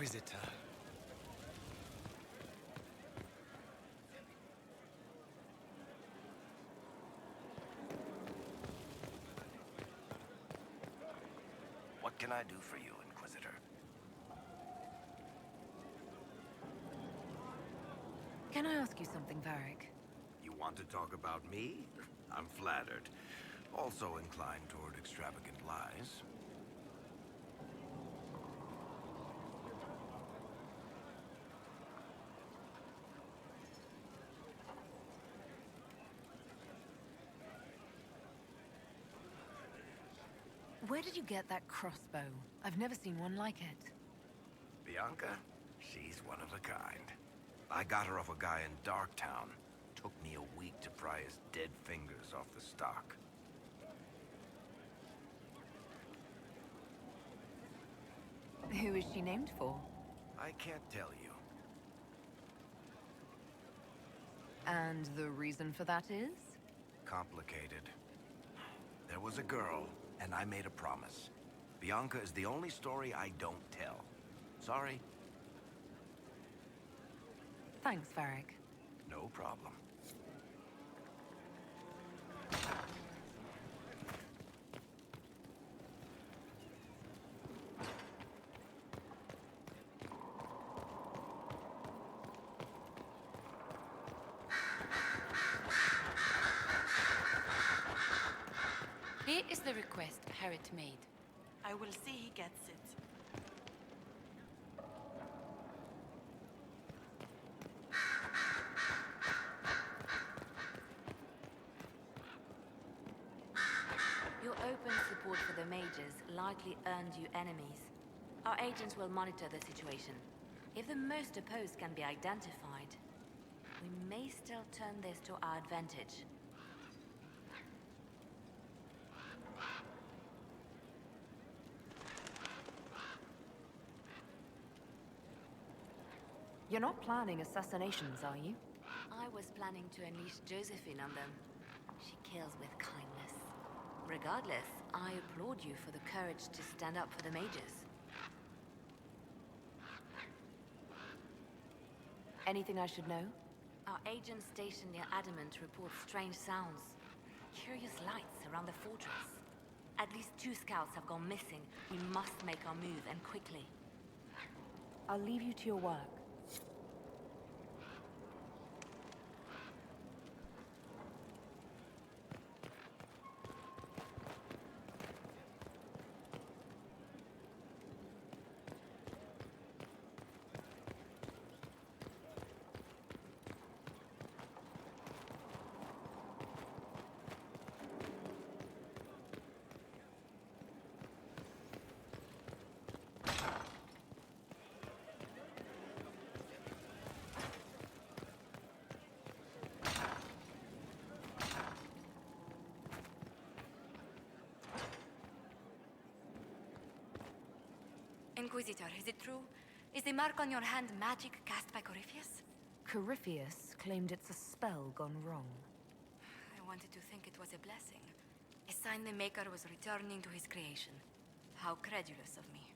Inquisitor. What can I do for you, Inquisitor? Can I ask you something, Varric? You want to talk about me? I'm flattered. Also inclined toward extravagant lies. Where did you get that crossbow? I've never seen one like it. Bianca? She's one of a kind. I got her off a guy in Darktown. Took me a week to pry his dead fingers off the stock. Who is she named for? I can't tell you. And the reason for that is? Complicated. There was a girl, and I made a promise. Bianca is the only story I don't tell. Sorry. Thanks, Varric. No problem. Here is the request Harriet made. I will see he gets it. Your open support for the mages likely earned you enemies. Our agents will monitor the situation. If the most opposed can be identified, we may still turn this to our advantage. You're not planning assassinations, are you? I was planning to unleash Josephine on them. She kills with kindness. Regardless, I applaud you for the courage to stand up for the mages. Anything I should know? Our agent stationed near Adamant reports strange sounds. Curious lights around the fortress. At least 2 scouts have gone missing. We must make our move, and quickly. I'll leave you to your work. Inquisitor, is it true? Is the mark on your hand magic cast by Corypheus? Corypheus claimed it's a spell gone wrong. I wanted to think it was a blessing. A sign the Maker was returning to his creation. How credulous of me.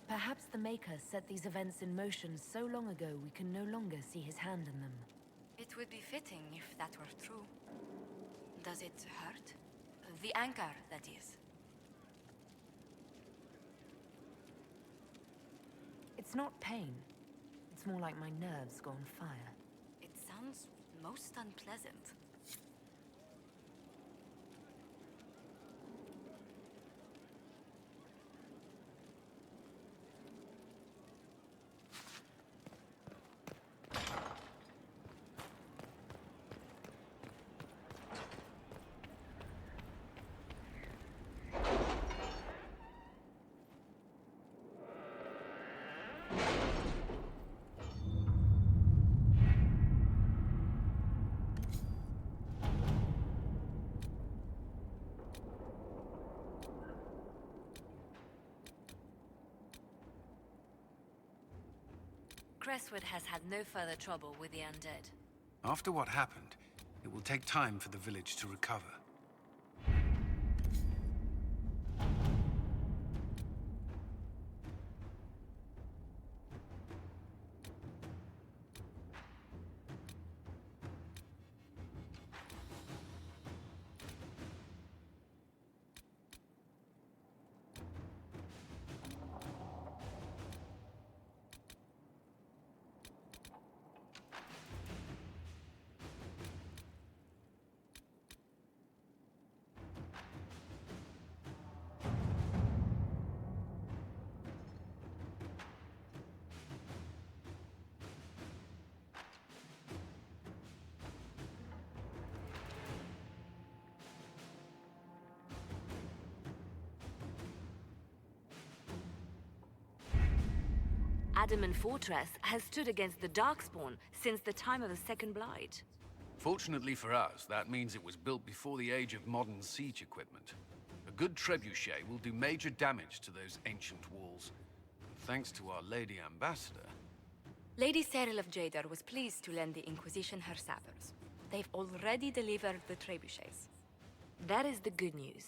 Perhaps the Maker set these events in motion so long ago we can no longer see his hand in them. It would be fitting if that were true. Does it hurt? The anchor, that is. It's not pain. It's more like my nerves go on fire. It sounds most unpleasant. Crestwood has had no further trouble with the undead. After what happened, it will take time for the village to recover. Adamant Fortress has stood against the Darkspawn since the time of the Second Blight. Fortunately for us, that means it was built before the age of modern siege equipment. A good trebuchet will do major damage to those ancient walls. Thanks to our Lady Ambassador. Lady Cyril of Jadar was pleased to lend the Inquisition her sabers. They've already delivered the trebuchets. That is the good news.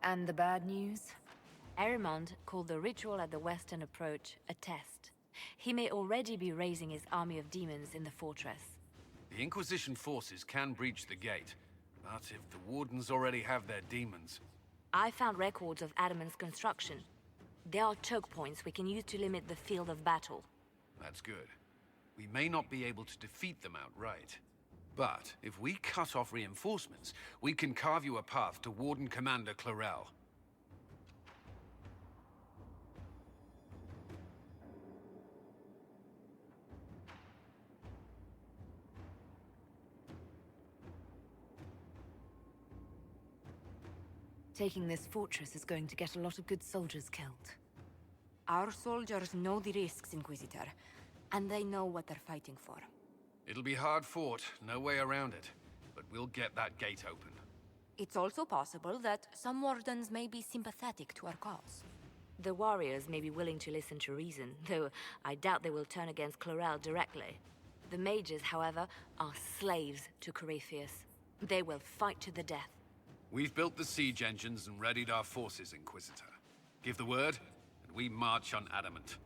And the bad news? Erimond called the ritual at the western approach a test. He may already be raising his army of demons in the fortress. The Inquisition forces can breach the gate, but if the Wardens already have their demons... I found records of Adamant's construction. There are choke points we can use to limit the field of battle. That's good. We may not be able to defeat them outright. But if we cut off reinforcements, we can carve you a path to Warden Commander Clarel. Taking this fortress is going to get a lot of good soldiers killed. Our soldiers know the risks, Inquisitor, and they know what they're fighting for. It'll be hard fought, no way around it. But we'll get that gate open. It's also possible that some Wardens may be sympathetic to our cause. The warriors may be willing to listen to reason, though I doubt they will turn against Clarel directly. The mages, however, are slaves to Corypheus. They will fight to the death. We've built the siege engines and readied our forces, Inquisitor. Give the word, and we march on Adamant.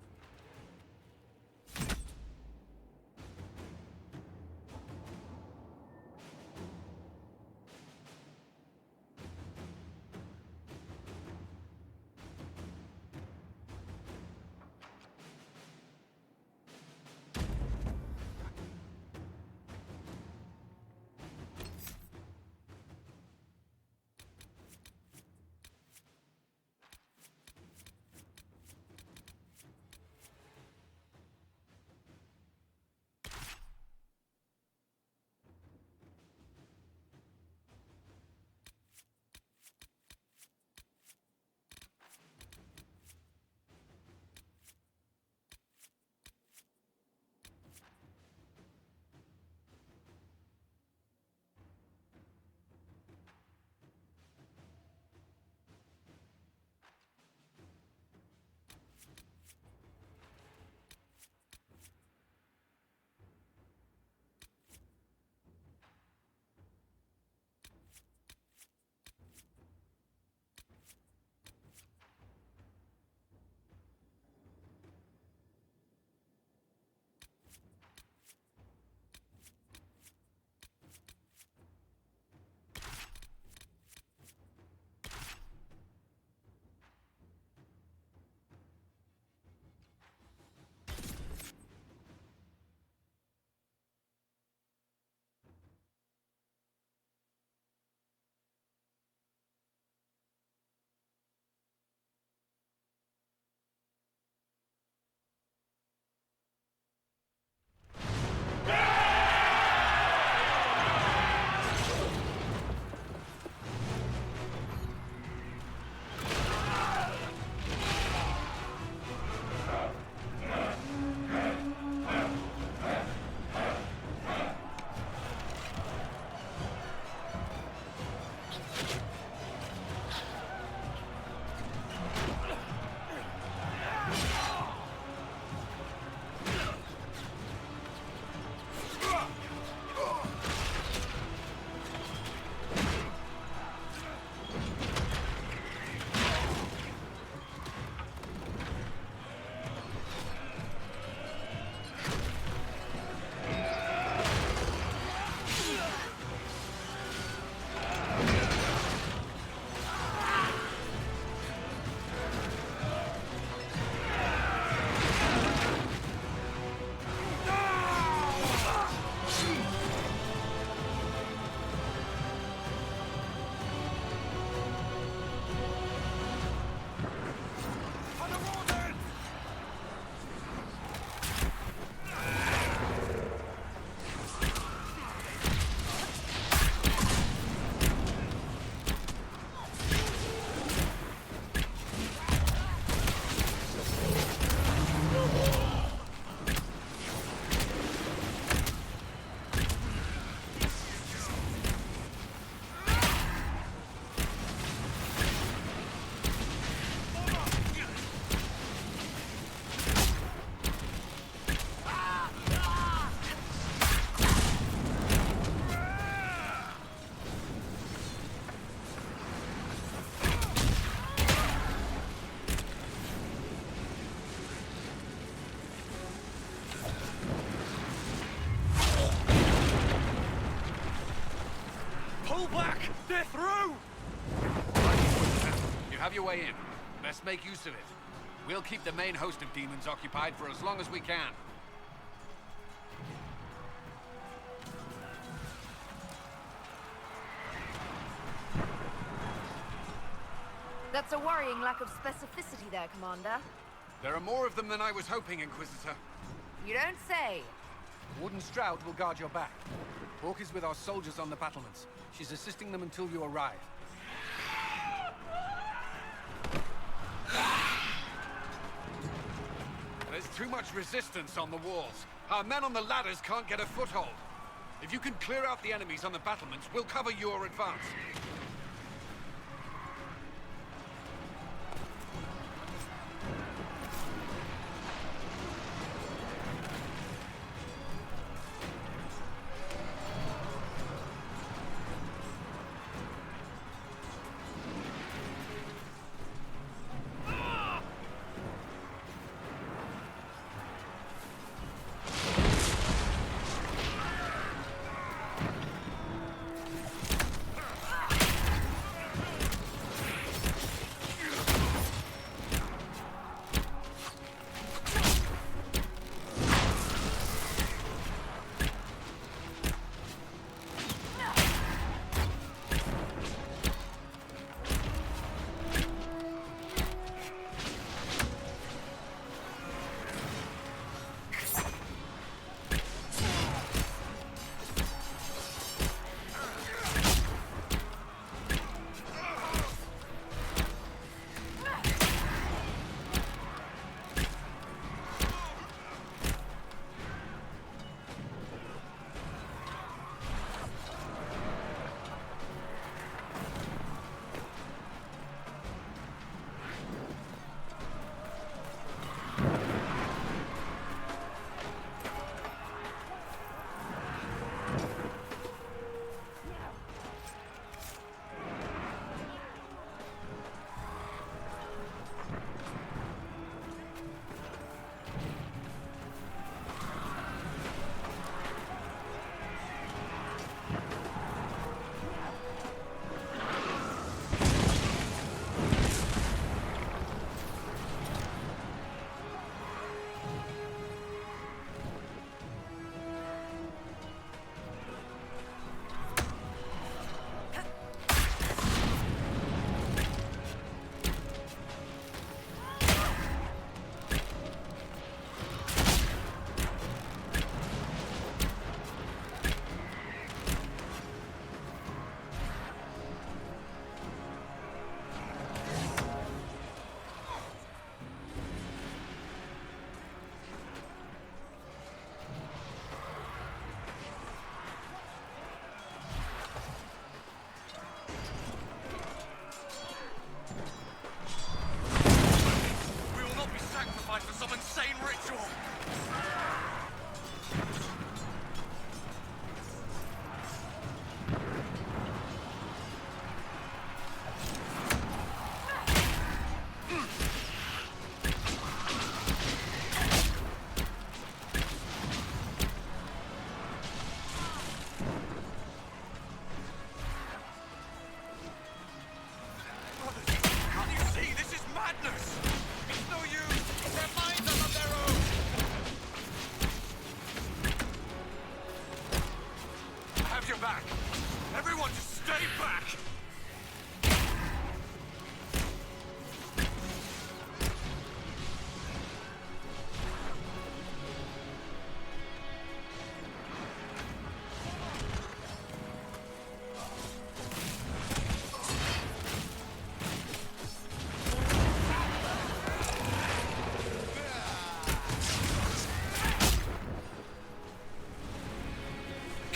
your way in. Best make use of it. We'll keep the main host of demons occupied for as long as we can. That's a worrying lack of specificity there, Commander. There are more of them than I was hoping, Inquisitor. You don't say. Warden Stroud will guard your back. Hawk is with our soldiers on the battlements. She's assisting them until you arrive. There's too much resistance on the walls. Our men on the ladders can't get a foothold. If you can clear out the enemies on the battlements, we'll cover your advance.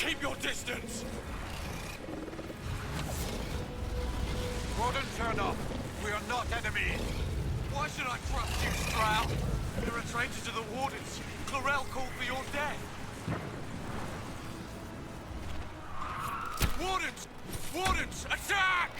Keep your distance! Warden Chernoff, we are not enemies. Why should I trust you, Stroud? You're a traitor to the Wardens. Clarel called for your death. Wardens! Wardens, attack!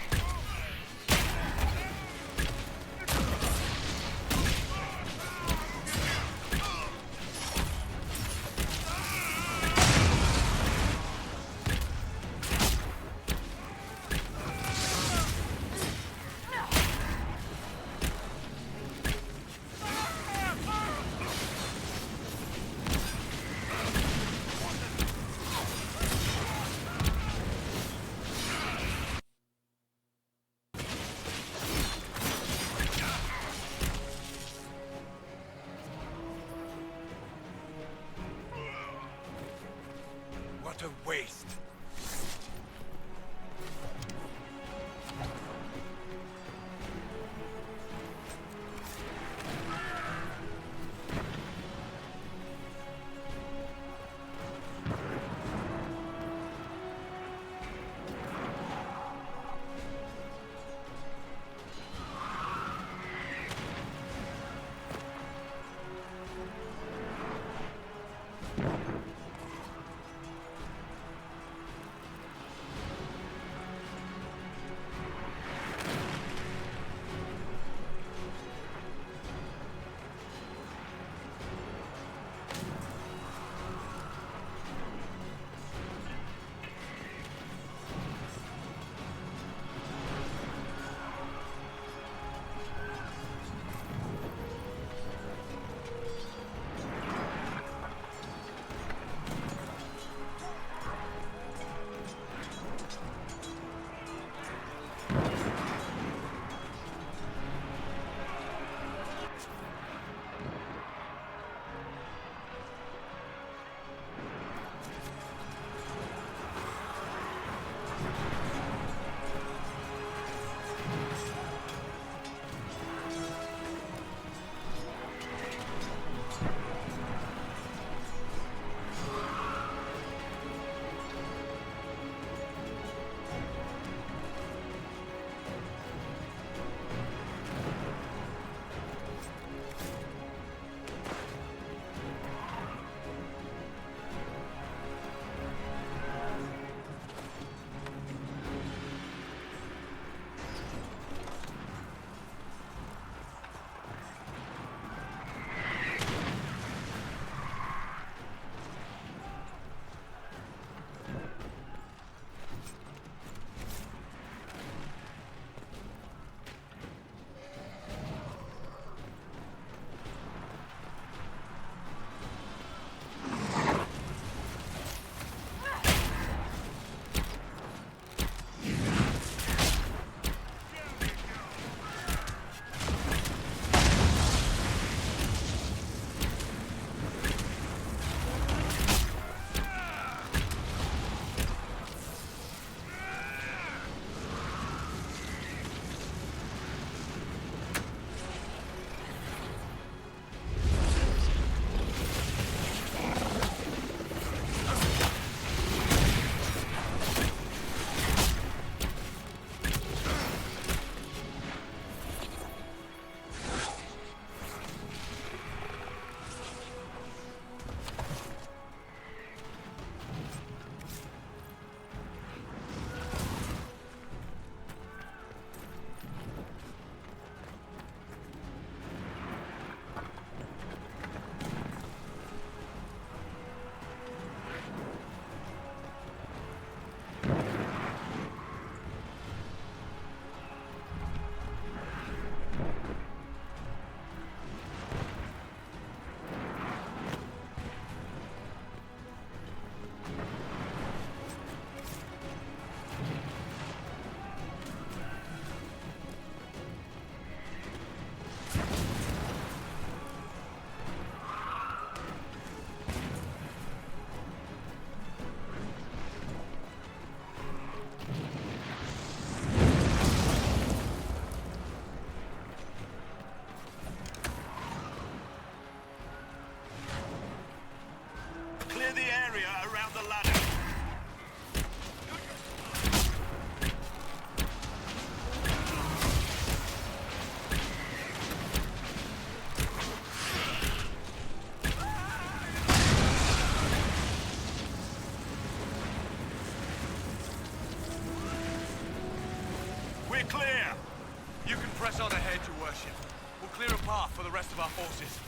worship. We'll clear a path for the rest of our forces.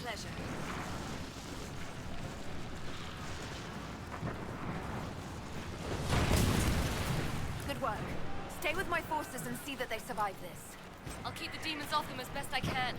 pleasure. Good work. Stay with my forces and see that they survive this. I'll keep the demons off them as best I can.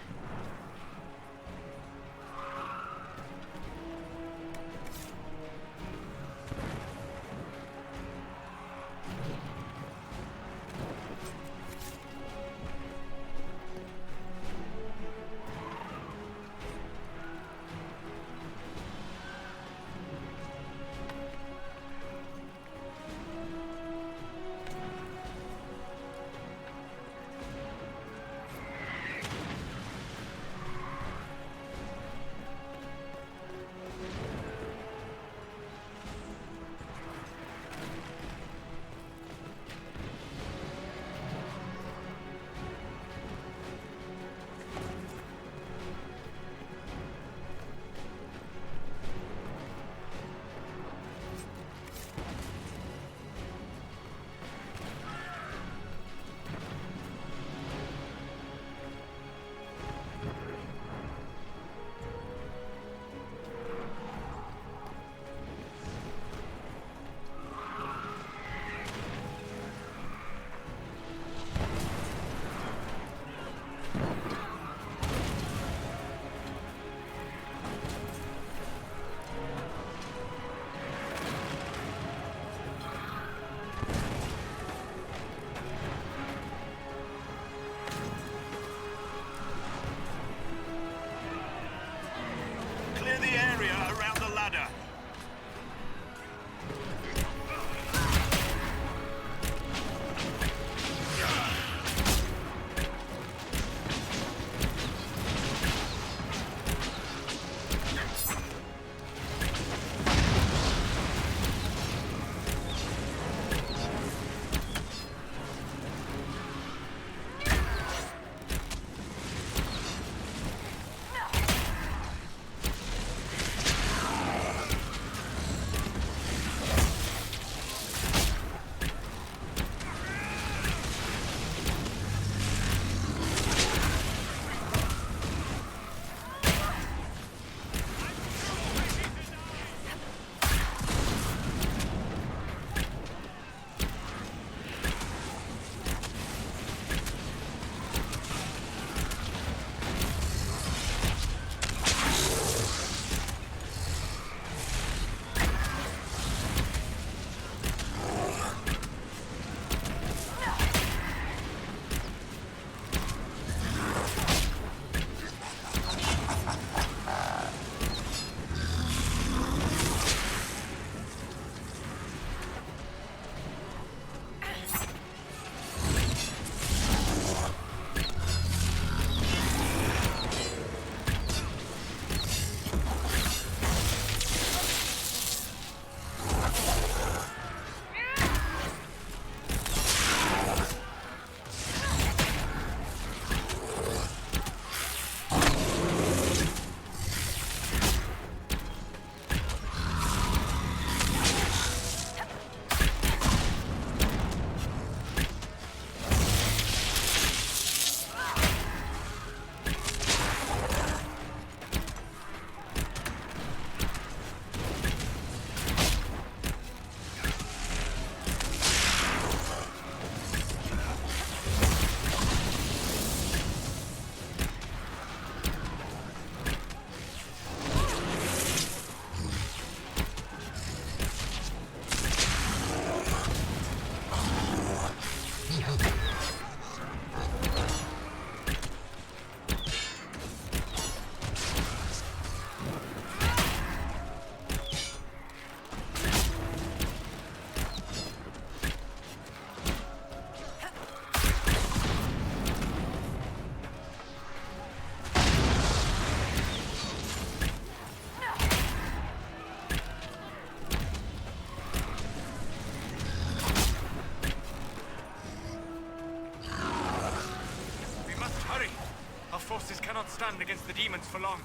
stand against the demons for long.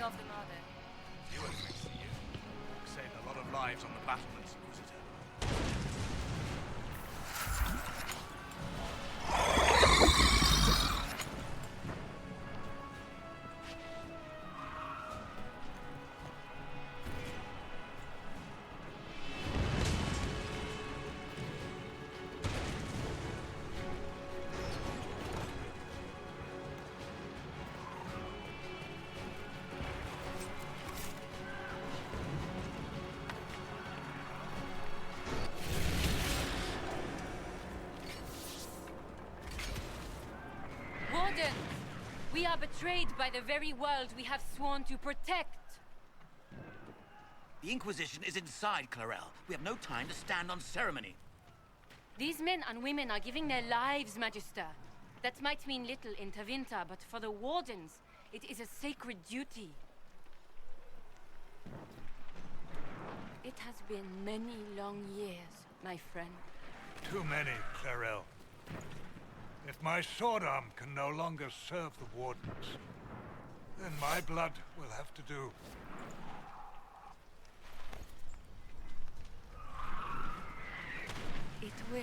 Of them are there? Fewer thanks to you. Saved a lot of lives on the battlements, Inquisitor. Warden! We are betrayed by the very world we have sworn to protect. The Inquisition is inside, Clarel. We have no time to stand on ceremony. These men and women are giving their lives, Magister. That might mean little in Tevinter, but for the Wardens, it is a sacred duty. It has been many long years, my friend. Too many, Clarel. If my sword arm can no longer serve the Wardens, then my blood will have to do. It will.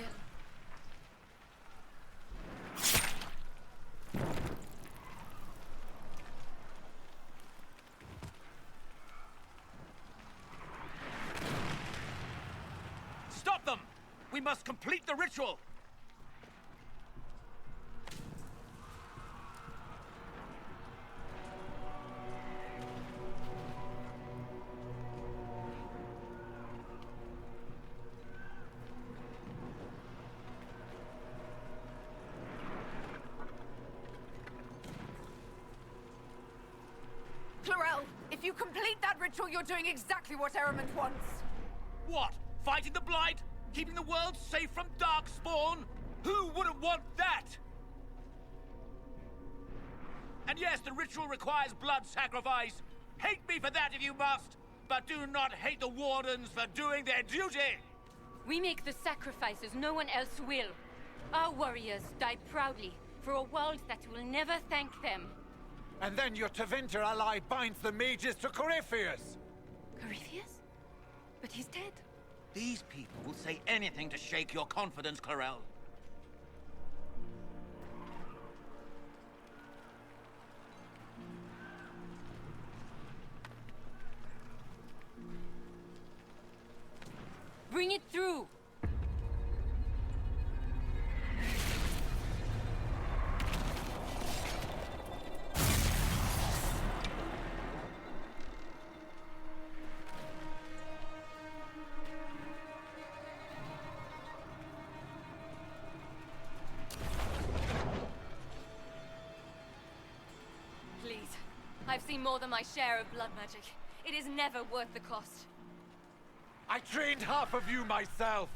Stop them! We must complete the ritual! Clarel, if you complete that ritual, you're doing exactly what Ehrman wants. What? Fighting the Blight? Keeping the world safe from Darkspawn? Who wouldn't want that? And yes, the ritual requires blood sacrifice. Hate me for that if you must, but do not hate the Wardens for doing their duty! We make the sacrifices no one else will. Our warriors die proudly for a world that will never thank them. And then your Tevinter ally binds the mages to Corypheus! Corypheus? But he's dead. These people will say anything to shake your confidence, Clarel. Bring it through! I've seen more than my share of blood magic. It is never worth the cost. I trained half of you myself.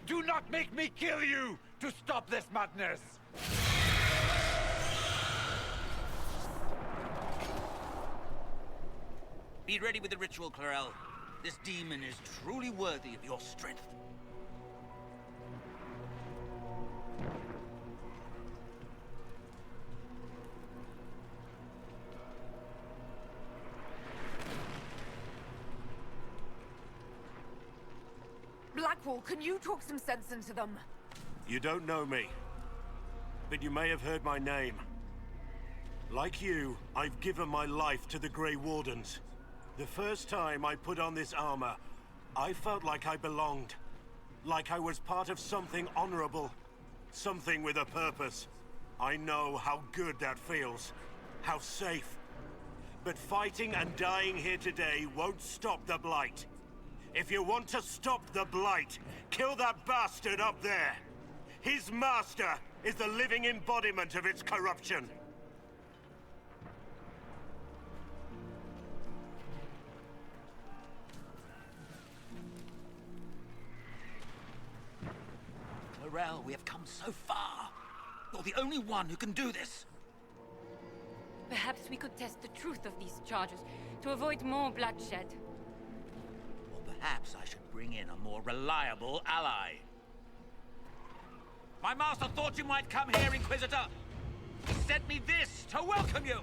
Do not make me kill you to stop this madness. Be ready with the ritual, Clarel. This demon is truly worthy of your strength. Blackwall, can you talk some sense into them? You don't know me, but you may have heard my name. Like you, I've given my life to the Grey Wardens. The first time I put on this armor, I felt like I belonged. Like I was part of something honorable. Something with a purpose. I know how good that feels. How safe. But fighting and dying here today won't stop the Blight. If you want to stop the Blight, kill that bastard up there. His master is the living embodiment of its corruption. Clarel, we have come so far. You're the only one who can do this. Perhaps we could test the truth of these charges to avoid more bloodshed. Or perhaps I should bring in a more reliable ally. My master thought you might come here, Inquisitor. He sent me this to welcome you.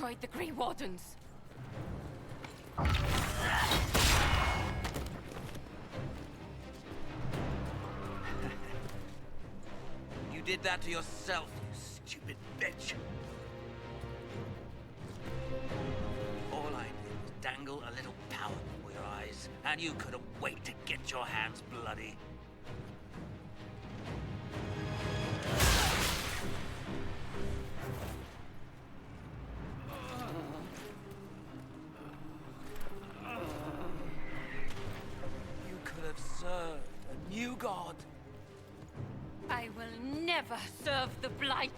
destroyed the Grey Wardens. You did that to yourself, you stupid bitch. All I did was dangle a little power before your eyes, and you couldn't wait to get your hands bloody. You could have served a new god. I will never serve the Blight.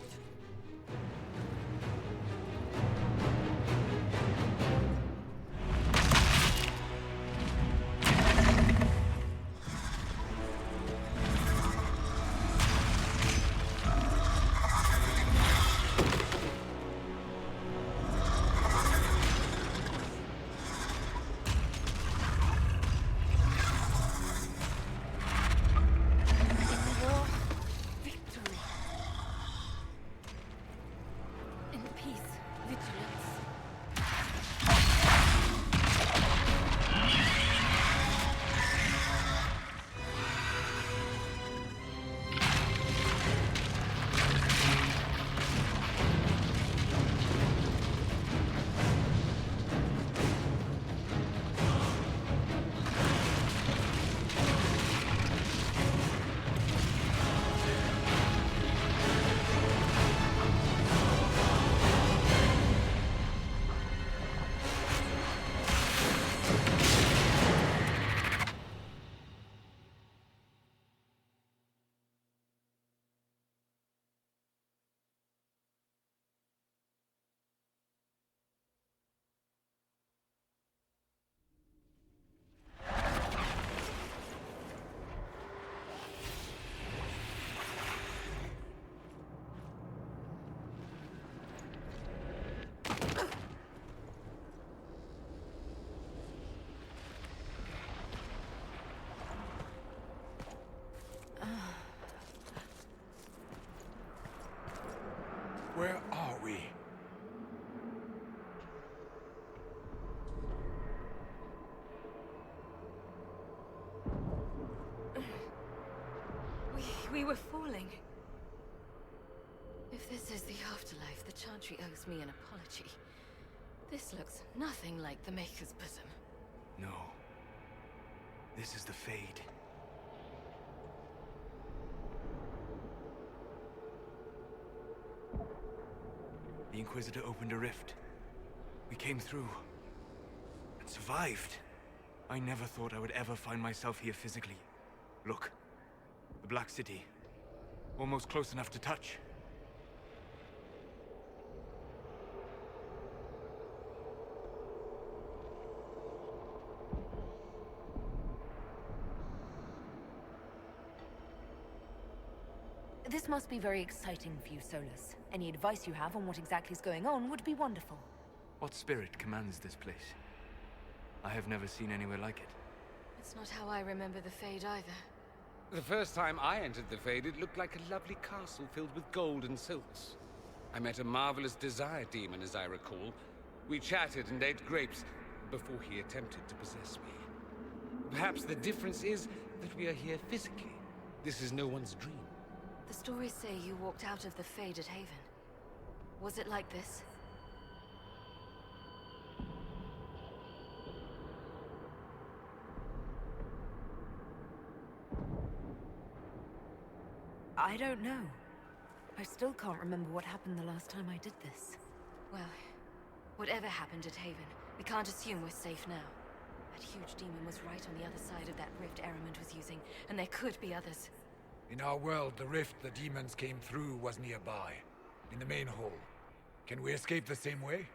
Where are we? We were falling. If this is the afterlife, the Chantry owes me an apology. This looks nothing like the Maker's bosom. No. This is the Fade. The Inquisitor opened a rift. We came through. And survived. I never thought I would ever find myself here physically. Look. The Black City. Almost close enough to touch. This must be very exciting for you, Solus. Any advice you have on what exactly is going on would be wonderful. What spirit commands this place? I have never seen anywhere like it. It's not how I remember the Fade either. The first time I entered the Fade, it looked like a lovely castle filled with gold and silks. I met a marvelous desire demon, as I recall. We chatted and ate grapes before he attempted to possess me. Perhaps the difference is that we are here physically. This is no one's dream. The stories say you walked out of the Fade at Haven. Was it like this? I don't know. I still can't remember what happened the last time I did this. Well, whatever happened at Haven, we can't assume we're safe now. That huge demon was right on the other side of that rift Eramond was using, and there could be others. In our world, the rift the demons came through was nearby, in the main hall. Can we escape the same way?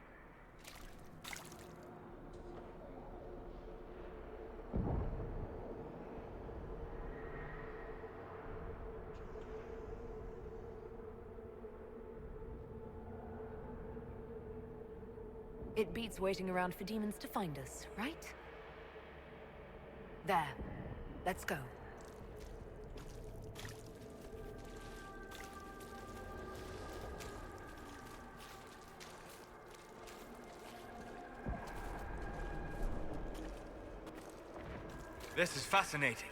It beats waiting around for demons to find us, right? There. Let's go. This is fascinating.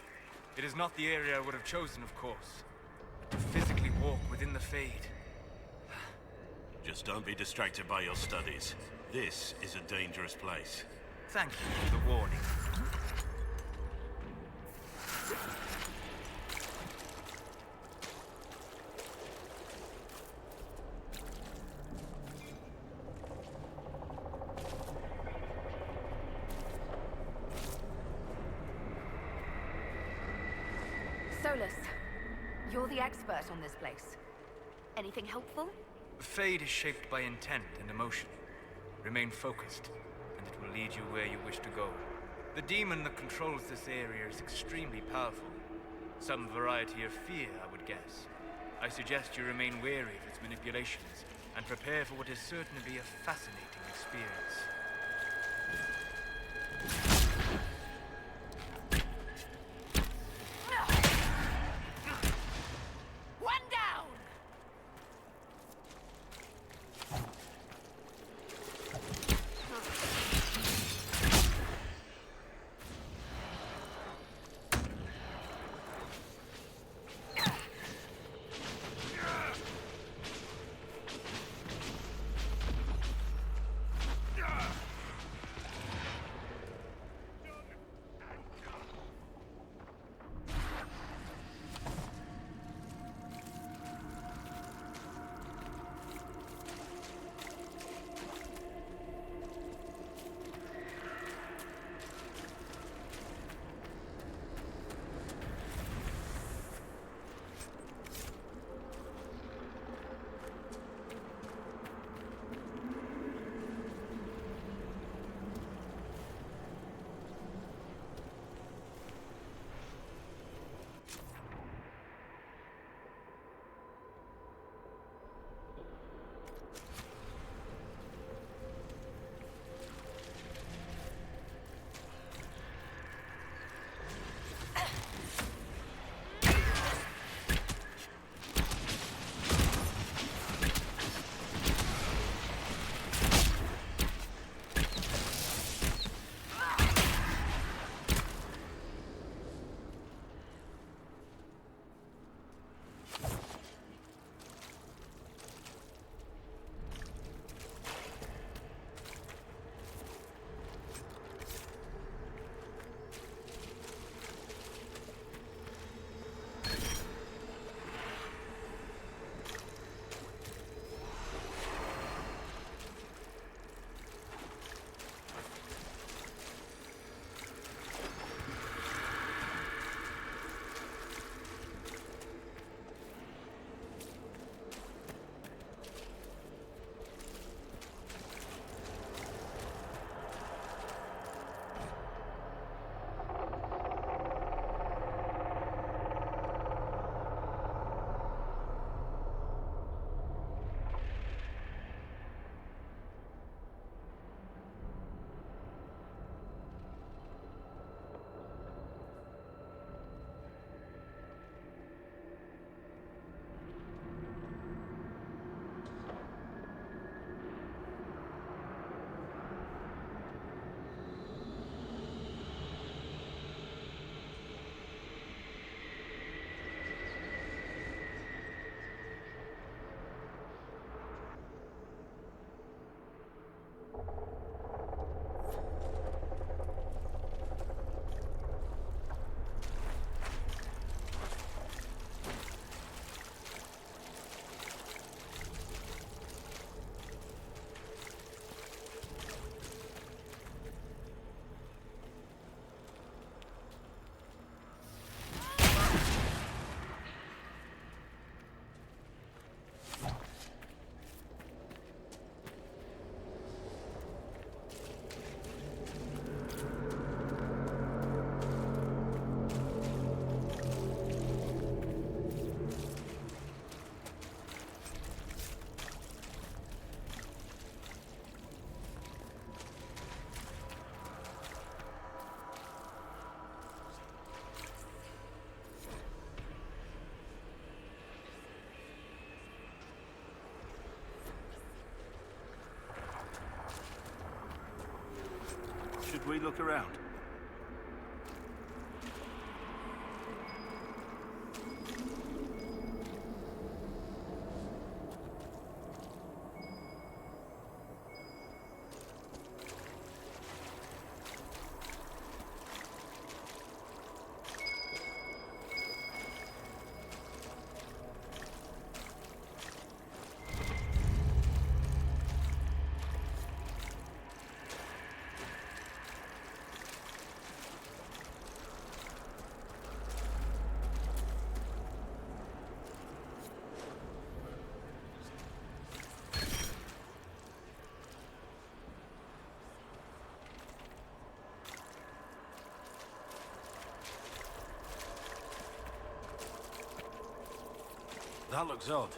It is not the area I would have chosen, of course. But to physically walk within the Fade... Just don't be distracted by your studies. This is a dangerous place. Thank you for the warning. Solus, you're the expert on this place. Anything helpful? The Fade is shaped by intent and emotion. Remain focused, and it will lead you where you wish to go. The demon that controls this area is extremely powerful. Some variety of fear, I would guess. I suggest you remain wary of its manipulations, and prepare for what is certain to be a fascinating experience. Should we look around? That looks odd.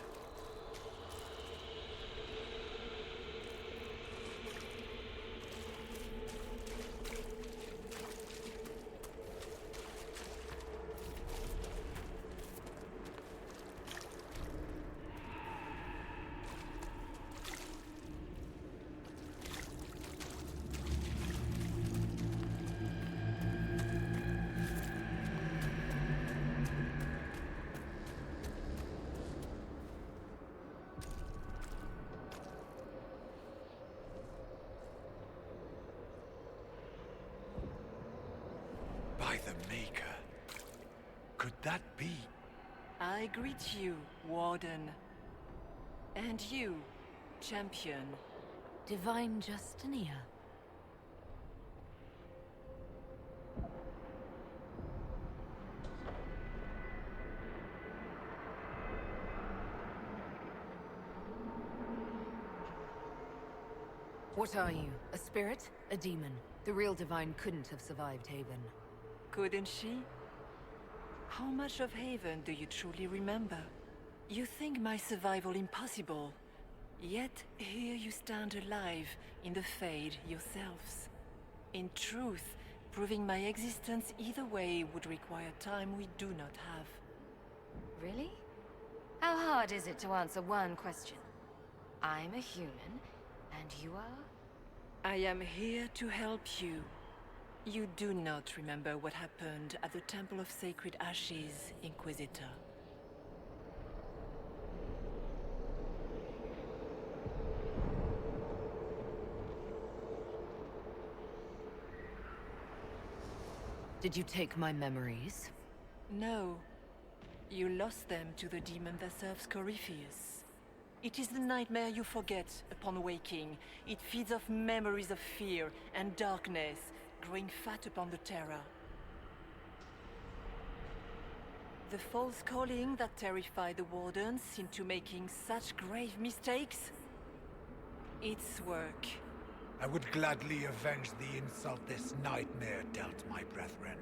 By the Maker. Could that be? I greet you, Warden. And you, Champion. Divine Justinia. What are you? A spirit? A demon? The real Divine couldn't have survived Haven. Couldn't she? How much of Haven do you truly remember? You think my survival impossible, yet here you stand alive in the Fade yourselves. In truth, proving my existence either way would require time we do not have. Really? How hard is it to answer one question? I'm a human, and you are? I am here to help you. You do not remember what happened at the Temple of Sacred Ashes, Inquisitor. Did you take my memories? No. You lost them to the demon that serves Corypheus. It is the nightmare you forget upon waking. It feeds off memories of fear and darkness, growing fat upon the terror. The false calling that terrified the Wardens into making such grave mistakes? Its work. I would gladly avenge the insult this nightmare dealt my brethren.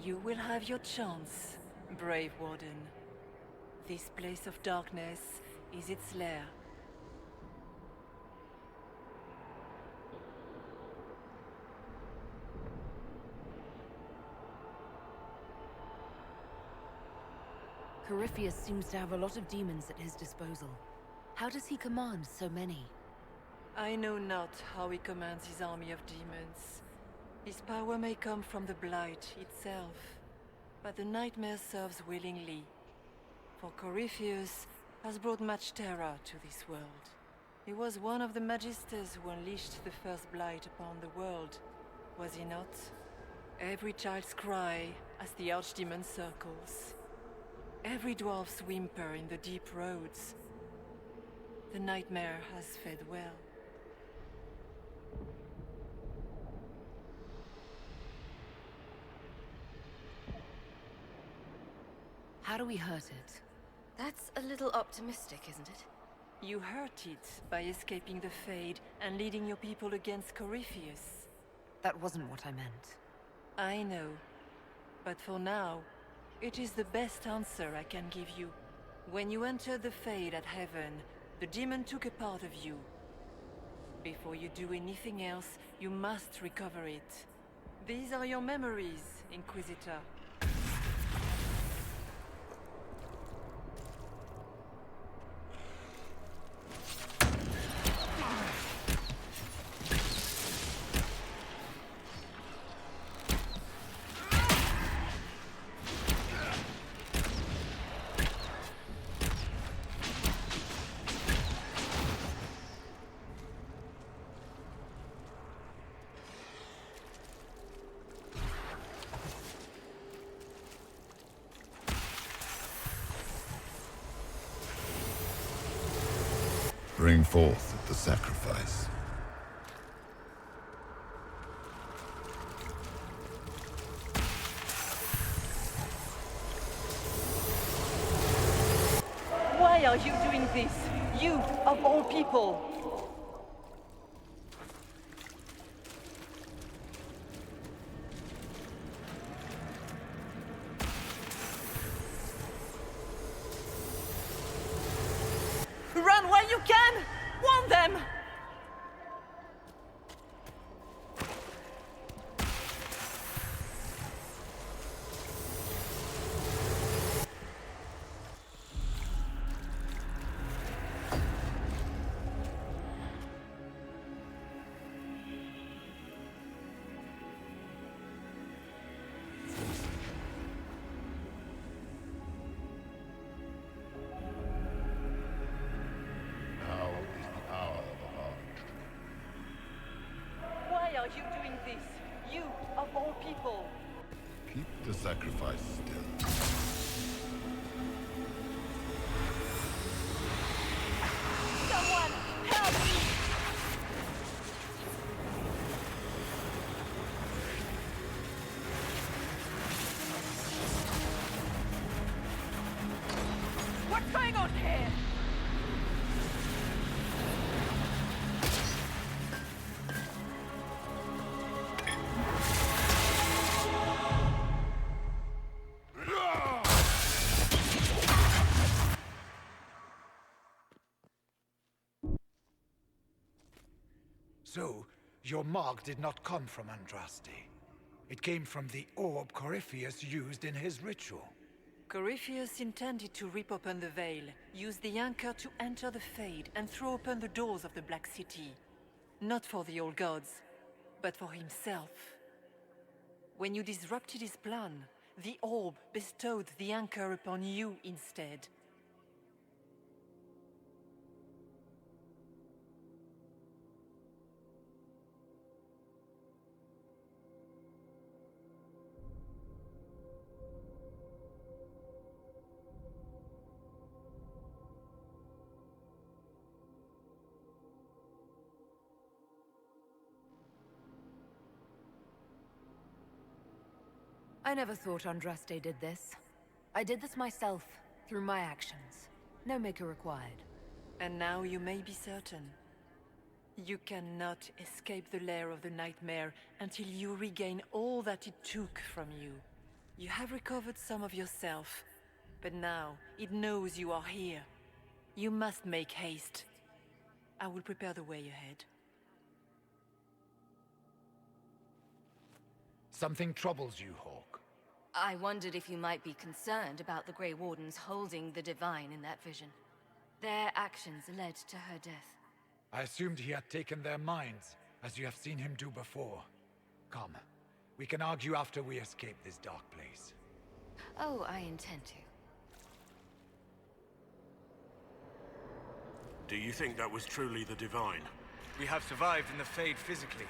You will have your chance, brave Warden. This place of darkness is its lair. Corypheus seems to have a lot of demons at his disposal. How does he command so many? I know not how he commands his army of demons. His power may come from the Blight itself, but the nightmare serves willingly. For Corypheus has brought much terror to this world. He was one of the Magisters who unleashed the first Blight upon the world, was he not? Every child's cry as the Archdemon circles. Every dwarf's whimper in the deep roads. The nightmare has fed well. How do we hurt it? That's a little optimistic, isn't it? You hurt it by escaping the Fade and leading your people against Corypheus. That wasn't what I meant. I know. But for now, it is the best answer I can give you. When you entered the Fade at Heaven, the demon took a part of you. Before you do anything else, you must recover it. These are your memories, Inquisitor. Bring forth the sacrifice. Why are you doing this? You, of all people! are you doing this? You, of all people! Keep the sacrifice still. Someone, help me! What's going on here? So, your mark did not come from Andraste. It came from the orb Corypheus used in his ritual. Corypheus intended to rip open the veil, use the anchor to enter the Fade, and throw open the doors of the Black City. Not for the old gods, but for himself. When you disrupted his plan, the orb bestowed the anchor upon you instead. I never thought Andraste did this. I did this myself, through my actions. No maker required. And now you may be certain. You cannot escape the lair of the nightmare until you regain all that it took from you. You have recovered some of yourself, but now it knows you are here. You must make haste. I will prepare the way ahead. Something troubles you, Hawk. I wondered if you might be concerned about the Grey Wardens holding the Divine in that vision. Their actions led to her death. I assumed he had taken their minds, as you have seen him do before. Come, we can argue after we escape this dark place. Oh, I intend to. Do you think that was truly the Divine? We have survived in the Fade physically.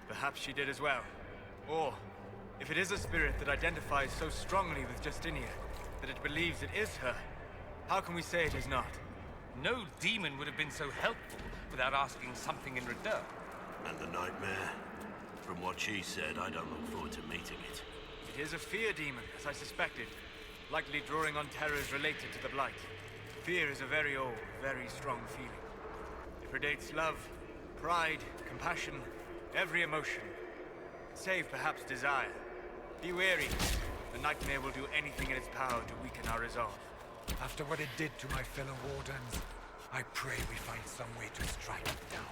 Perhaps she did as well. Or, if it is a spirit that identifies so strongly with Justinia, that it believes it is her, how can we say it is not? No demon would have been so helpful without asking something in return. And the nightmare? From what she said, I don't look forward to meeting it. It is a fear demon, as I suspected, likely drawing on terrors related to the Blight. Fear is a very old, very strong feeling. It predates love, pride, compassion, every emotion. Save perhaps desire. Be wary. The nightmare will do anything in its power to weaken our resolve. After what it did to my fellow Wardens, I pray we find some way to strike it down.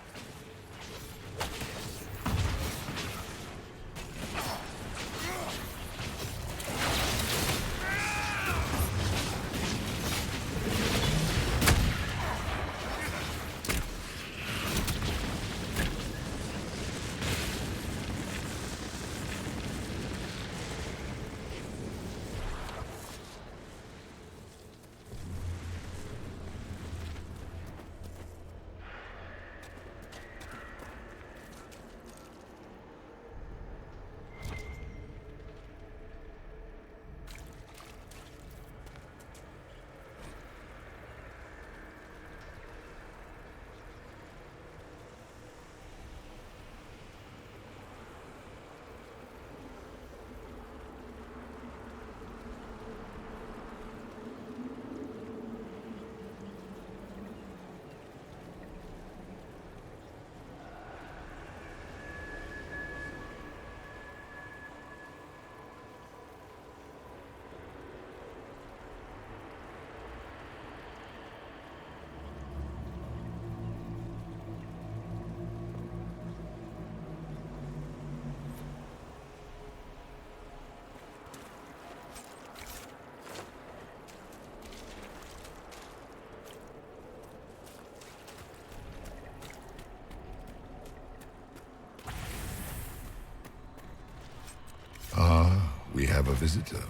We have a visitor.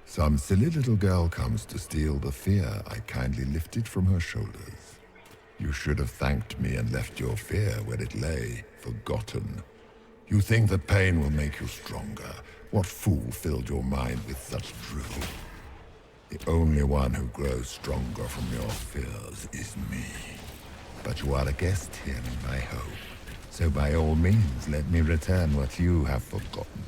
Some silly little girl comes to steal the fear I kindly lifted from her shoulders. You should have thanked me and left your fear where it lay, forgotten. You think that pain will make you stronger? What fool filled your mind with such drivel? The only one who grows stronger from your fears is me. But you are a guest here in my home. So by all means, let me return what you have forgotten.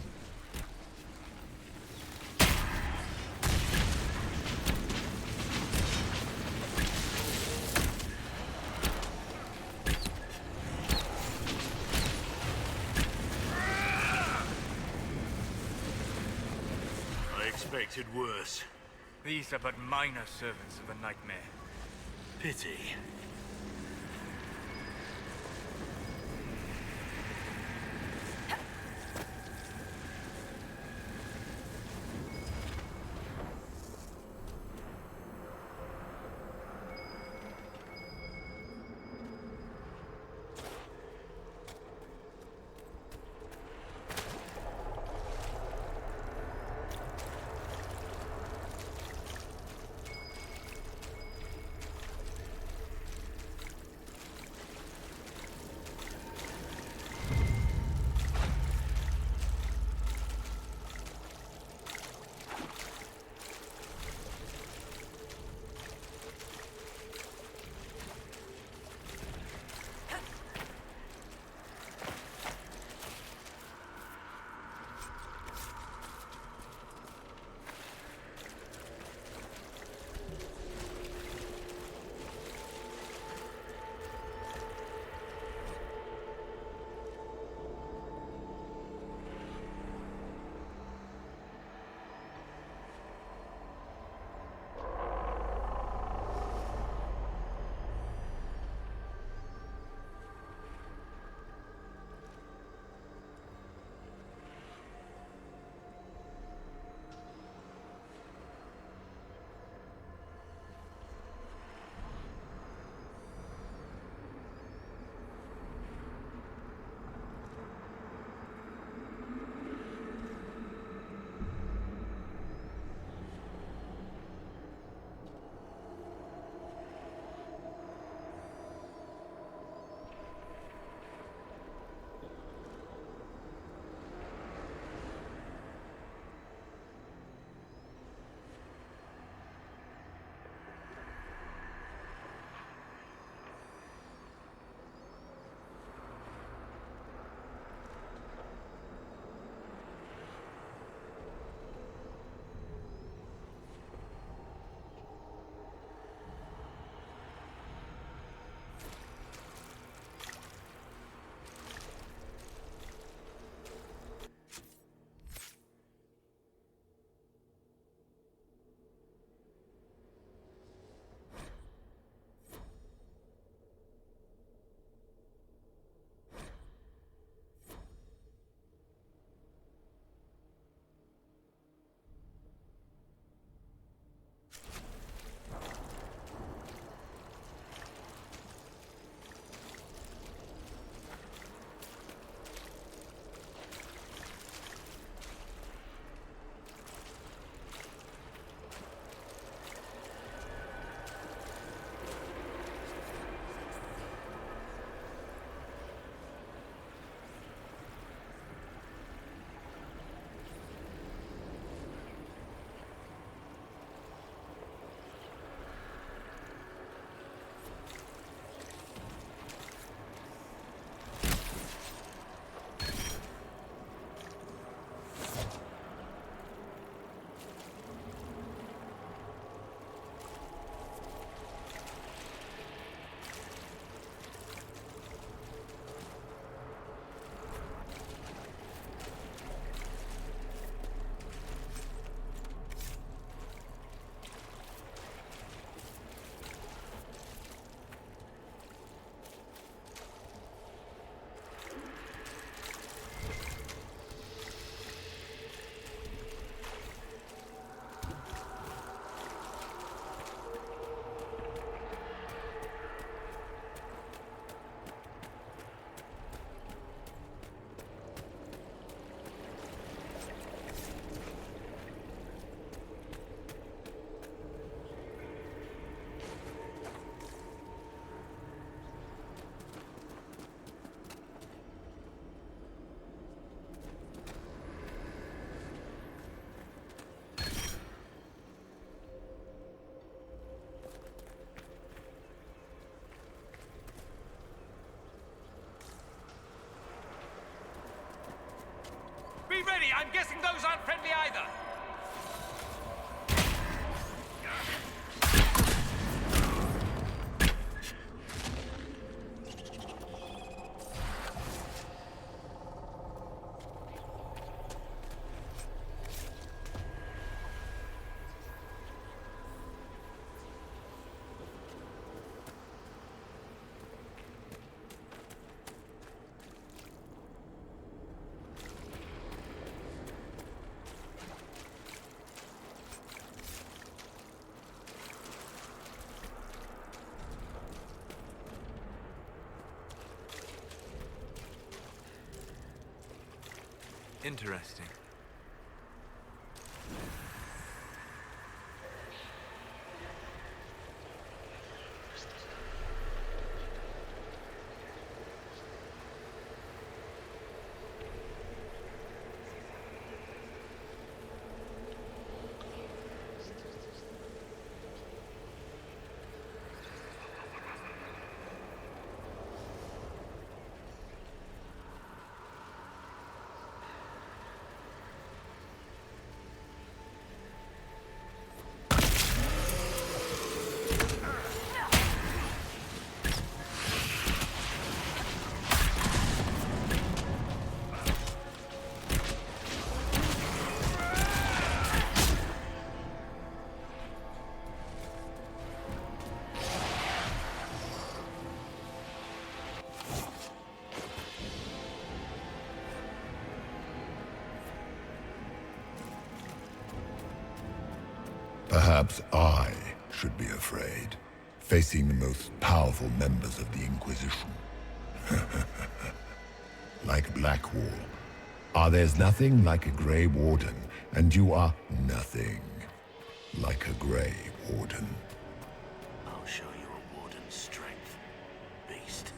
I expected worse. These are but minor servants of a nightmare. Pity. I'm guessing those aren't friendly either. Interesting. Perhaps I should be afraid, facing the most powerful members of the Inquisition. Like Blackwall. There's nothing like a Grey Warden, and you are nothing like a Grey Warden. I'll show you a warden's strength, beast.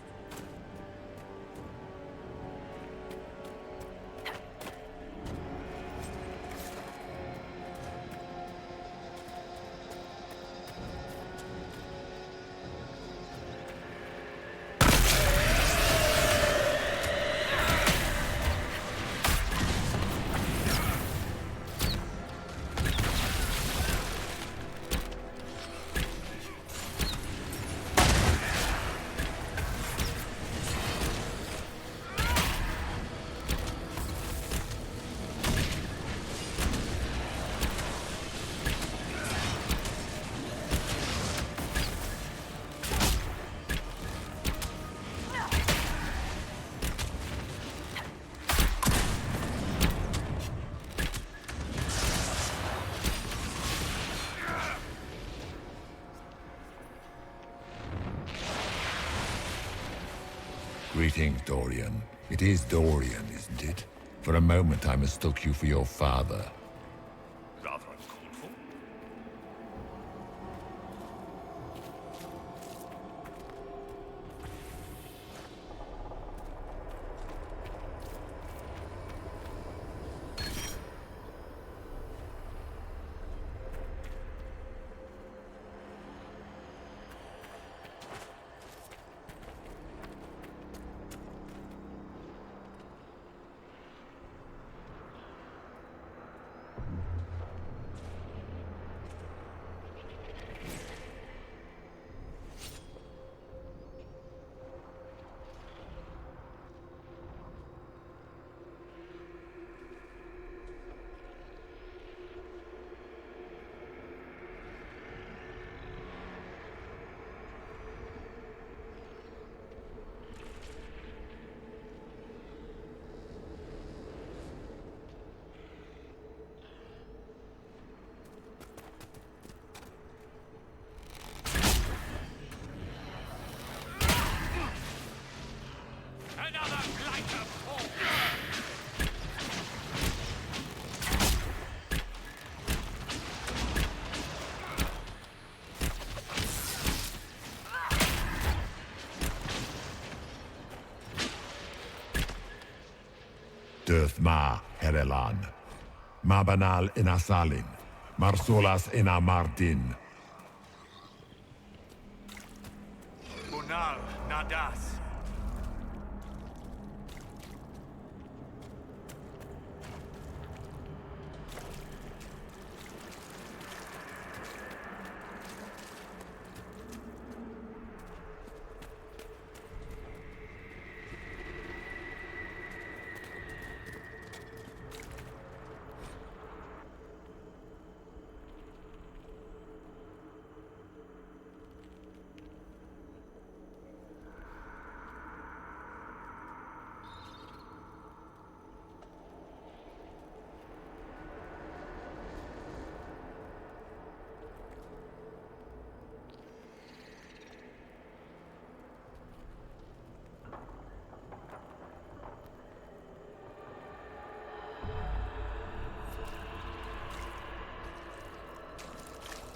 Greetings, Dorian. It is Dorian, isn't it? For a moment I mistook you for your father. Rather uncalled for. Döth ma Herelan, ma banal inasalin, marsolas ina mardin. Bunal Nadas.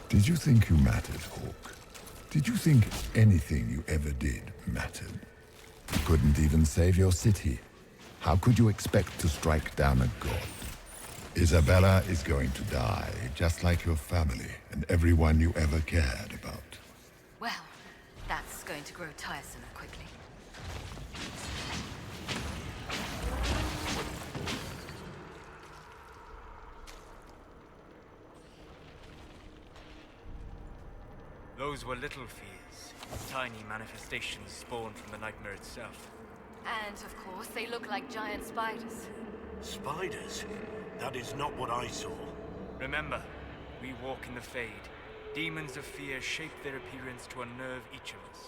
Did you think you mattered, Hawk? Did you think anything you ever did mattered? You couldn't even save your city. How could you expect to strike down a god? Isabella is going to die, just like your family and everyone you ever cared about. Well, that's going to grow tiresome quickly. Those were little fears. Tiny manifestations spawned from the nightmare itself. And, of course, they look like giant spiders. Spiders? That is not what I saw. Remember, we walk in the Fade. Demons of fear shape their appearance to unnerve each of us.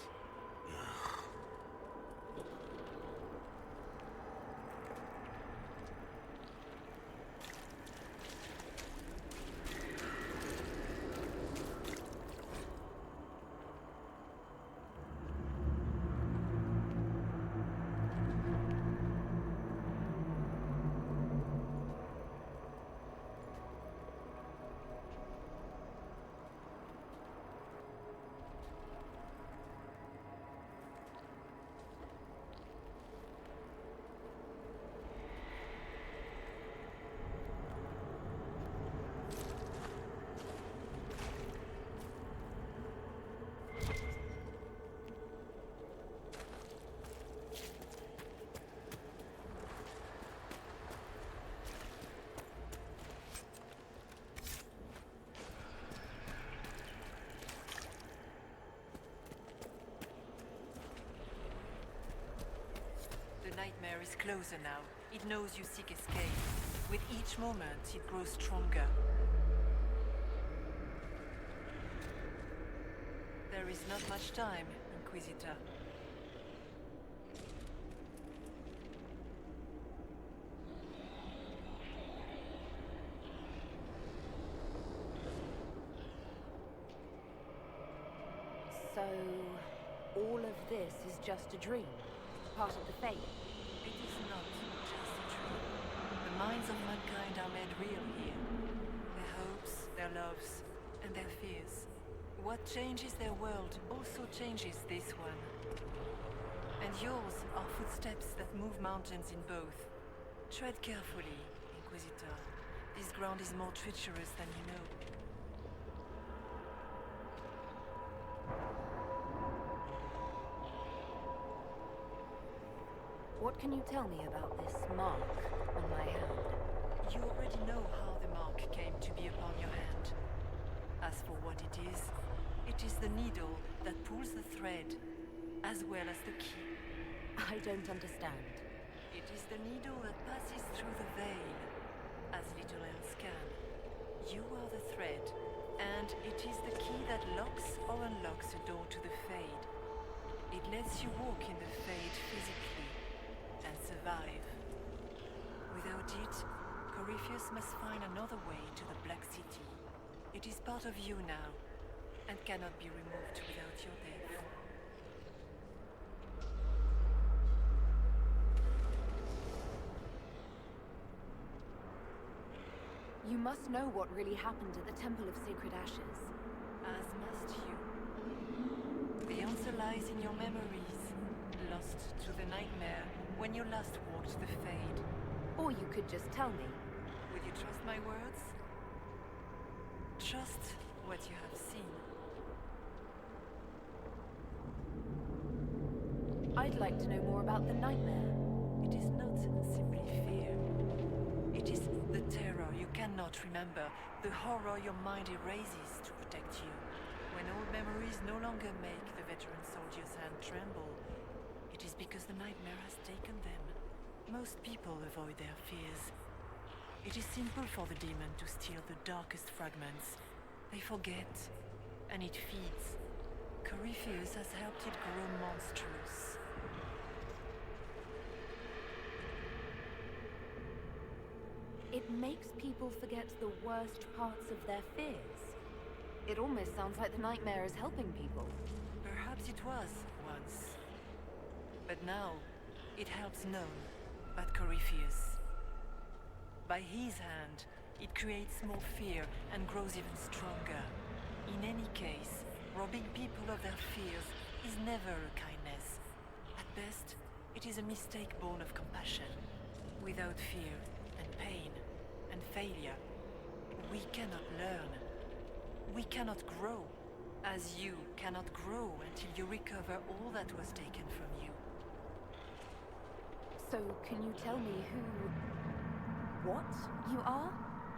The nightmare is closer now. It knows you seek escape. With each moment, it grows stronger. There is not much time, Inquisitor. So, all of this is just a dream? Part of the fate? It is not just a dream. The minds of mankind are made real here. Their hopes, their loves, and their fears. What changes their world also changes this one. And yours are footsteps that move mountains in both. Tread carefully, Inquisitor. This ground is more treacherous than you know. What can you tell me about this mark on my hand? You already know how the mark came to be upon your hand. As for what it is the needle that pulls the thread, as well as the key. I don't understand. It is the needle that passes through the veil, as little else can. You are the thread, and it is the key that locks or unlocks a door to the Fade. It lets you walk in the Fade physically, and survive. Without it, Corypheus must find another way to the Black City. It is part of you now, and cannot be removed without your death. You must know what really happened at the Temple of Sacred Ashes. As must you. The answer lies in your memories, lost to the nightmare when you last walked the Fade. Or you could just tell me. Will you trust my words? Trust what you have seen. I'd like to know more about the nightmare. It is not simply fear. It is the terror you cannot remember, the horror your mind erases to protect you. When old memories no longer make the veteran soldier's hand tremble, it is because the nightmare has taken them. Most people avoid their fears. It is simple for the demon to steal the darkest fragments. They forget, and it feeds. Corypheus has helped it grow monstrous. It makes people forget the worst parts of their fears. It almost sounds like the nightmare is helping people. Perhaps it was once. But now, it helps none but Corypheus. By his hand, it creates more fear and grows even stronger. In any case, robbing people of their fears is never a kindness. At best, it is a mistake born of compassion. Without fear, and pain, and failure, we cannot learn. We cannot grow. As you cannot grow until you recover all that was taken from you. So, can you tell me what you are?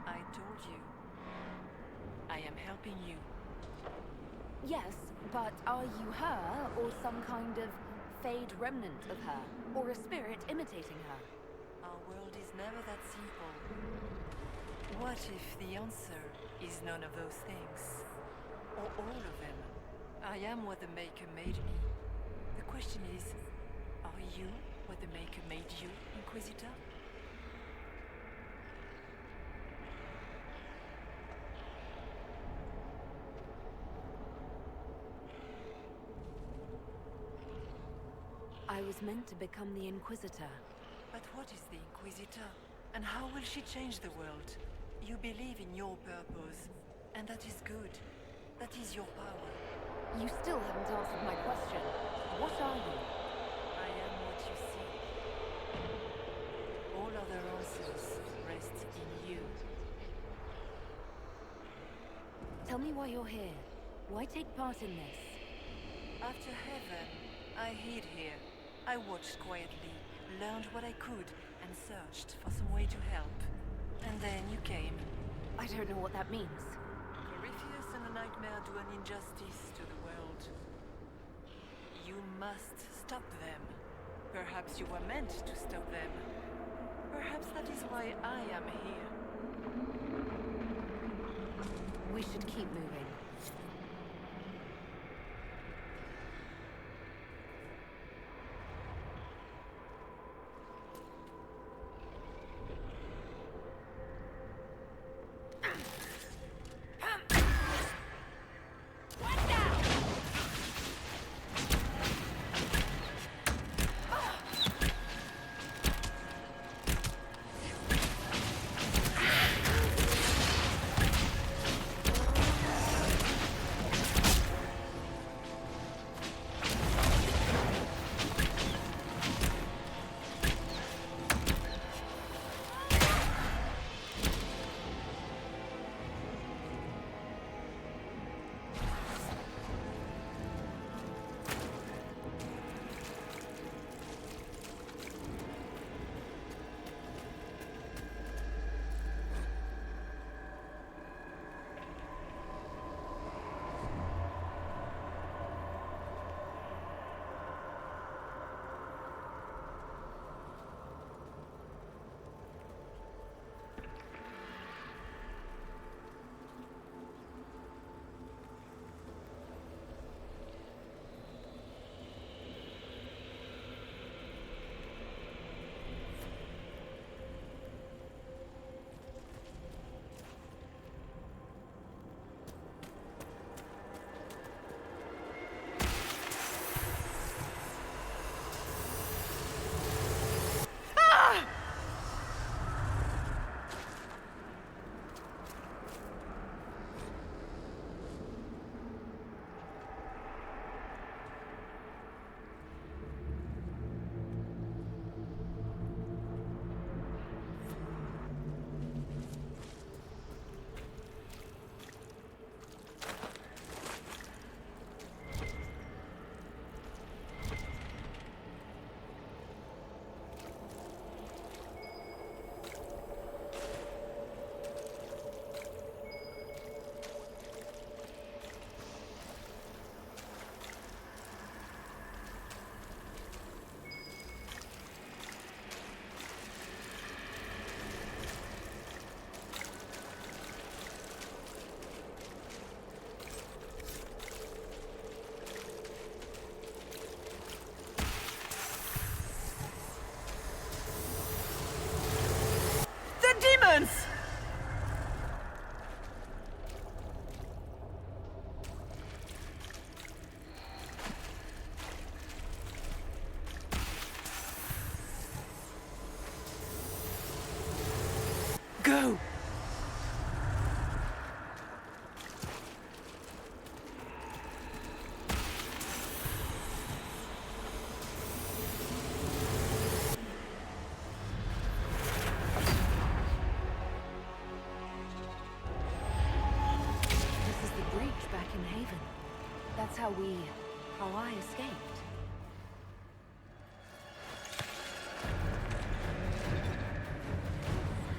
I told you. I am helping you. Yes, but are you her, or some kind of fade remnant of her? Or a spirit imitating her? Our world is never that simple. What if the answer is none of those things? Or all of them? I am what the Maker made me. The question is, are you what the Maker made you, Inquisitor? I was meant to become the Inquisitor. But what is the Inquisitor? And how will she change the world? You believe in your purpose, and that is good. That is your power. You still haven't answered my question. What are you? I am what you see. All other answers rest in you. Tell me why you're here. Why take part in this? After heaven, I hid here. I watched quietly, learned what I could, and searched for some way to help. And then you came. I don't know what that means. Corypheus and the Nightmare do an injustice to the world. You must stop them. Perhaps you were meant to stop them. Perhaps that is why I am here. We should keep moving. Haven. That's how I escaped.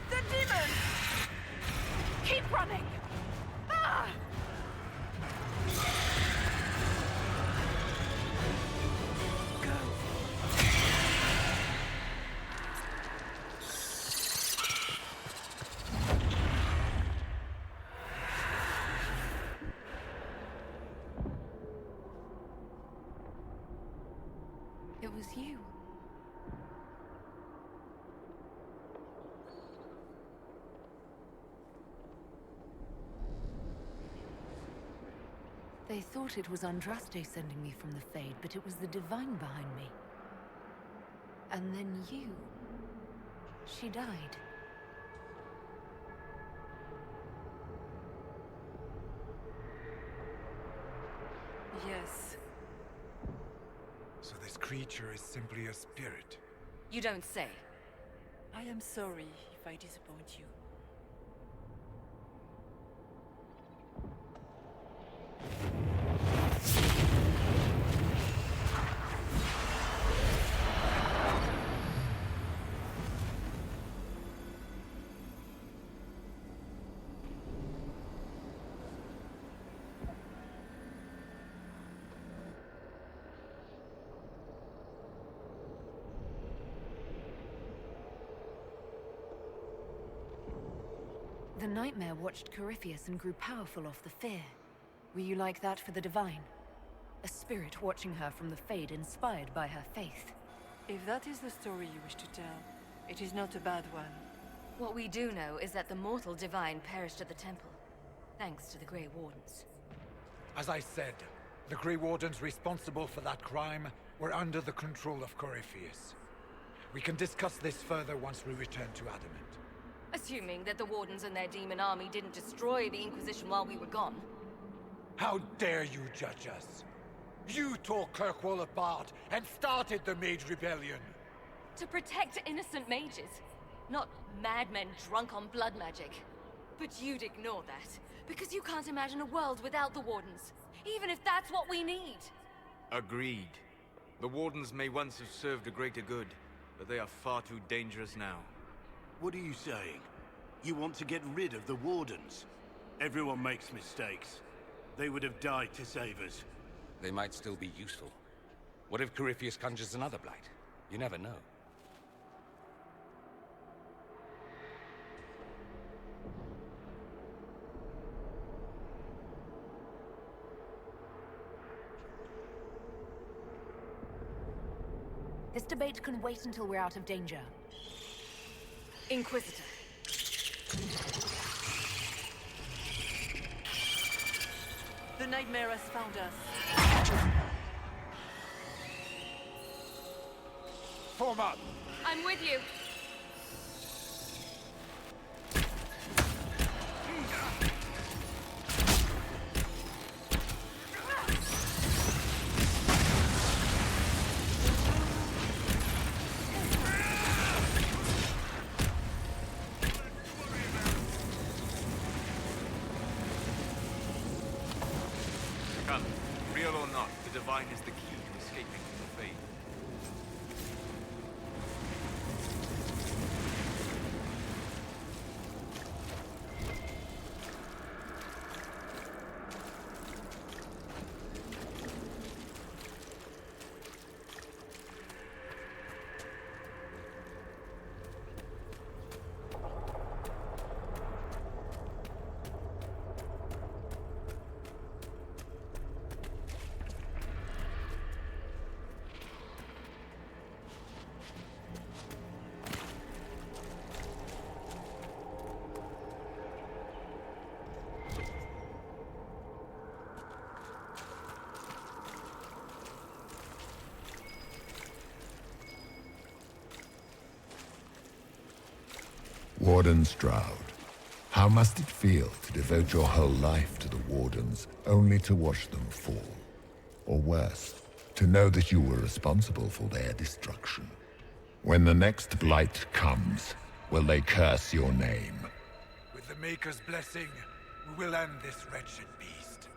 The demon! Keep running! Ah! It was you. They thought it was Andraste sending me from the Fade, but it was the Divine behind me. And then you... She died. Yes. So this creature is simply a spirit? You don't say. I am sorry if I disappoint you. The Nightmare watched Corypheus and grew powerful off the fear. Were you like that for the Divine? A spirit watching her from the Fade, inspired by her faith. If that is the story you wish to tell, it is not a bad one. What we do know is that the mortal Divine perished at the temple, thanks to the Grey Wardens. As I said, the Grey Wardens responsible for that crime were under the control of Corypheus. We can discuss this further once we return to Adamant. Assuming that the Wardens and their demon army didn't destroy the Inquisition while we were gone. How dare you judge us? You tore Kirkwall apart and started the Mage Rebellion! To protect innocent mages, not madmen drunk on blood magic. But you'd ignore that, because you can't imagine a world without the Wardens, even if that's what we need. Agreed. The Wardens may once have served a greater good, but they are far too dangerous now. What are you saying? You want to get rid of the Wardens? Everyone makes mistakes. They would have died to save us. They might still be useful. What if Corypheus conjures another blight? You never know. This debate can wait until we're out of danger. Inquisitor. The Nightmare has found us. Form up! I'm with you. Come, real or not, the Divine is the key to escaping from the Fade. Warden Stroud, how must it feel to devote your whole life to the Wardens, only to watch them fall? Or worse, to know that you were responsible for their destruction? When the next blight comes, will they curse your name? With the Maker's blessing, we will end this wretched beast.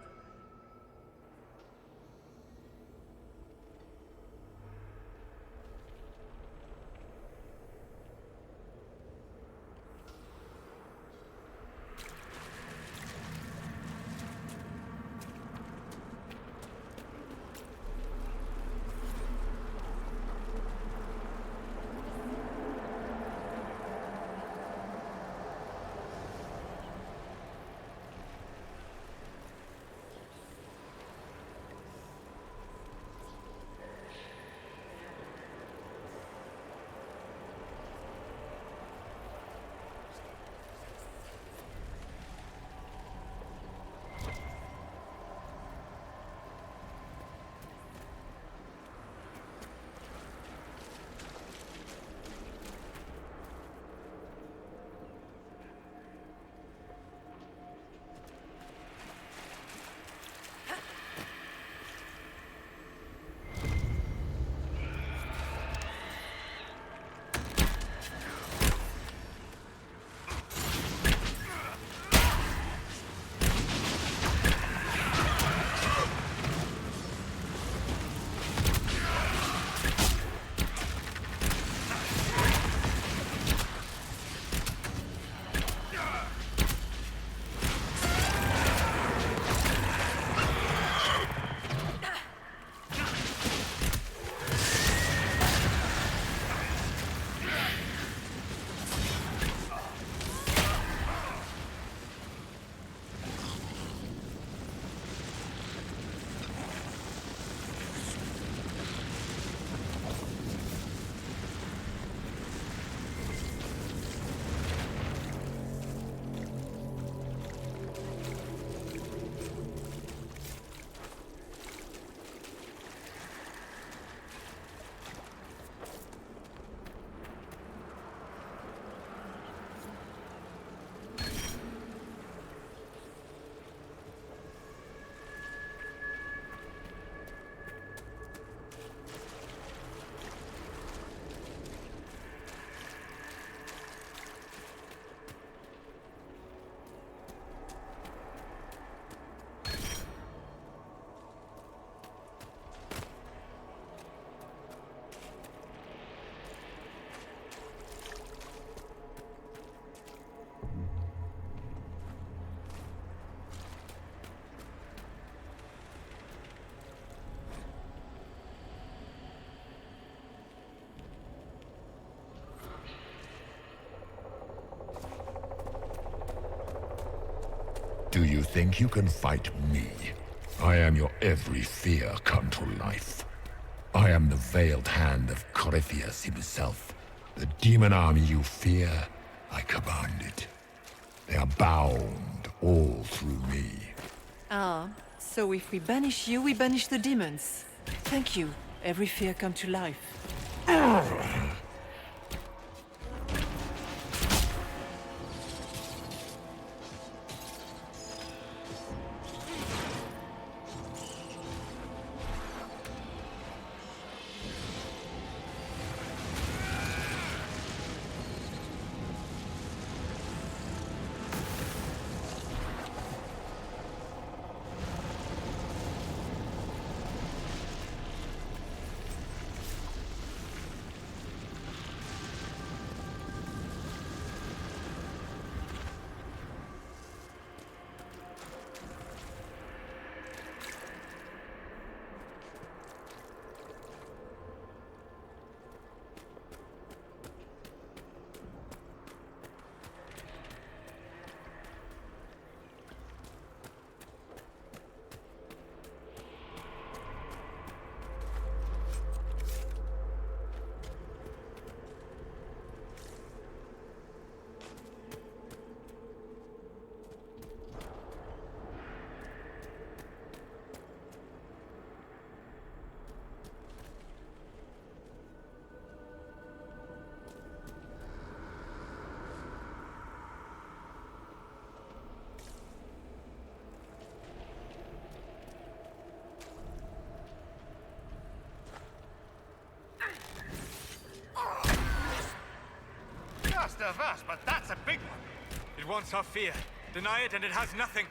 Do you think you can fight me? I am your every fear come to life. I am the veiled hand of Corypheus himself. The demon army you fear, I command it. They are bound all through me. Ah, so if we banish you, we banish the demons. Thank you. Every fear come to life. Just of us, but that's a big one. It wants our fear. Deny it and it has nothing.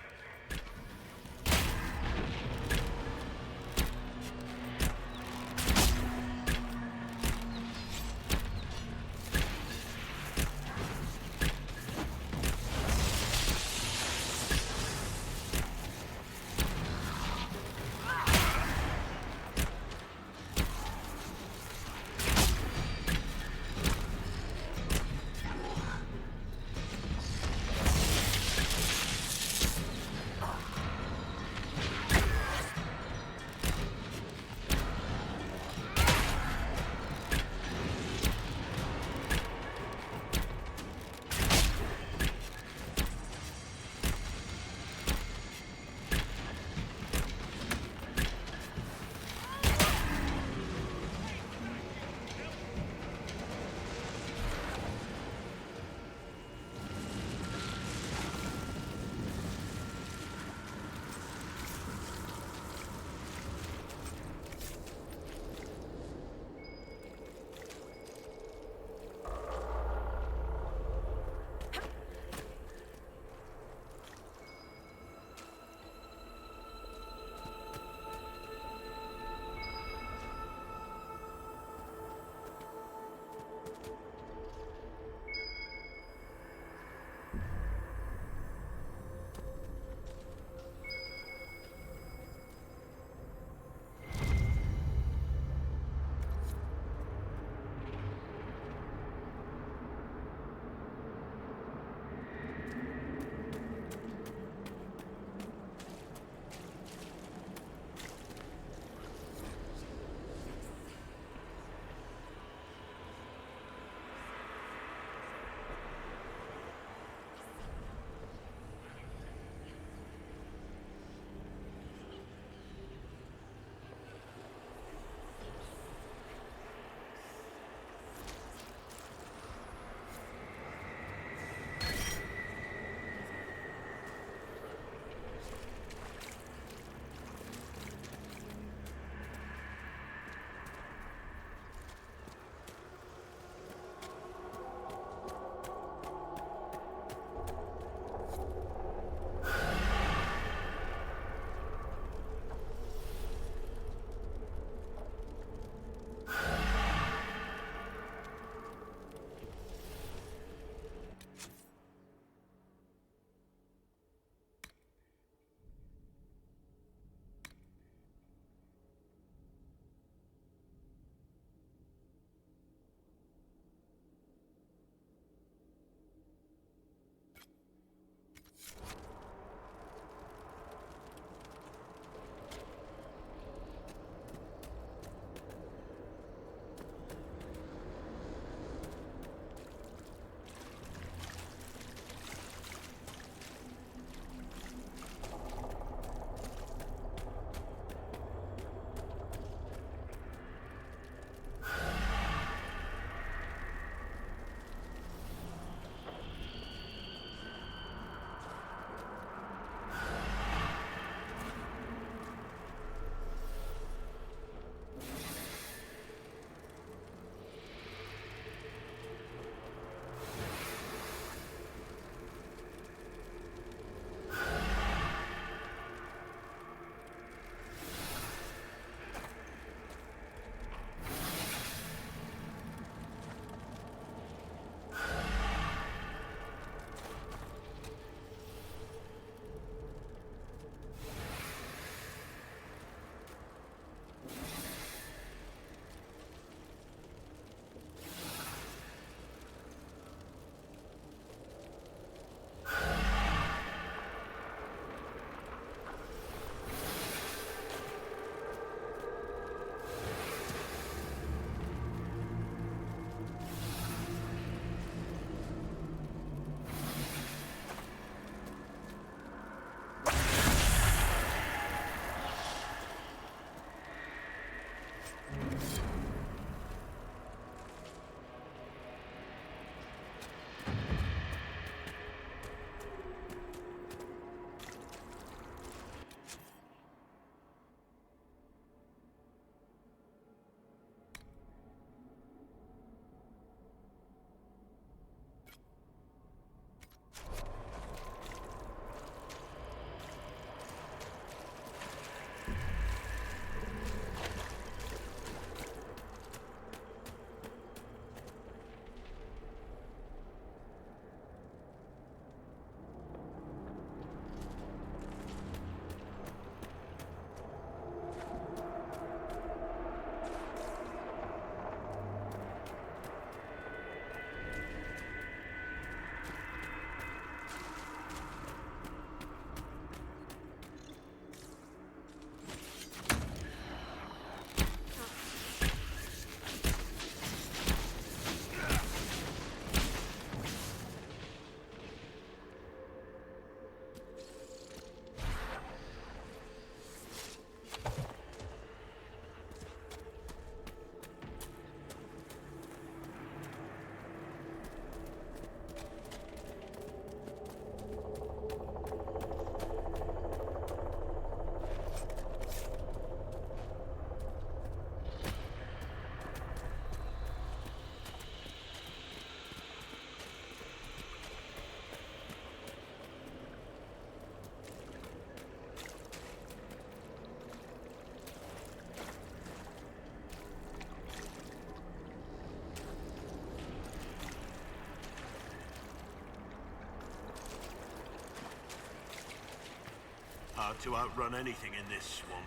Hard to outrun anything in this swamp.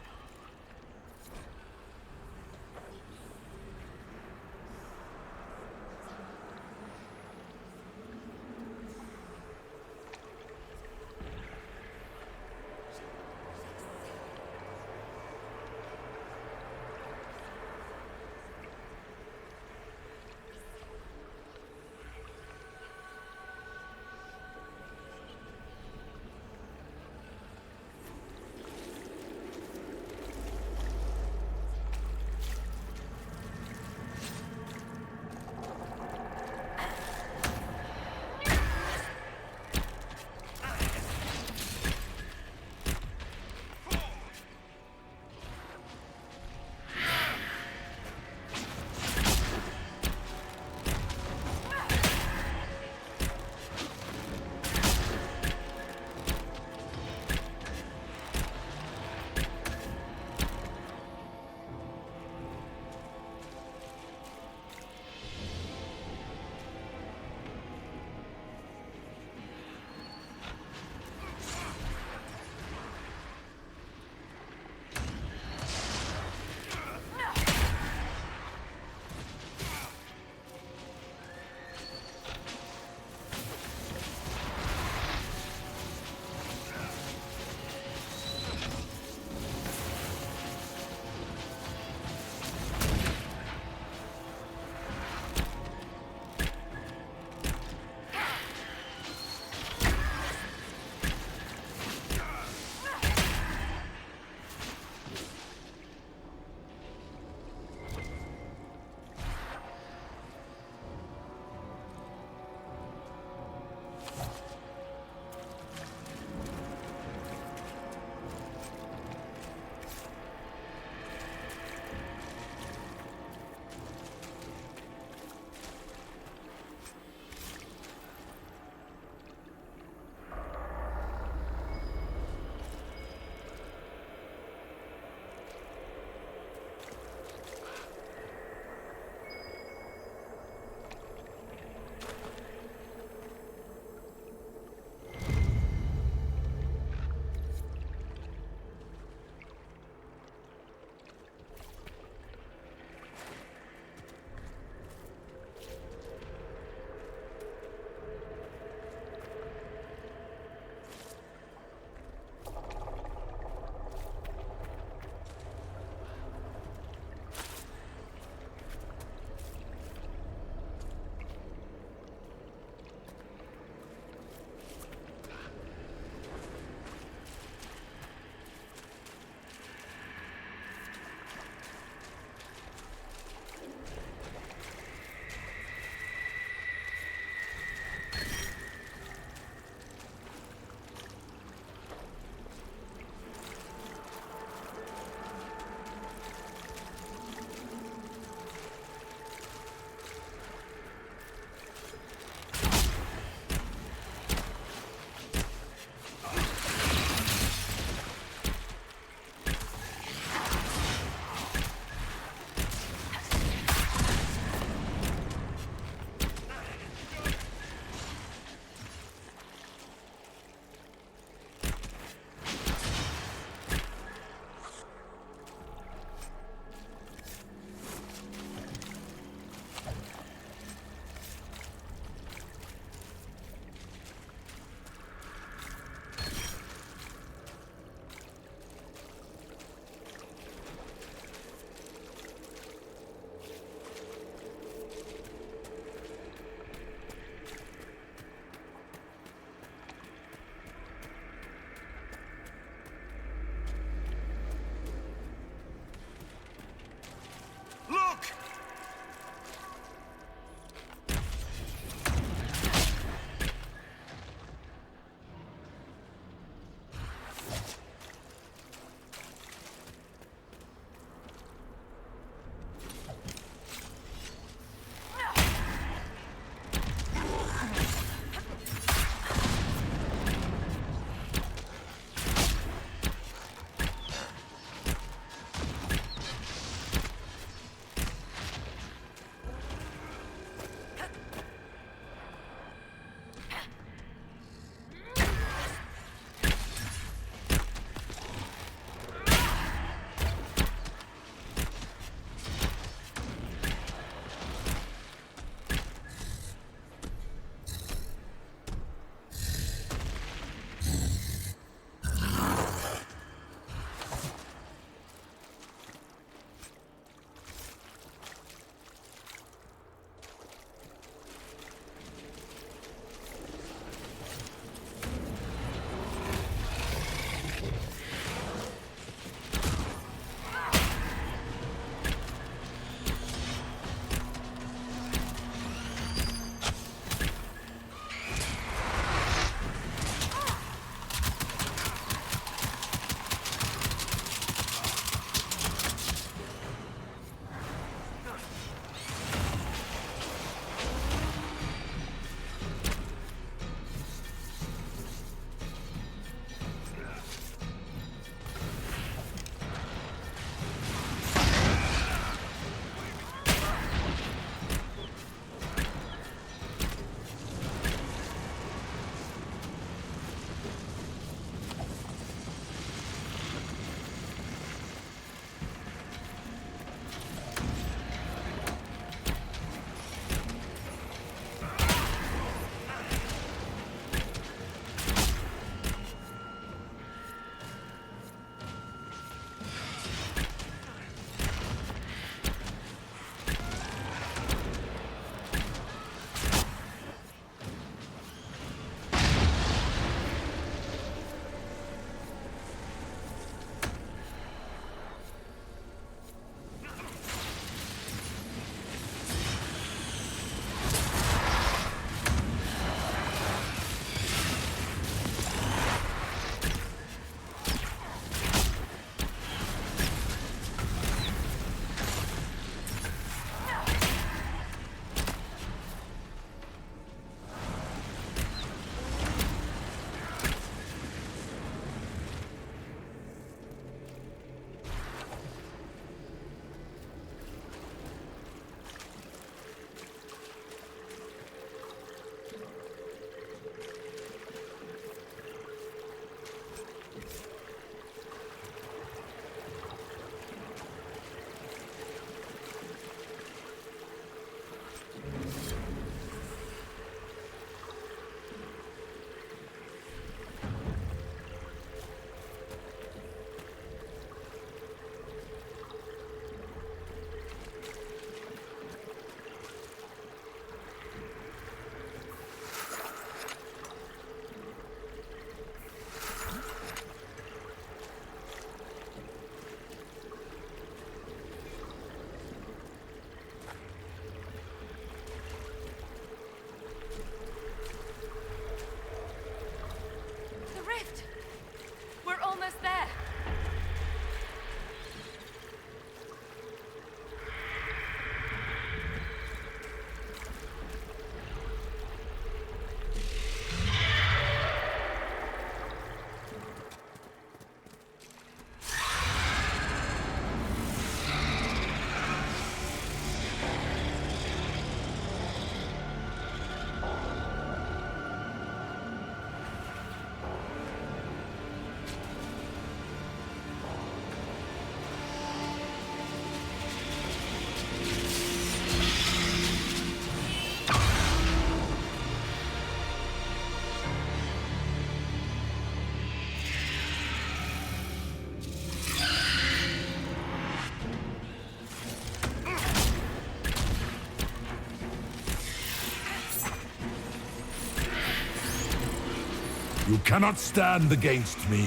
You cannot stand against me.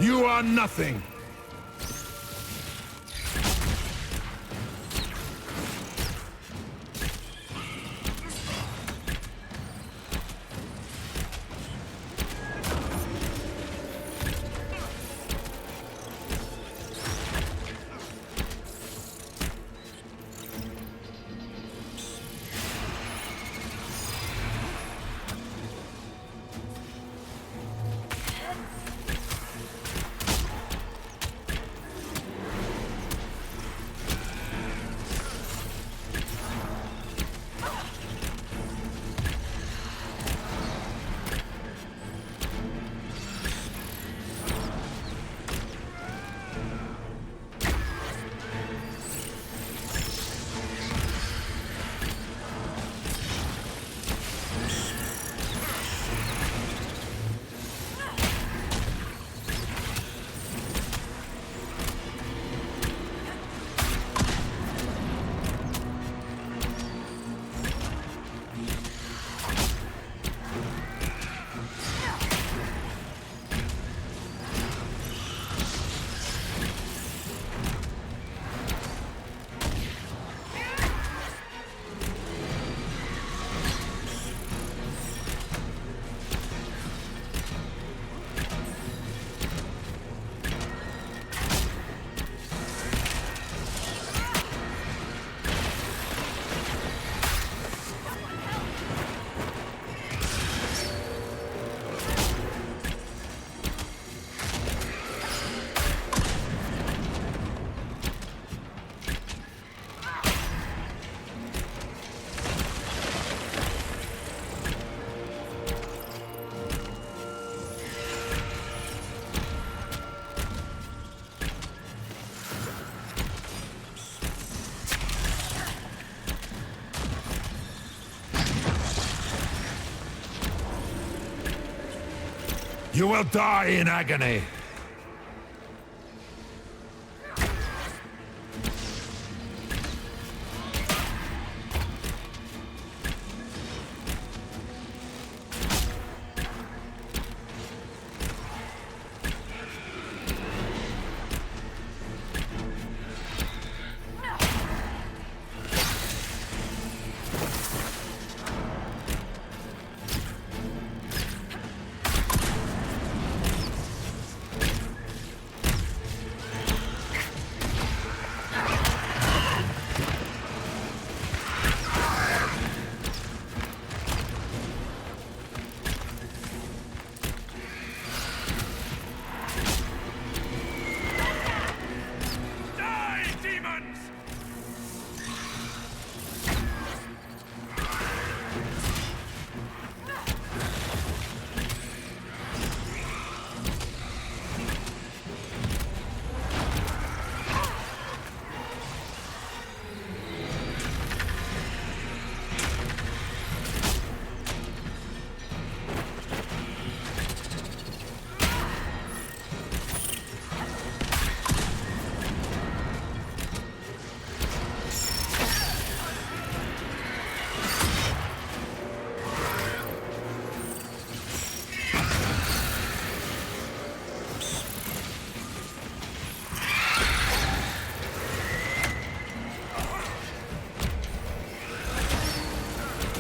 You are nothing! You will die in agony.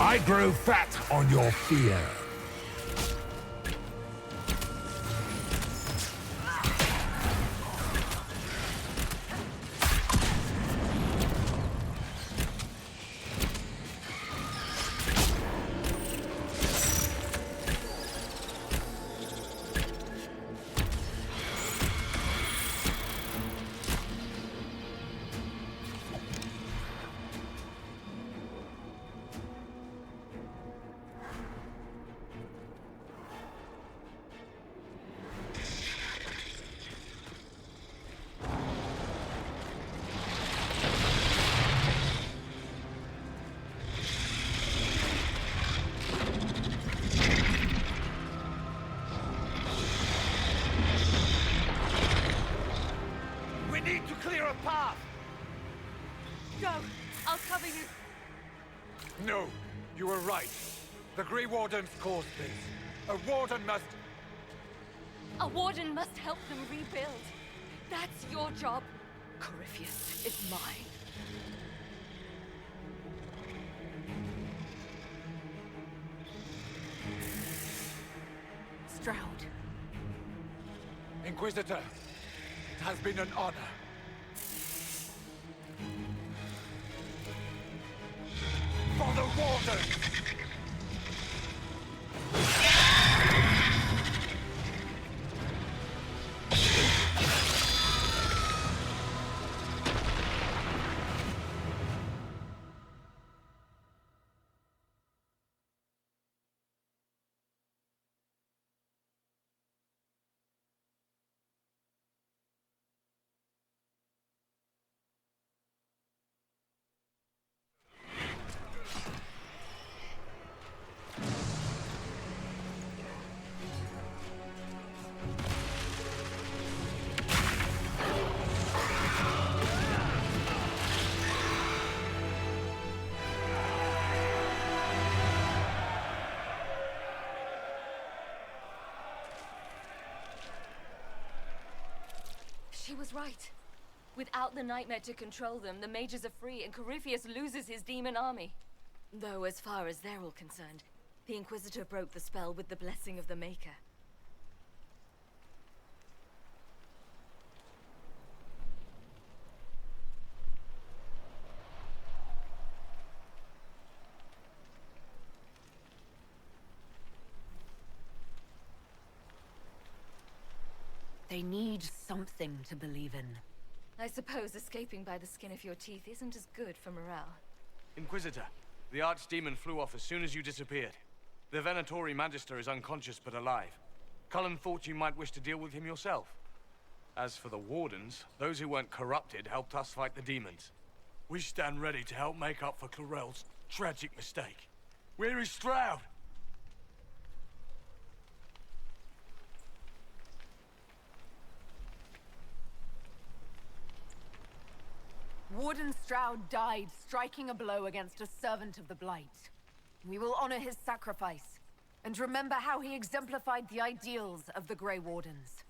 I grow fat on your fear. No, you were right. The Grey Wardens caused this. A warden must... A warden must help them rebuild. That's your job. Corypheus is mine. Stroud. Inquisitor, it has been an honor. For the Warden! She was right. Without the Nightmare to control them, the mages are free and Corypheus loses his demon army. Though as far as they're all concerned, the Inquisitor broke the spell with the blessing of the Maker. They need something to believe in. I suppose escaping by the skin of your teeth isn't as good for morale. Inquisitor, the Archdemon flew off as soon as you disappeared. The Venatori Magister is unconscious but alive. Cullen thought you might wish to deal with him yourself. As for the Wardens, those who weren't corrupted helped us fight the demons. We stand ready to help make up for Clarel's tragic mistake. Where is Stroud? Warden Stroud died striking a blow against a servant of the Blight. We will honor his sacrifice, and remember how he exemplified the ideals of the Grey Wardens,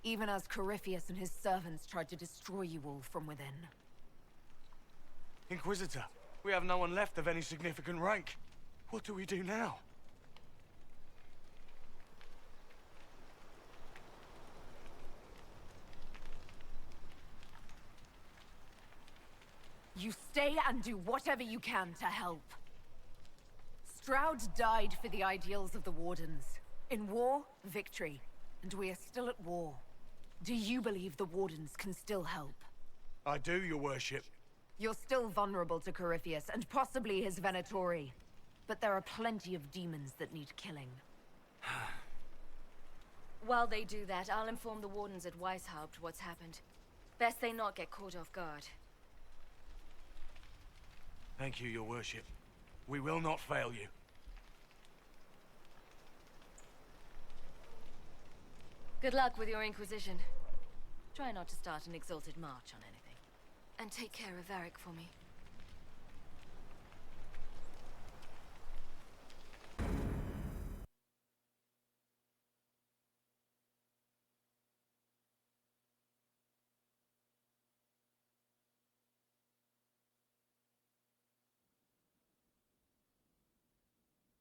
even as Corypheus and his servants tried to destroy you all from within. Inquisitor, we have no one left of any significant rank. What do we do now? You stay and do whatever you can to help. Stroud died for the ideals of the Wardens. In war, victory. And we are still at war. Do you believe the Wardens can still help? I do, your worship. You're still vulnerable to Corypheus, and possibly his Venatori. But there are plenty of demons that need killing. While they do that, I'll inform the Wardens at Weishaupt what's happened. Best they not get caught off guard. Thank you, your worship. We will not fail you. Good luck with your Inquisition. Try not to start an exalted march on anything. And take care of Varric for me.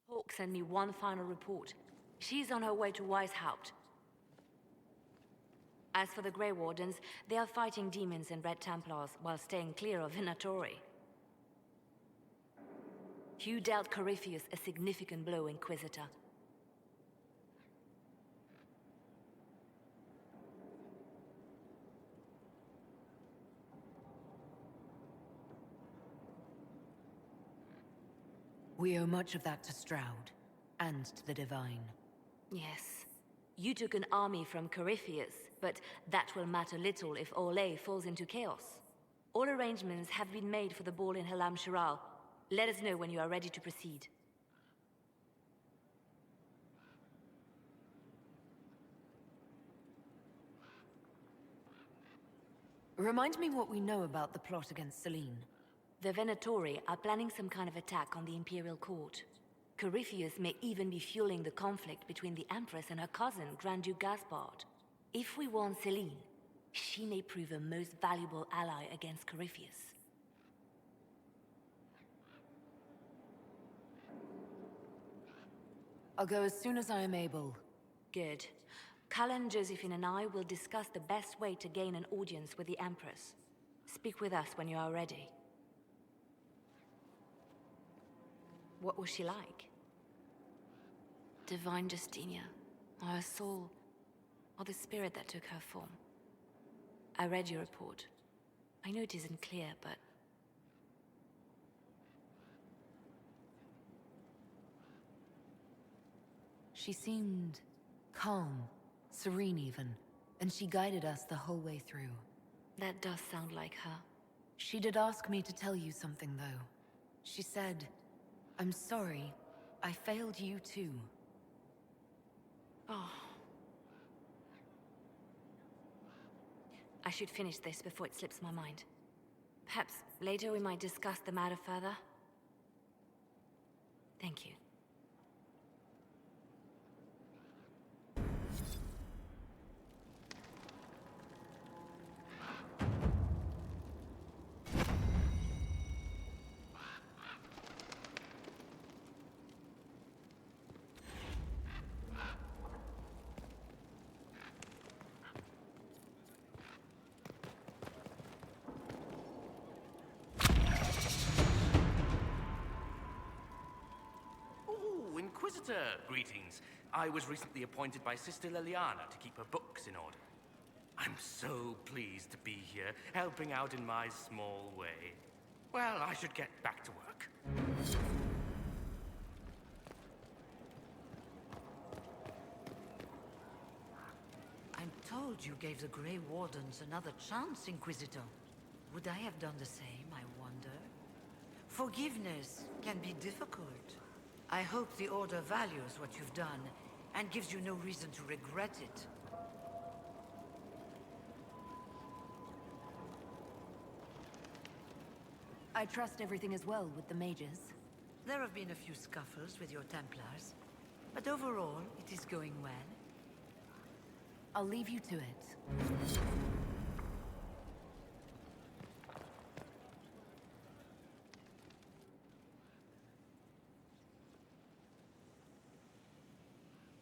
Hawk sent me one final report. She's on her way to Weishaupt. As for the Grey Wardens, they are fighting demons and Red Templars while staying clear of Venatori. You dealt Corypheus a significant blow, Inquisitor. We owe much of that to Stroud, and to the Divine. Yes. You took an army from Corypheus, but that will matter little if Orlais falls into chaos. All arrangements have been made for the ball in Halam Shiral. Let us know when you are ready to proceed. Remind me what we know about the plot against Selene. The Venatori are planning some kind of attack on the Imperial Court. Corypheus may even be fueling the conflict between the Empress and her cousin, Grand Duke Gaspard. If we warn Celine, she may prove a most valuable ally against Corypheus. I'll go as soon as I am able. Good. Cullen, Josephine and I will discuss the best way to gain an audience with the Empress. Speak with us when you are ready. What was she like? Divine Justinia, or her soul, or the spirit that took her form. I read your report. I know it isn't clear, but... She seemed calm, serene even, and she guided us the whole way through. That does sound like her. She did ask me to tell you something, though. She said, "I'm sorry, I failed you too." Oh. I should finish this before it slips my mind. Perhaps later we might discuss the matter further. Thank you. Inquisitor, greetings. I was recently appointed by Sister Liliana to keep her books in order. I'm so pleased to be here, helping out in my small way. Well, I should get back to work. I'm told you gave the Grey Wardens another chance, Inquisitor. Would I have done the same, I wonder? Forgiveness can be difficult. I hope the Order values what you've done, and gives you no reason to regret it. I trust everything is well with the mages. There have been a few scuffles with your Templars, but overall, it is going well. I'll leave you to it.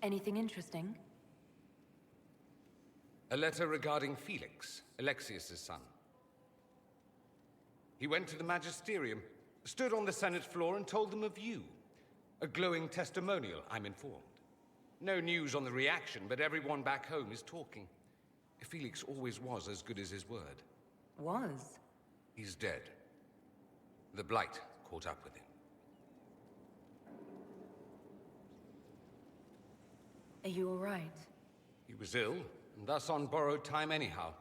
Anything interesting? A letter regarding Felix, Alexius' son. He went to the Magisterium, stood on the Senate floor and told them of you. A glowing testimonial, I'm informed. No news on the reaction, but everyone back home is talking. Felix always was as good as his word. Was? He's dead. The Blight caught up with him. Are you all right? He was ill, and thus on borrowed time anyhow.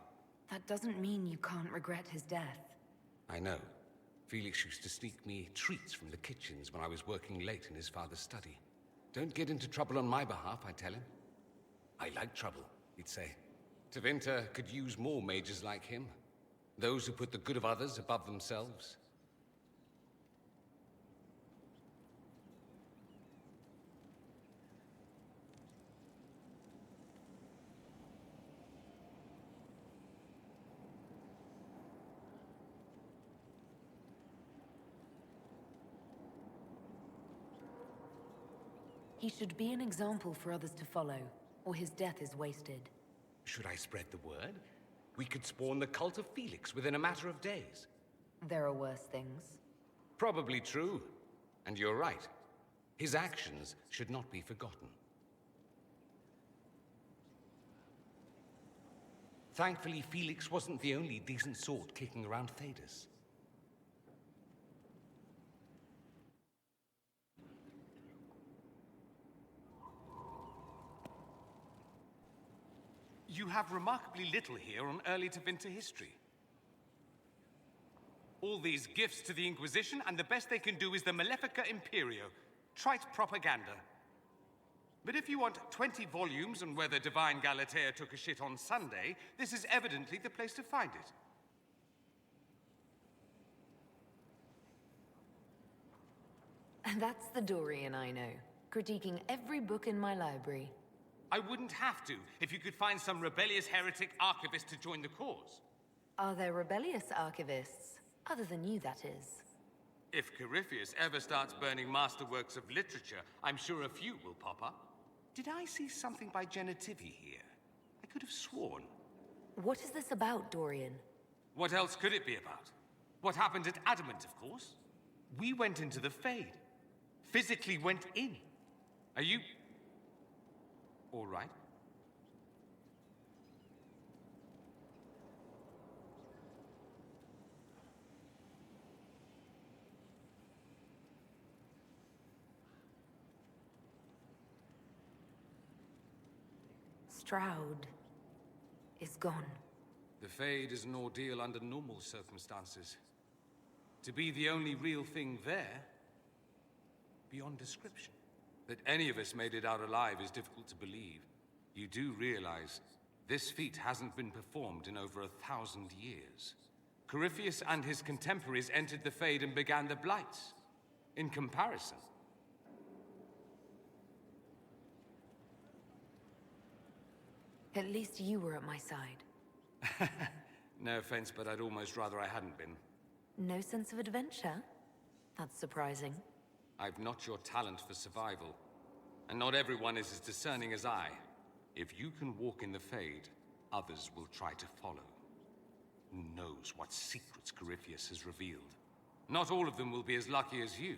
That doesn't mean you can't regret his death. I know. Felix used to sneak me treats from the kitchens when I was working late in his father's study. Don't get into trouble on my behalf, I tell him. I like trouble, he'd say. Tevinter could use more mages like him. Those who put the good of others above themselves. He should be an example for others to follow, or his death is wasted. Should I spread the word? We could spawn the cult of Felix within a matter of days. There are worse things. Probably true. And you're right. His actions should not be forgotten. Thankfully, Felix wasn't the only decent sort kicking around Thedas. You have remarkably little here on early Tevinter history. All these gifts to the Inquisition, and the best they can do is the Malefica Imperio. Trite propaganda. But if you want 20 volumes on whether Divine Galatea took a shit on Sunday, this is evidently the place to find it. That's the Dorian I know, critiquing every book in my library. I wouldn't have to if you could find some rebellious heretic archivist to join the cause. Are there rebellious archivists? Other than you, that is. If Corypheus ever starts burning masterworks of literature, I'm sure a few will pop up. Did I see something by Genitivi here? I could have sworn. What is this about, Dorian? What else could it be about? What happened at Adamant, of course. We went into the Fade. Physically went in. Are you... all right? Stroud is gone. The Fade is an ordeal under normal circumstances. To be the only real thing there, beyond description. That any of us made it out alive is difficult to believe. You do realize this feat hasn't been performed in over 1,000 years. Corypheus and his contemporaries entered the Fade and began the Blights. In comparison, at least you were at my side. no offense, but I'd almost rather I hadn't been. No sense of adventure? That's surprising. I've not your talent for survival. And not everyone is as discerning as I. If you can walk in the Fade, others will try to follow. Who knows what secrets Corypheus has revealed? Not all of them will be as lucky as you.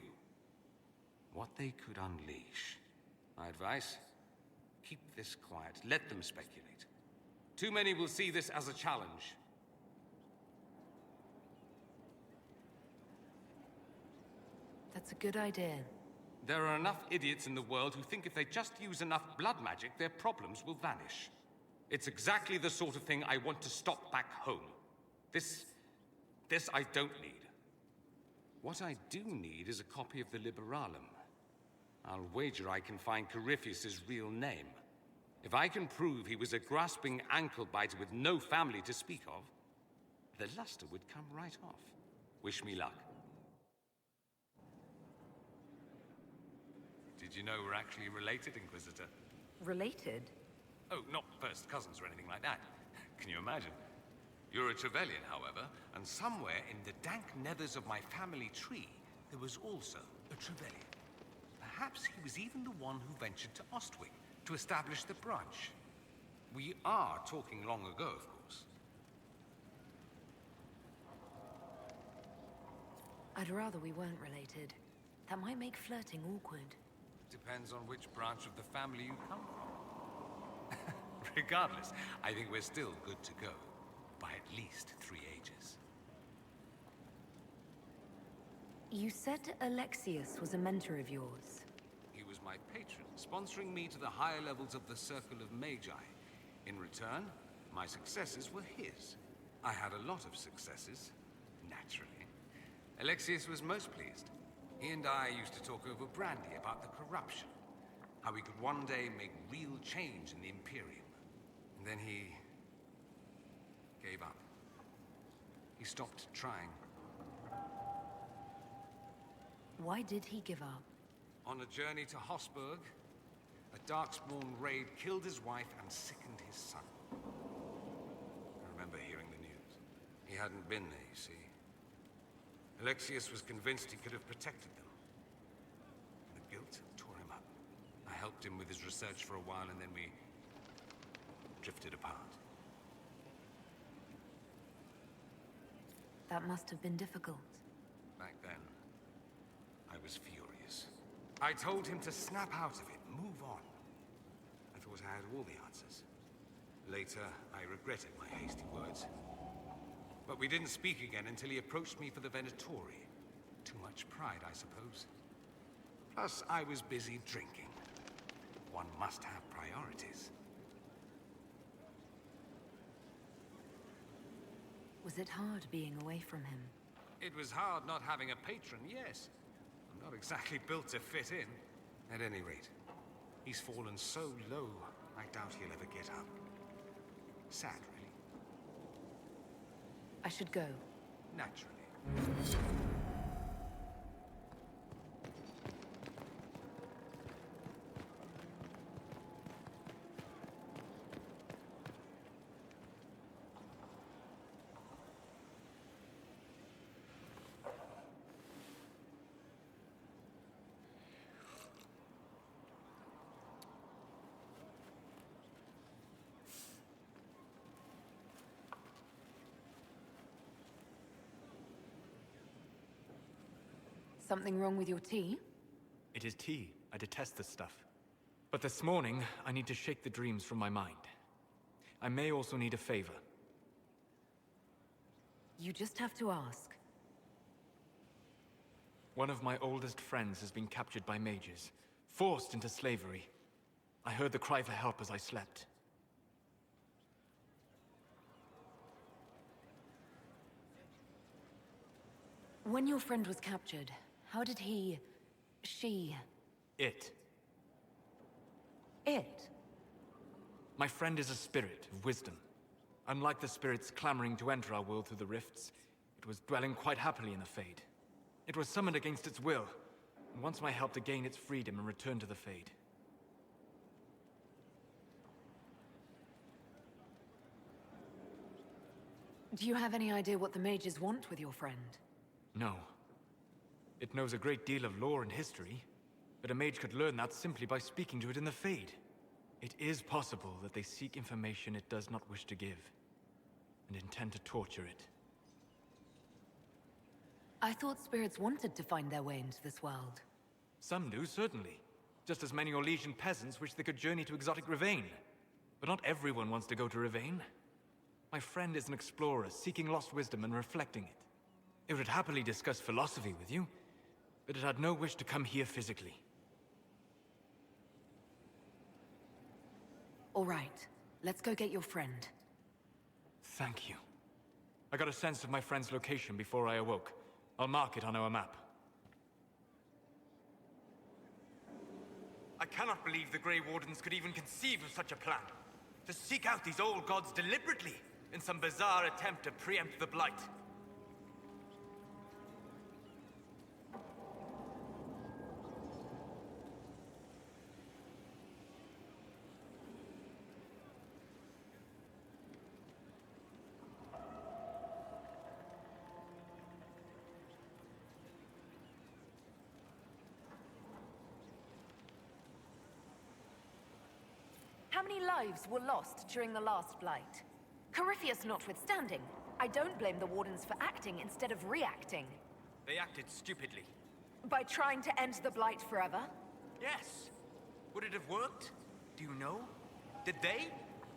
What they could unleash. My advice? Keep this quiet. Let them speculate. Too many will see this as a challenge. That's a good idea. There are enough idiots in the world who think if they just use enough blood magic, their problems will vanish. It's exactly the sort of thing I want to stop back home. This I don't need. What I do need is a copy of the Liberalum. I'll wager I can find Corypheus' real name. If I can prove he was a grasping ankle-biter with no family to speak of, the luster would come right off. Wish me luck. Did you know we're actually related, Inquisitor? Related? Oh, not first cousins or anything like that. Can you imagine? You're a Trevelyan, however, and somewhere in the dank nethers of my family tree, there was also a Trevelyan. Perhaps he was even the one who ventured to Ostwing to establish the branch. We are talking long ago, of course. I'd rather we weren't related. That might make flirting awkward. Depends on which branch of the family you come from. Regardless, I think we're still good to go. By at least 3 ages. You said Alexius was a mentor of yours. He was my patron, sponsoring me to the higher levels of the Circle of Magi. In return, my successes were his. I had a lot of successes, naturally. Alexius was most pleased. He and I used to talk over brandy about the corruption. How we could one day make real change in the Imperium. And then he gave up. He stopped trying. Why did he give up? On a journey to Hosburg, a Darkspawn raid killed his wife and sickened his son. I remember hearing the news. He hadn't been there, you see. Alexius was convinced he could have protected them. The guilt tore him up. I helped him with his research for a while, and then we drifted apart. That must have been difficult. Back then, I was furious. I told him to snap out of it, move on. I thought I had all the answers. Later, I regretted my hasty words. But we didn't speak again until he approached me for the Venatori. Too much pride, I suppose. Plus, I was busy drinking. One must have priorities. Was it hard being away from him? It was hard not having a patron, yes. I'm not exactly built to fit in. At any rate, he's fallen so low, I doubt he'll ever get up. Sad, really. I should go. Naturally. Something wrong with your tea? It is tea. I detest this stuff. But this morning, I need to shake the dreams from my mind. I may also need a favor. You just have to ask. One of my oldest friends has been captured by mages, forced into slavery. I heard the cry for help as I slept. When your friend was captured, how did he... she... It. It? My friend is a spirit of wisdom. Unlike the spirits clamoring to enter our world through the rifts, it was dwelling quite happily in the Fade. It was summoned against its will, and wants my help to gain its freedom and return to the Fade. Do you have any idea what the mages want with your friend? No. It knows a great deal of lore and history, but a mage could learn that simply by speaking to it in the Fade. It is possible that they seek information it does not wish to give, and intend to torture it. I thought spirits wanted to find their way into this world. Some do, certainly. Just as many Orlesian peasants wish they could journey to exotic Rivain. But not everyone wants to go to Rivain. My friend is an explorer, seeking lost wisdom and reflecting it. It would happily discuss philosophy with you, but it had no wish to come here physically. All right, let's go get your friend. Thank you. I got a sense of my friend's location before I awoke. I'll mark it on our map. I cannot believe the Grey Wardens could even conceive of such a plan. To seek out these old gods deliberately, in some bizarre attempt to preempt the Blight. How many lives were lost during the last Blight? Corypheus notwithstanding, I don't blame the Wardens for acting instead of reacting. They acted stupidly. By trying to end the Blight forever? Yes. Would it have worked? Do you know? Did they?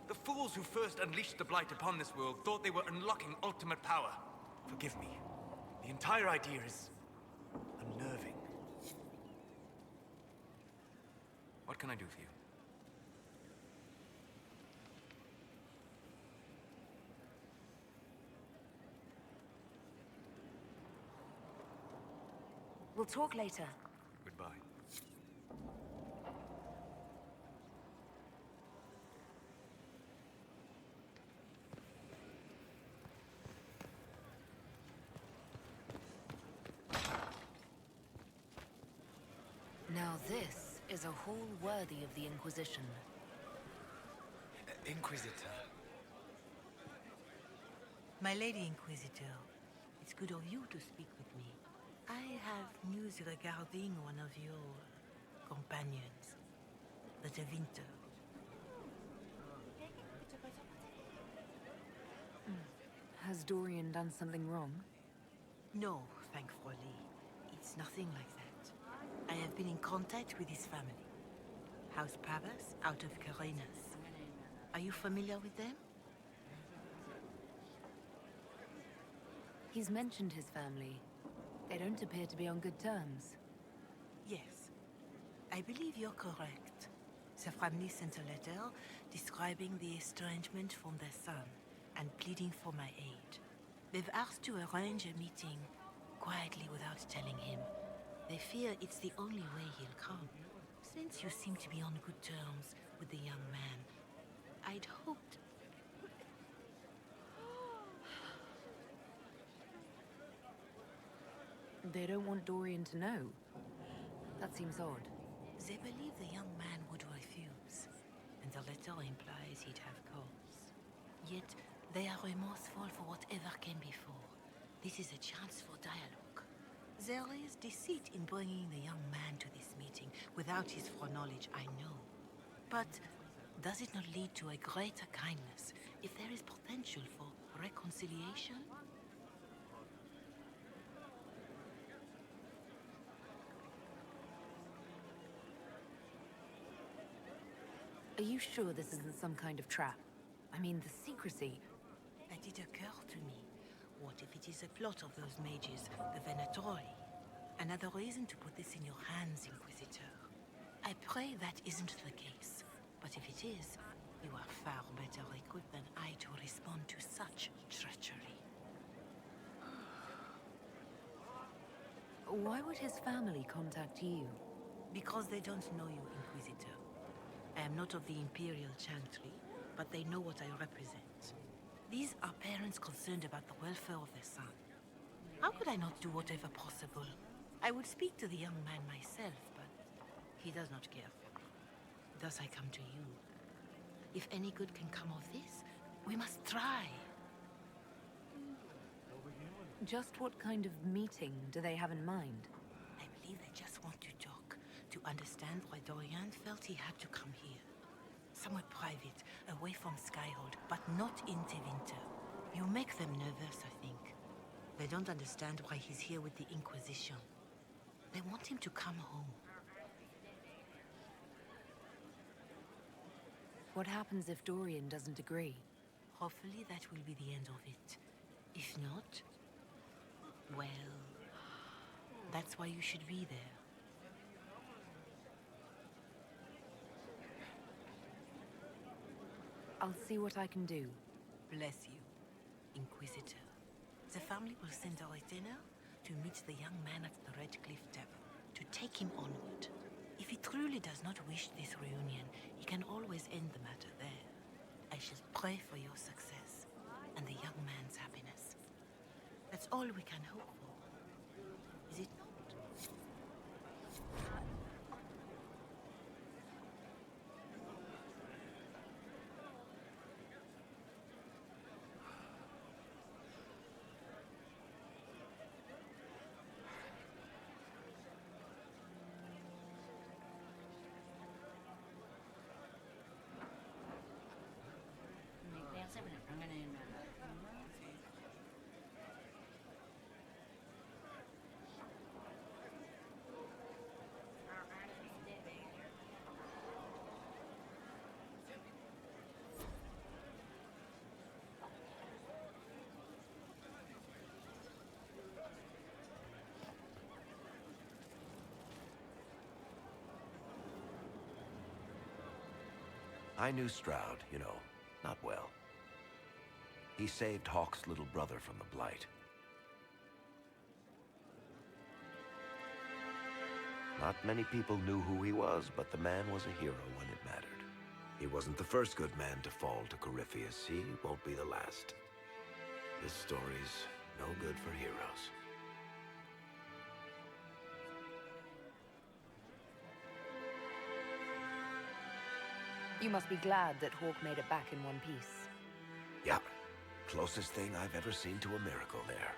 The fools who first unleashed the Blight upon this world thought they were unlocking ultimate power. Forgive me. The entire idea is unnerving. What can I do for you? We'll talk later. Goodbye. Now this is a hall worthy of the Inquisition. Inquisitor. My Lady Inquisitor, it's good of you to speak with me. I have news regarding one of your companions, the Tevinter. Has Dorian done something wrong? No, thankfully. It's nothing like that. I have been in contact with his family. House Pavas, out of Carenas. Are you familiar with them? He's mentioned his family. They don't appear to be on good terms. Yes. I believe you're correct. The family sent a letter describing the estrangement from their son and pleading for my aid. They've asked to arrange a meeting quietly without telling him. They fear it's the only way he'll come. Since you seem to be on good terms with the young man, I'd hoped... They don't want Dorian to know. That seems odd. They believe the young man would refuse, and the letter implies he'd have cause. Yet, they are remorseful for whatever came before. This is a chance for dialogue. There is deceit in bringing the young man to this meeting without his foreknowledge, I know. But does it not lead to a greater kindness if there is potential for reconciliation? Are you sure this isn't some kind of trap? I mean, the secrecy. That did occur to me. What if it is a plot of those mages, the Venatori? Another reason to put this in your hands, Inquisitor. I pray that isn't the case. But if it is, you are far better equipped than I to respond to such treachery. Why would his family contact you? Because they don't know you, Inquisitor. I am not of the Imperial Chantry, but they know what I represent. These are parents concerned about the welfare of their son. How could I not do whatever possible? I would speak to the young man myself, but he does not care for me. Thus I come to you. If any good can come of this, we must try. Just what kind of meeting do they have in mind? I believe they just want to talk, to understand why Dorian felt he had to come here. Somewhere private, away from Skyhold, but not in Tevinter. You make them nervous, I think. They don't understand why he's here with the Inquisition. They want him to come home. What happens if Dorian doesn't agree? Hopefully that will be the end of it. If not, well, that's why you should be there. I'll see what I can do. Bless you, Inquisitor. The family will send our dinner to meet the young man at the Red Cliff Tavern, to take him onward. If he truly does not wish this reunion, he can always end the matter there. I shall pray for your success, and the young man's happiness. That's all we can hope for, is it not? I knew Stroud, you know, not well. He saved Hawke's little brother from the Blight. Not many people knew who he was, but the man was a hero when it mattered. He wasn't the first good man to fall to Corypheus. He won't be the last. This story's no good for heroes. You must be glad that Hawke made it back in one piece. Yeah, closest thing I've ever seen to a miracle there.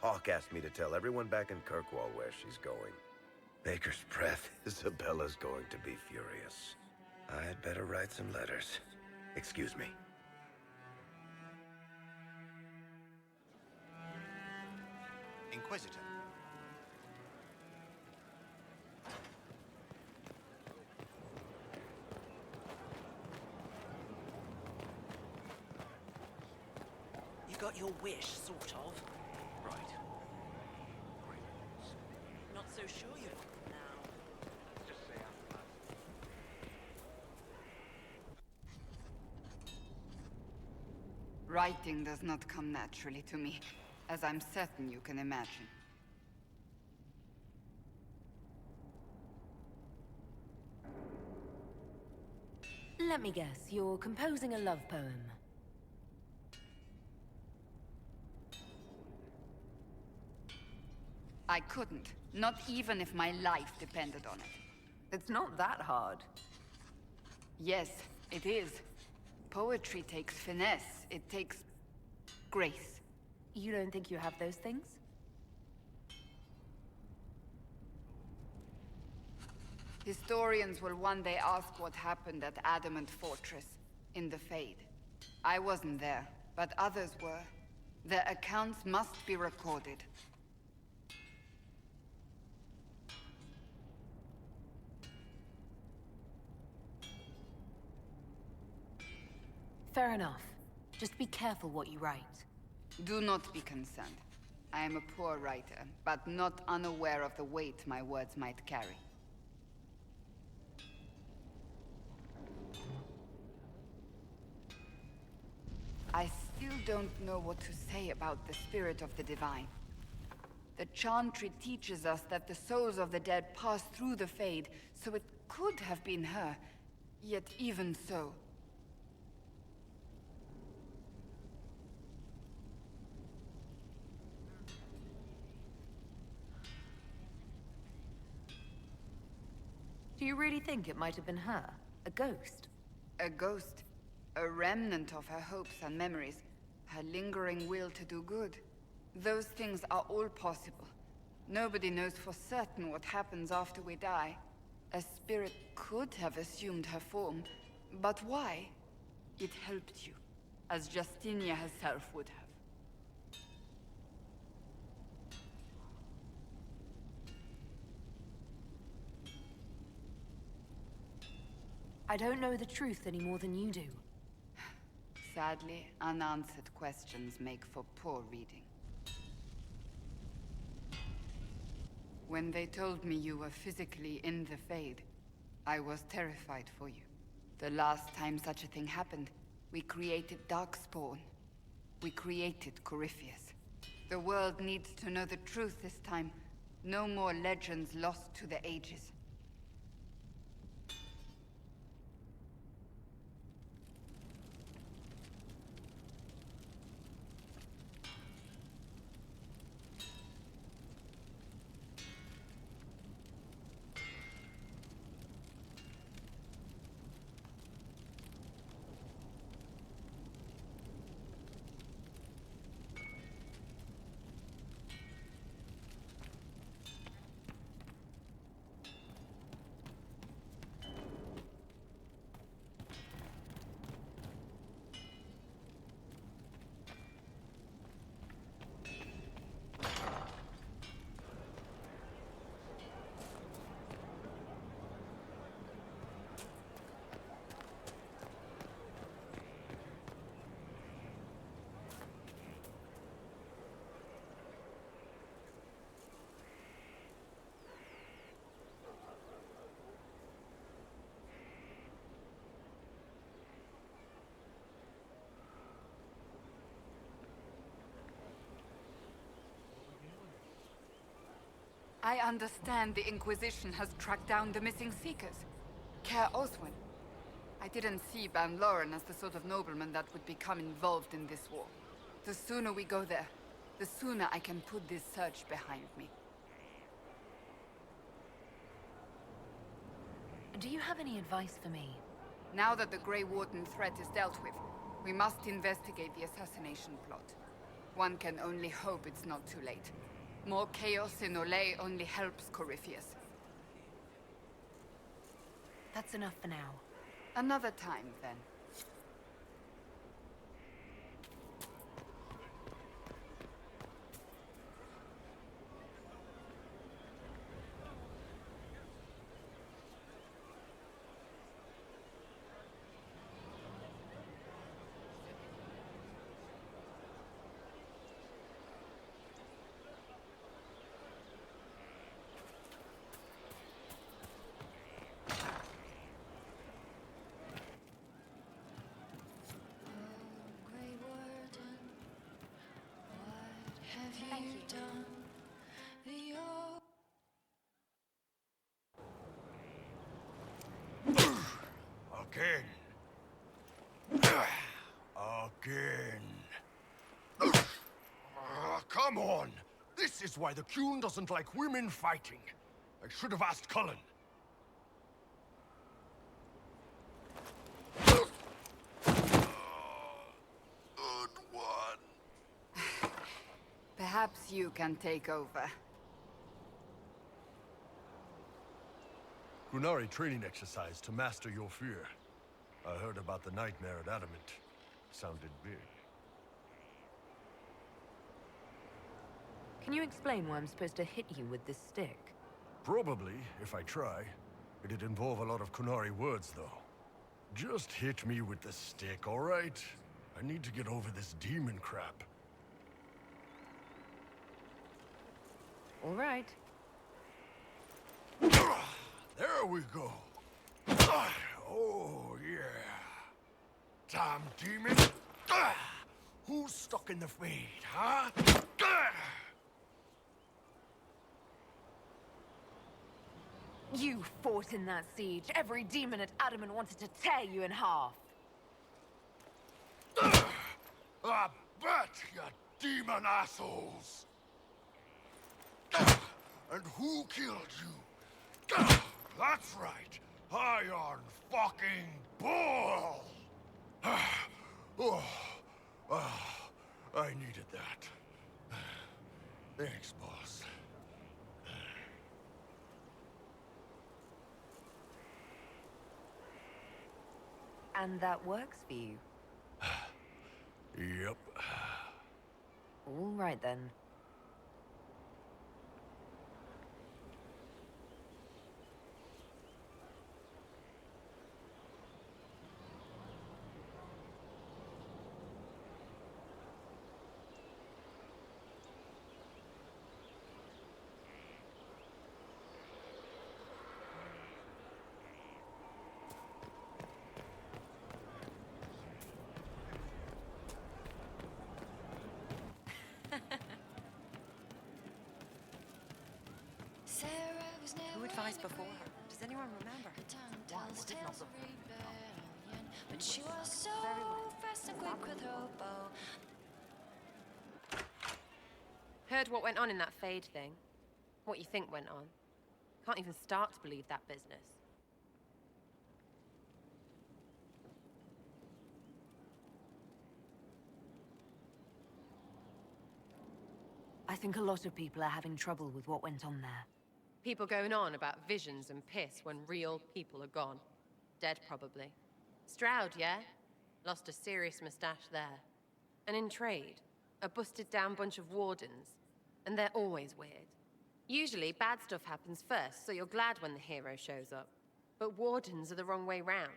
Hawke asked me to tell everyone back in Kirkwall where she's going. Baker's breath, Isabella's going to be furious. I'd better write some letters. Excuse me. Inquisitor. You got your wish, sort of. Right. Not so sure you are now. Let's just say I'm Writing does not come naturally to me, as I'm certain you can imagine. Let me guess, you're composing a love poem. I couldn't, not even if my life depended on it. It's not that hard. Yes, it is. Poetry takes finesse, it takes grace. You don't think you have those things? Historians will one day ask what happened at Adamant Fortress, in the Fade. I wasn't there, but others were. Their accounts must be recorded. Fair enough. Just be careful what you write. Do not be concerned. I am a poor writer, but not unaware of the weight my words might carry. I still don't know what to say about the spirit of the divine. The Chantry teaches us that the souls of the dead pass through the Fade, so it could have been her. Yet even so... Do you really think it might have been her? A ghost? A ghost. A remnant of her hopes and memories. Her lingering will to do good. Those things are all possible. Nobody knows for certain what happens after we die. A spirit could have assumed her form, but why? It helped you, as Justinia herself would have. I don't know the truth any more than you do. Sadly, unanswered questions make for poor reading. When they told me you were physically in the Fade, I was terrified for you. The last time such a thing happened, we created Darkspawn. We created Corypheus. The world needs to know the truth this time. No more legends lost to the ages. I understand the Inquisition has tracked down the missing Seekers. Care Oswin. I didn't see Ban Loren as the sort of nobleman that would become involved in this war. The sooner we go there, the sooner I can put this search behind me. Do you have any advice for me? Now that the Grey Warden threat is dealt with, we must investigate the assassination plot. One can only hope it's not too late. More chaos in Olay only helps Corypheus. That's enough for now. Another time, then. Again. Again. Come on! This is why the Qun doesn't like women fighting. I should have asked Cullen. Good one. Perhaps you can take over. Qunari training exercise to master your fear. I heard about the nightmare at Adamant. Sounded big. Can you explain why I'm supposed to hit you with this stick? Probably, if I try. It'd involve a lot of Qunari words, though. Just hit me with the stick, all right? I need to get over this demon crap. All right. There we go. Oh, yeah. Time, demon. Who's stuck in the fade, huh? You fought in that siege. Every demon at Adamant wanted to tear you in half. I bet, you demon assholes! And who killed you? That's right, Iron fucking Bull! I needed that. Thanks, boss. And that works for you? Yep. All right, then. Who advised before her? Does anyone remember? Why? Was it not the... But she was so fast and quick with her bow. Heard what went on in that Fade thing? What you think went on? Can't even start to believe that business. I think a lot of people are having trouble with what went on there. People going on about visions and piss when real people are gone. Dead, probably. Stroud, yeah? Lost a serious mustache there. And in trade, a busted-down bunch of wardens. And they're always weird. Usually, bad stuff happens first, so you're glad when the hero shows up. But wardens are the wrong way round.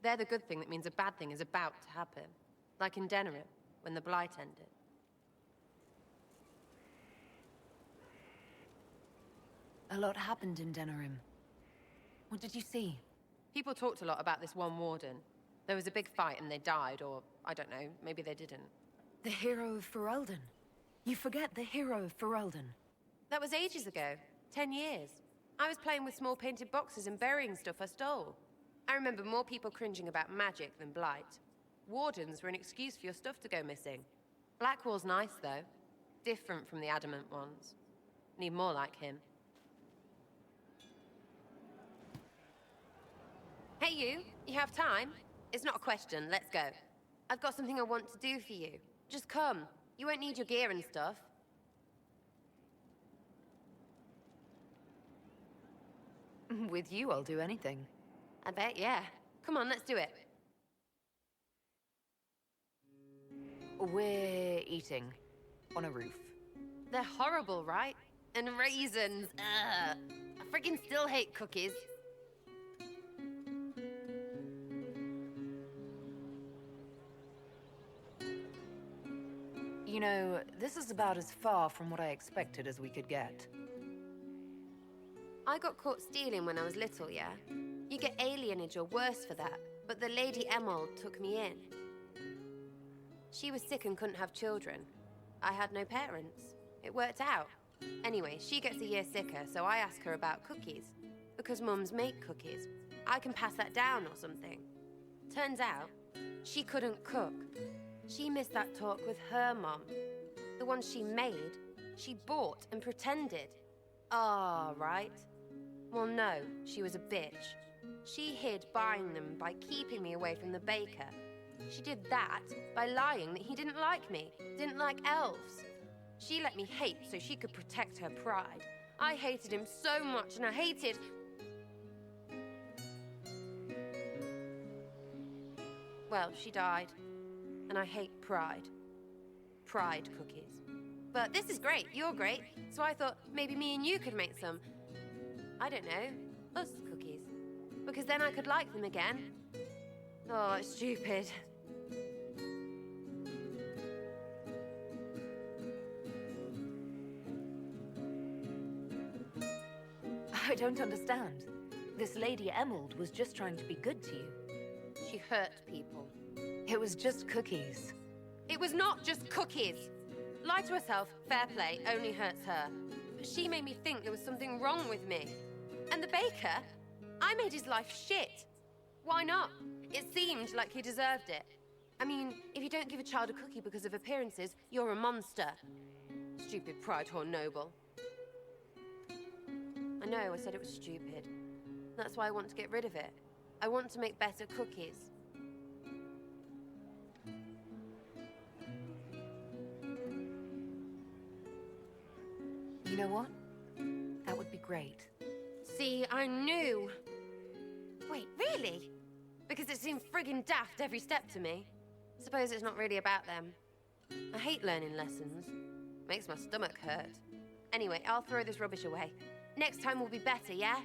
They're the good thing that means a bad thing is about to happen. Like in Denerim, when the Blight ended. A lot happened in Denerim. What did you see? People talked a lot about this one warden. There was a big fight and they died, or, I don't know, maybe they didn't. The hero of Ferelden. You forget the hero of Ferelden. That was ages ago. 10 years. I was playing with small painted boxes and burying stuff I stole. I remember more people cringing about magic than Blight. Wardens were an excuse for your stuff to go missing. Blackwall's nice, though. Different from the Adamant ones. Need more like him. Hey you have time? It's not a question, let's go. I've got something I want to do for you. Just come. You won't need your gear and stuff. With you, I'll do anything. I bet, yeah. Come on, let's do it. We're eating. On a roof. They're horrible, right? And raisins. Ugh. I freaking still hate cookies. You know, this is about as far from what I expected as we could get. I got caught stealing when I was little, yeah? You get alienage or worse for that, but the Lady Emerald took me in. She was sick and couldn't have children. I had no parents. It worked out. Anyway, she gets a year sicker, so I ask her about cookies. Because mums make cookies. I can pass that down or something. Turns out, she couldn't cook. She missed that talk with her mom. The one she made, she bought and pretended. Ah, right. Well, no, she was a bitch. She hid buying them by keeping me away from the baker. She did that by lying that he didn't like me, didn't like elves. She let me hate so she could protect her pride. I hated him so much, and I hated... Well, she died. And I hate pride. Pride cookies. But this is great, you're great. So I thought maybe me and you could make some, I don't know, us cookies. Because then I could like them again. Oh, it's stupid. I don't understand. This Lady Emerald was just trying to be good to you. She hurt people. It was just cookies. It was not just cookies. Lie to herself, fair play, only hurts her. But she made me think there was something wrong with me. And the baker? I made his life shit. Why not? It seemed like he deserved it. I mean, if you don't give a child a cookie because of appearances, you're a monster. Stupid pride-horn noble. I know, I said it was stupid. That's why I want to get rid of it. I want to make better cookies. You know what? That would be great. See, I knew. Wait, really? Because it seemed friggin' daft every step to me. Suppose it's not really about them. I hate learning lessons. Makes my stomach hurt. Anyway, I'll throw this rubbish away. Next time will be better, yeah?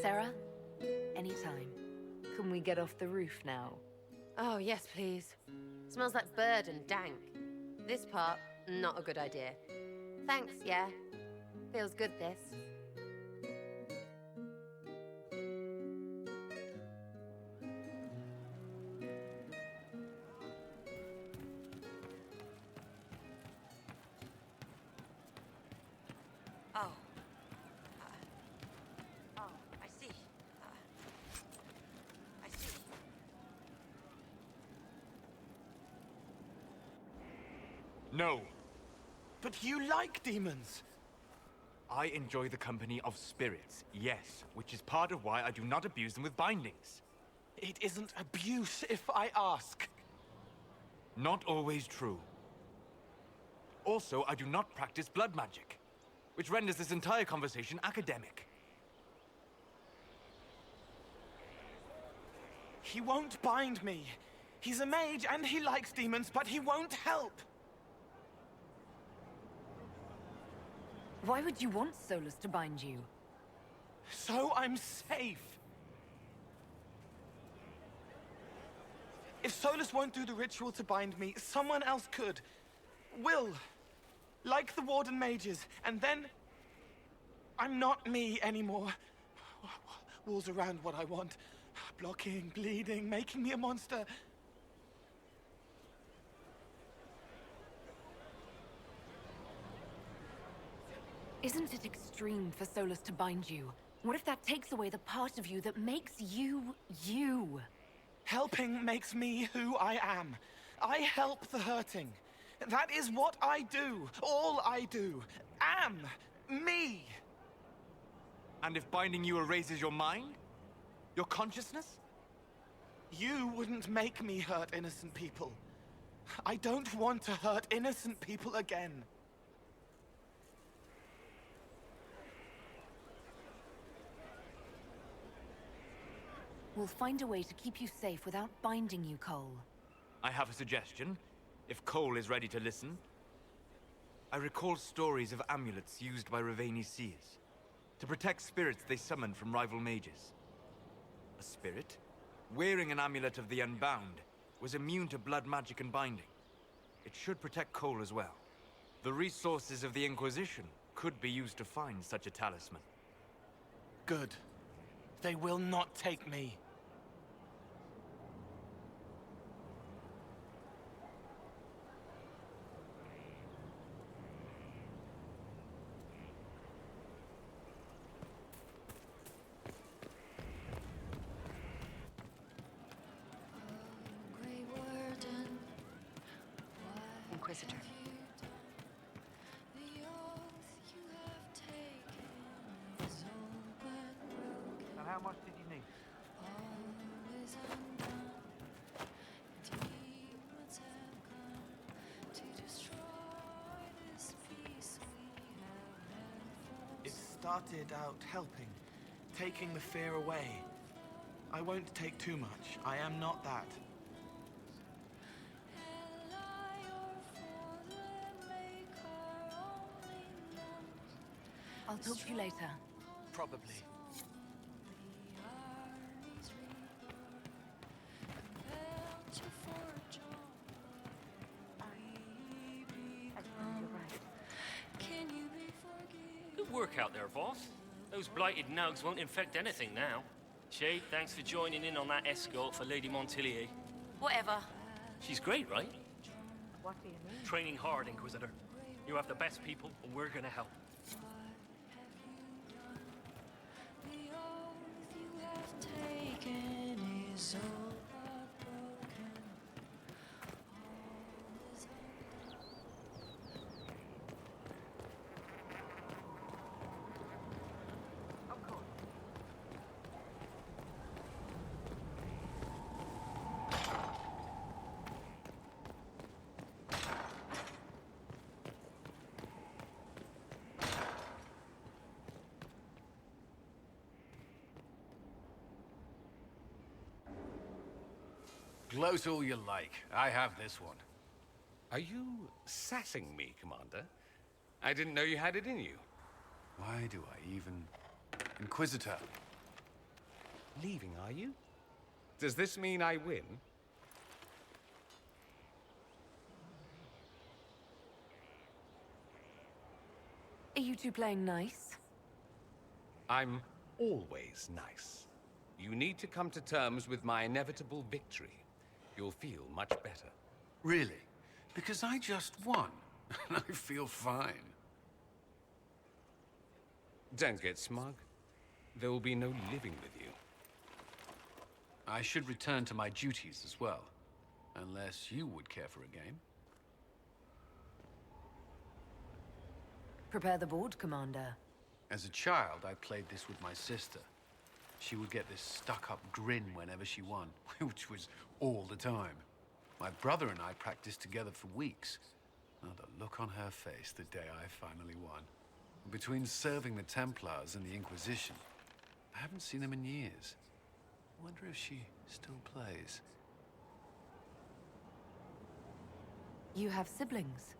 Sarah, anytime. Can we get off the roof now? Oh, yes, please. Smells like bird and dank. This part, not a good idea. Thanks, yeah. Feels good, this. I see. I see. No. But you like demons. I enjoy the company of spirits, yes, which is part of why I do not abuse them with bindings. It isn't abuse if I ask. Not always true. Also, I do not practice blood magic, which renders this entire conversation academic. He won't bind me. He's a mage and he likes demons, but he won't help. Why would you want Solus to bind you? So I'm safe. If Solus won't do the ritual to bind me, someone else could. Will. Like the Warden mages. And then... I'm not me anymore. Walls around what I want. Blocking, bleeding, making me a monster. Isn't it extreme for Solus to bind you? What if that takes away the part of you that makes you, you? Helping makes me who I am. I help the hurting. That is what I do. All I do. Am. Me. And if binding you erases your mind? Your consciousness? You wouldn't make me hurt innocent people. I don't want to hurt innocent people again. We'll find a way to keep you safe without binding you, Cole. I have a suggestion, if Cole is ready to listen. I recall stories of amulets used by Raveni seers to protect spirits they summoned from rival mages. A spirit, wearing an amulet of the Unbound, was immune to blood magic and binding. It should protect Cole as well. The resources of the Inquisition could be used to find such a talisman. Good. They will not take me. Inquisitor. And how much did you need? It started out helping, taking the fear away. I won't take too much. I am not that. I'll talk to you later. Probably. work out there, boss. Those blighted nugs won't infect anything now. Shay, thanks for joining in on that escort for Lady Montilier. Whatever. She's great, right? What do you mean? Training hard, Inquisitor. You have the best people, and we're gonna help. The oath you have taken is all but broken. All is Gloat all you like. I have this one. Are you sassing me, Commander? I didn't know you had it in you. Why do I even... Inquisitor. Leaving, are you? Does this mean I win? Are you two playing nice? I'm always nice. You need to come to terms with my inevitable victory. You'll feel much better. Really? Because I just won. I feel fine. Don't get smug. There will be no living with you. I should return to my duties as well. Unless you would care for a game. Prepare the board, Commander. As a child, I played this with my sister. She would get this stuck-up grin whenever she won, which was all the time. My brother and I practiced together for weeks. Oh, the look on her face the day I finally won. Between serving the Templars and the Inquisition, I haven't seen them in years. I wonder if she still plays. You have siblings?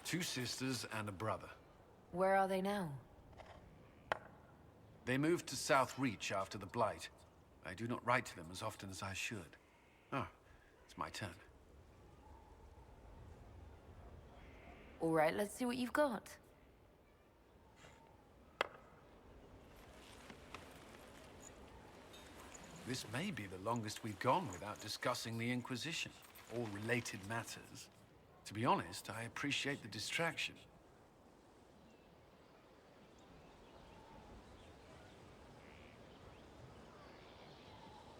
2 sisters and a brother. Where are they now? They moved to South Reach after the Blight. I do not write to them as often as I should. Oh, it's my turn. All right, let's see what you've got. This may be the longest we've gone without discussing the Inquisition, or related matters. To be honest, I appreciate the distraction.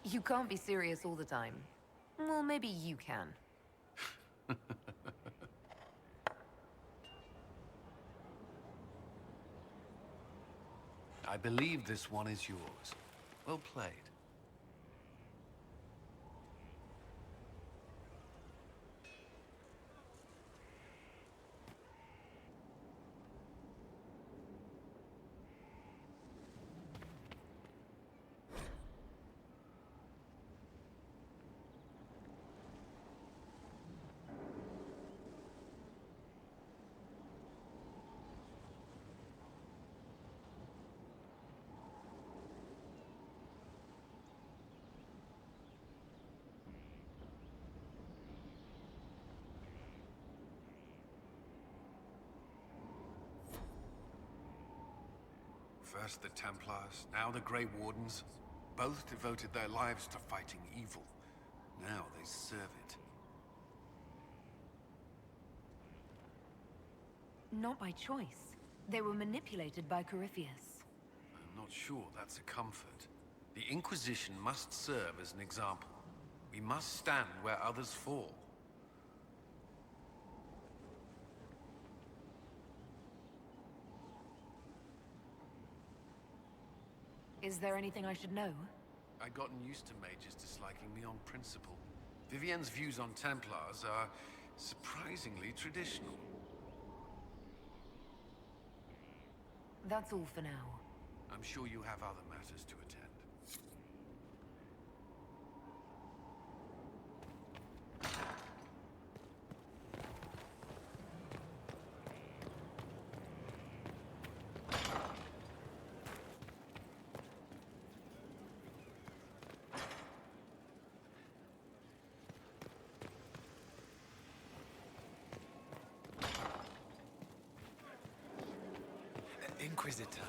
You can't be serious all the time. Well, maybe you can. I believe this one is yours. Well played. First the Templars, now the Grey Wardens. Both devoted their lives to fighting evil. Now they serve it. Not by choice. They were manipulated by Corypheus. I'm not sure that's a comfort. The Inquisition must serve as an example. We must stand where others fall. Is there anything I should know? I'd gotten used to mages disliking me on principle. Vivienne's views on Templars are surprisingly traditional. That's all for now. I'm sure you have other matters to attend. Inquisitor.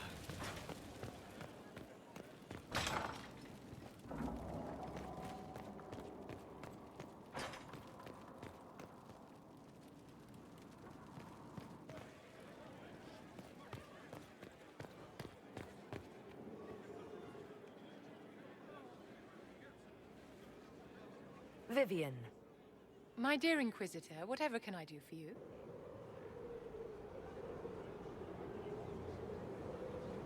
Vivian. My dear Inquisitor, whatever can I do for you?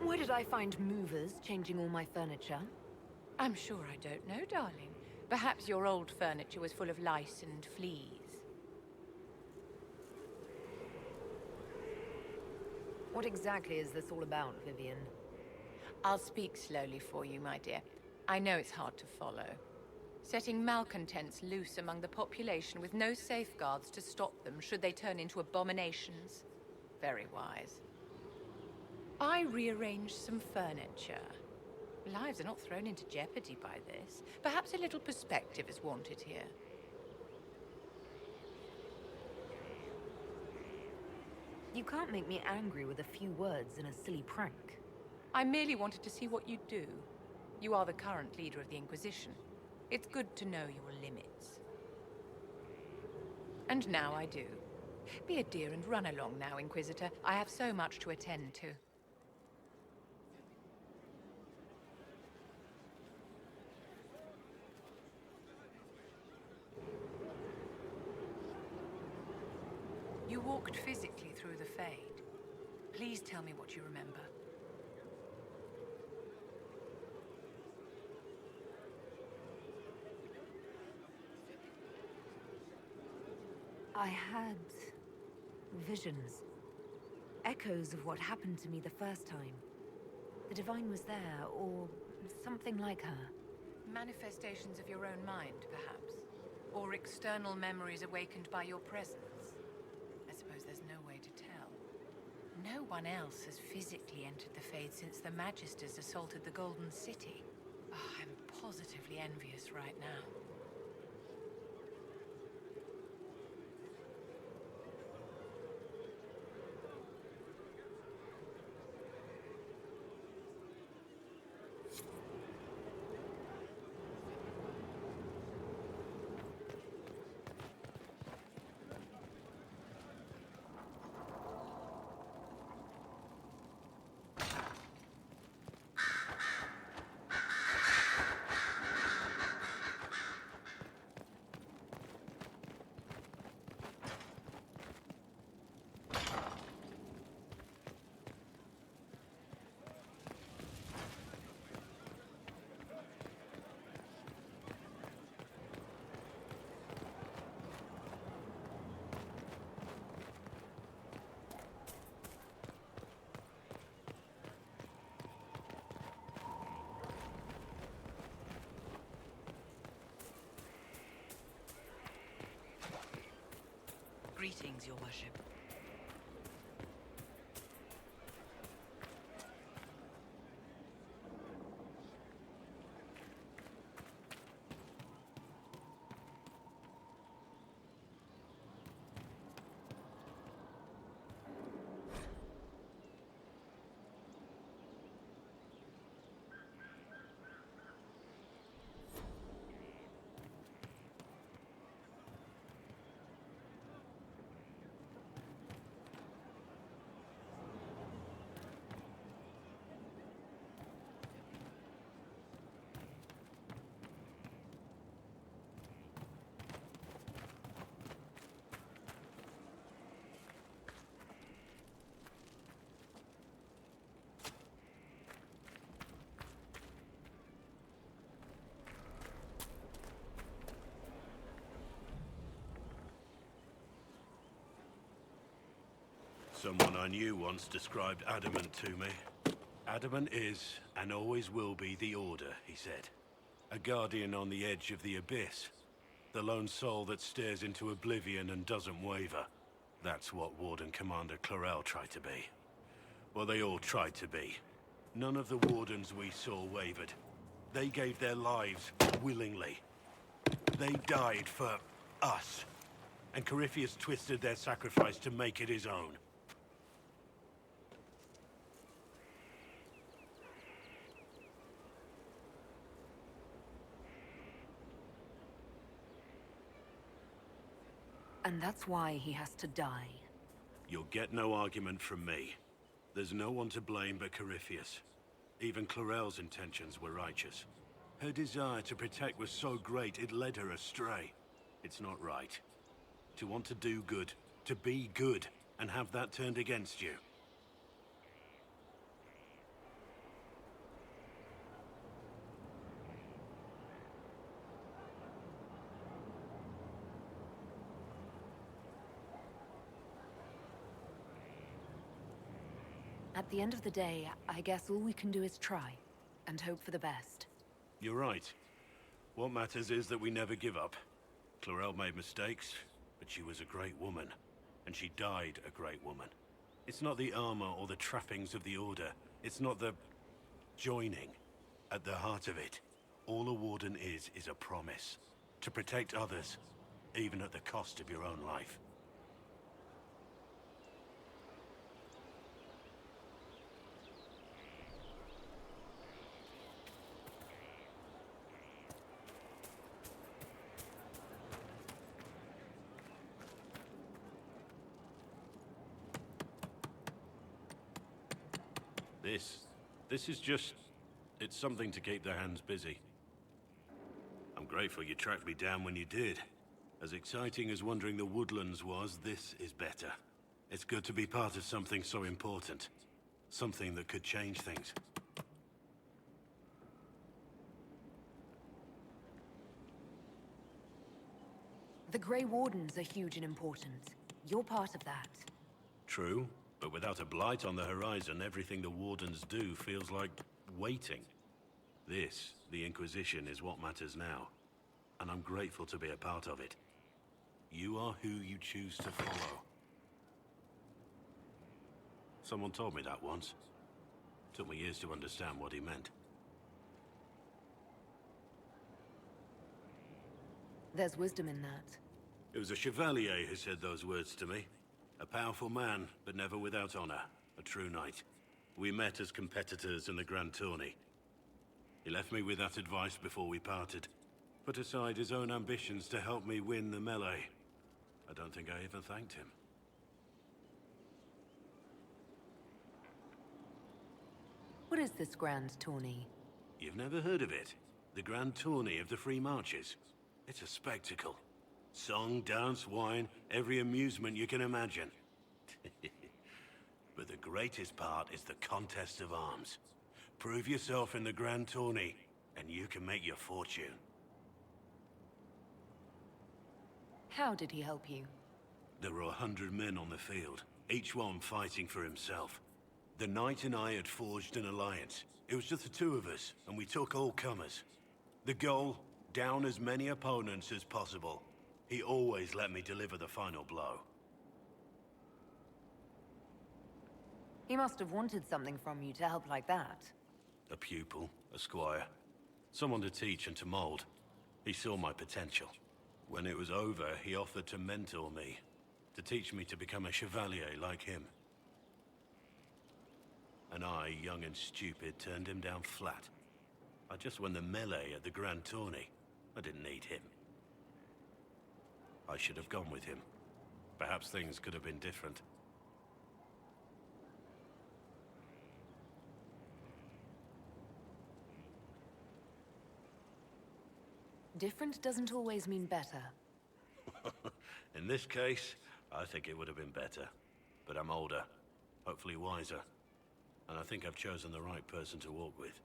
Where did I find movers changing all my furniture? I'm sure I don't know, darling. Perhaps your old furniture was full of lice and fleas. What exactly is this all about, Vivian? I'll speak slowly for you, my dear. I know it's hard to follow. Setting malcontents loose among the population with no safeguards to stop them should they turn into abominations. Very wise. I rearranged some furniture. Lives are not thrown into jeopardy by this. Perhaps a little perspective is wanted here. You can't make me angry with a few words in a silly prank. I merely wanted to see what you'd do. You are the current leader of the Inquisition. It's good to know your limits. And now I do. Be a dear and run along now, Inquisitor. I have so much to attend to. You walked physically through the Fade. Please tell me what you remember. I had visions. Echoes of what happened to me the first time. The Divine was there, or something like her. Manifestations of your own mind, perhaps? Or external memories awakened by your presence? I suppose there's no way to tell. No one else has physically entered the Fade since the Magisters assaulted the Golden City. Oh, I'm positively envious right now. Greetings, Your Worship. Someone I knew once described Adamant to me. Adamant is, and always will be, the Order, he said. A guardian on the edge of the abyss. The lone soul that stares into oblivion and doesn't waver. That's what Warden Commander Clarel tried to be. Well, they all tried to be. None of the Wardens we saw wavered. They gave their lives willingly. They died for us. And Corypheus twisted their sacrifice to make it his own. And that's why he has to die. You'll get no argument from me. There's no one to blame but Corypheus. Even Clorel's intentions were righteous. Her desire to protect was so great it led her astray. It's not right. To want to do good, to be good, and have that turned against you. At the end of the day, I guess all we can do is try, and hope for the best. You're right. What matters is that we never give up. Clorel made mistakes, but she was a great woman, and she died a great woman. It's not the armor or the trappings of the Order. It's not the joining. At the heart of it, all a Warden is a promise. To protect others, even at the cost of your own life. This is just... it's something to keep their hands busy. I'm grateful you tracked me down when you did. As exciting as wandering the woodlands was, this is better. It's good to be part of something so important. Something that could change things. The Grey Wardens are huge in importance. You're part of that. True, but without a blight on the horizon, everything the Wardens do feels like waiting. This, the Inquisition, is what matters now. And I'm grateful to be a part of it. You are who you choose to follow. Someone told me that once. Took me years to understand what he meant. There's wisdom in that. It was a Chevalier who said those words to me. A powerful man, but never without honor. A true knight. We met as competitors in the Grand Tourney. He left me with that advice before we parted. Put aside his own ambitions to help me win the melee. I don't think I even thanked him. What is this Grand Tourney? You've never heard of it? The Grand Tourney of the Free Marches. It's a spectacle. Song, dance, wine, every amusement you can imagine. But the greatest part is the contest of arms. Prove yourself in the Grand Tourney, and you can make your fortune. How did he help you? There were 100 men on the field, each one fighting for himself. The knight and I had forged an alliance. It was just the two of us, and we took all comers. The goal, down as many opponents as possible. He always let me deliver the final blow. He must have wanted something from you to help like that. A pupil, a squire. Someone to teach and to mold. He saw my potential. When it was over, he offered to mentor me. To teach me to become a chevalier like him. And I, young and stupid, turned him down flat. I just won the melee at the Grand Tourney. I didn't need him. I should have gone with him. Perhaps things could have been different. Different doesn't always mean better. In this case, I think it would have been better. But I'm older, hopefully wiser. And I think I've chosen the right person to walk with.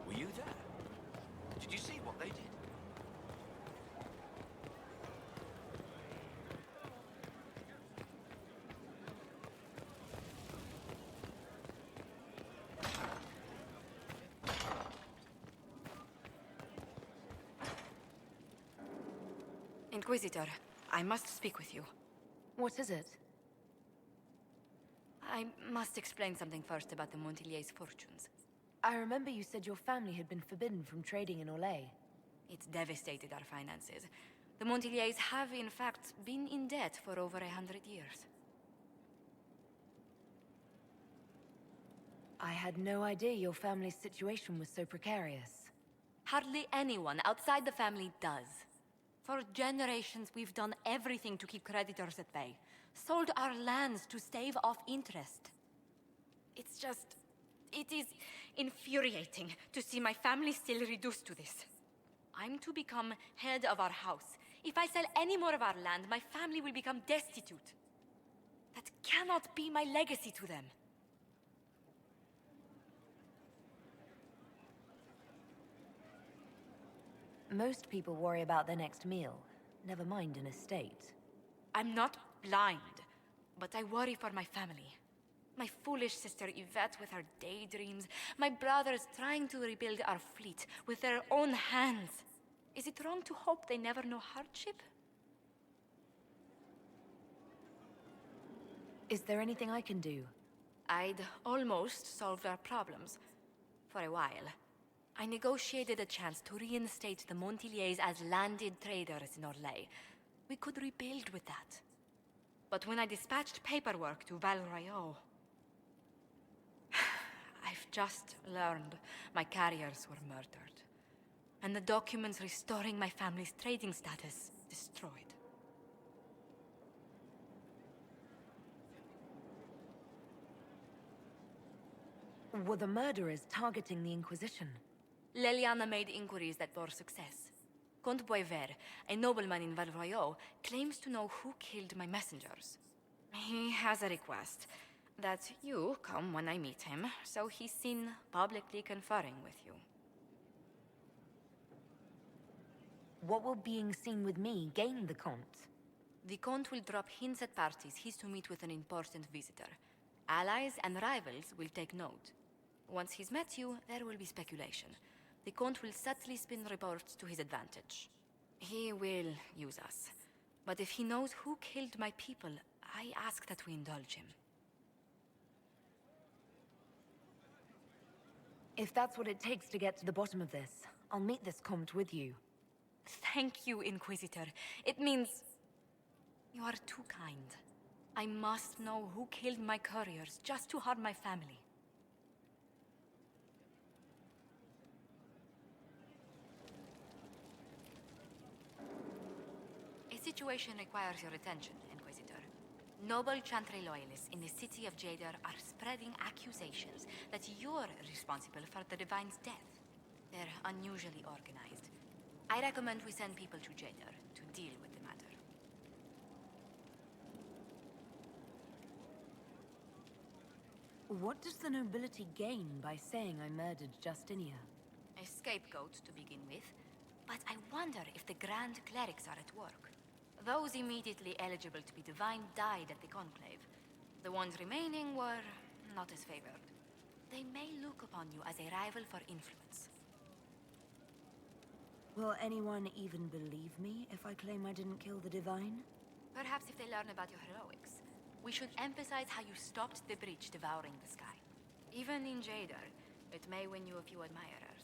Were you there? Did you see what they did? Inquisitor, I must speak with you. What is it? I must explain something first about the Montillier's fortunes. I remember you said your family had been forbidden from trading in Orlais. It's devastated our finances. The Montillier's have, in fact, been in debt for over 100 years. I had no idea your family's situation was so precarious. Hardly anyone outside the family does. For generations, we've done everything to keep creditors at bay. Sold our lands to stave off interest. It's just... it is infuriating to see my family still reduced to this. I'm to become head of our house. If I sell any more of our land, my family will become destitute. That cannot be my legacy to them. Most people worry about their next meal, never mind an estate. I'm not blind, but I worry for my family. My foolish sister Yvette with her daydreams. My brothers trying to rebuild our fleet with their own hands. Is it wrong to hope they never know hardship? Is there anything I can do? I'd almost solved our problems. For a while. I negotiated a chance to reinstate the Montillier's as landed traders in Orlais. We could rebuild with that. But when I dispatched paperwork to Val Royeaux... I've just learned my carriers were murdered. And the documents restoring my family's trading status destroyed. Were the murderers targeting the Inquisition? Leliana made inquiries that bore success. Comte Boisvert, a nobleman in Val Royeaux, claims to know who killed my messengers. He has a request that you come when I meet him, so he's seen publicly conferring with you. What will being seen with me gain the Comte? The Comte will drop hints at parties he's to meet with an important visitor. Allies and rivals will take note. Once he's met you, there will be speculation. The Comte will subtly spin reports to his advantage. He will use us. But if he knows who killed my people, I ask that we indulge him. If that's what it takes to get to the bottom of this, I'll meet this Comte with you. Thank you, Inquisitor. It means... you are too kind. I must know who killed my couriers just to harm my family. A situation requires your attention, Inquisitor. Noble Chantry loyalists in the city of Jadar are spreading accusations that you're responsible for the Divine's death. They're unusually organized. I recommend we send people to Jadar to deal with the matter. What does the nobility gain by saying I murdered Justinia? A scapegoat to begin with, but I wonder if the Grand Clerics are at work. Those immediately eligible to be divine died at the Conclave. The ones remaining were not as favored. They may look upon you as a rival for influence. Will anyone even believe me if I claim I didn't kill the Divine? Perhaps if they learn about your heroics. We should emphasize how you stopped the breach devouring the sky. Even in Jadar, it may win you a few admirers.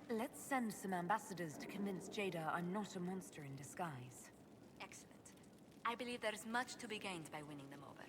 Let's send some ambassadors to convince Jada I'm not a monster in disguise. Excellent. I believe there is much to be gained by winning them over.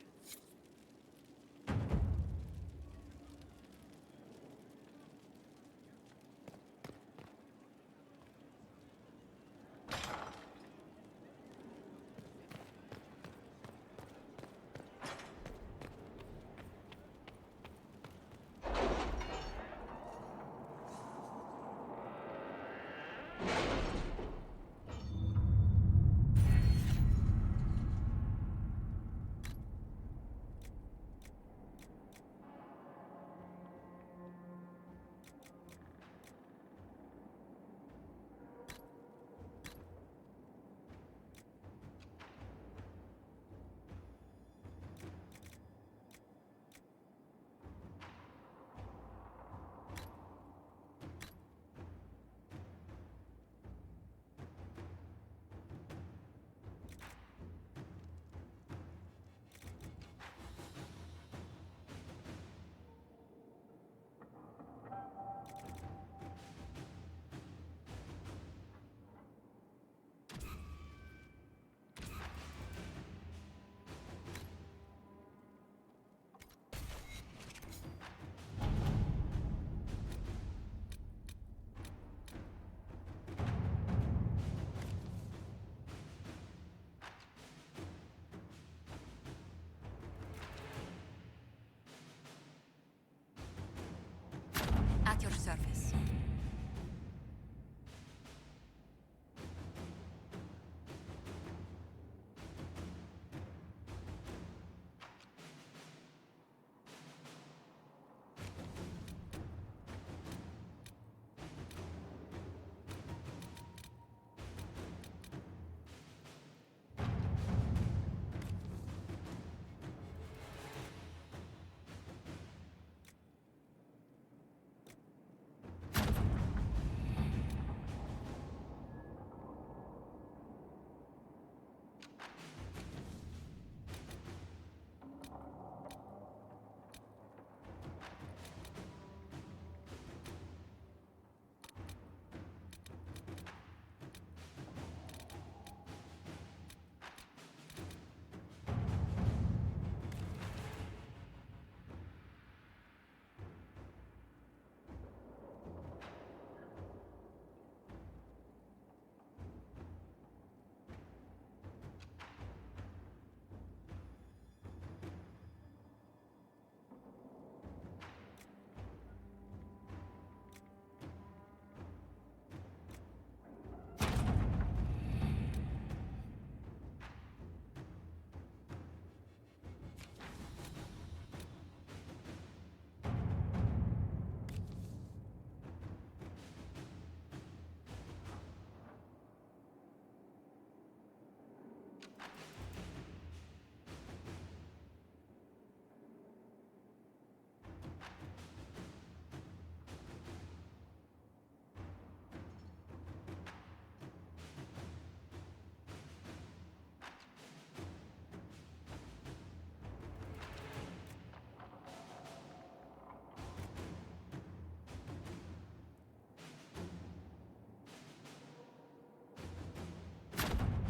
surface.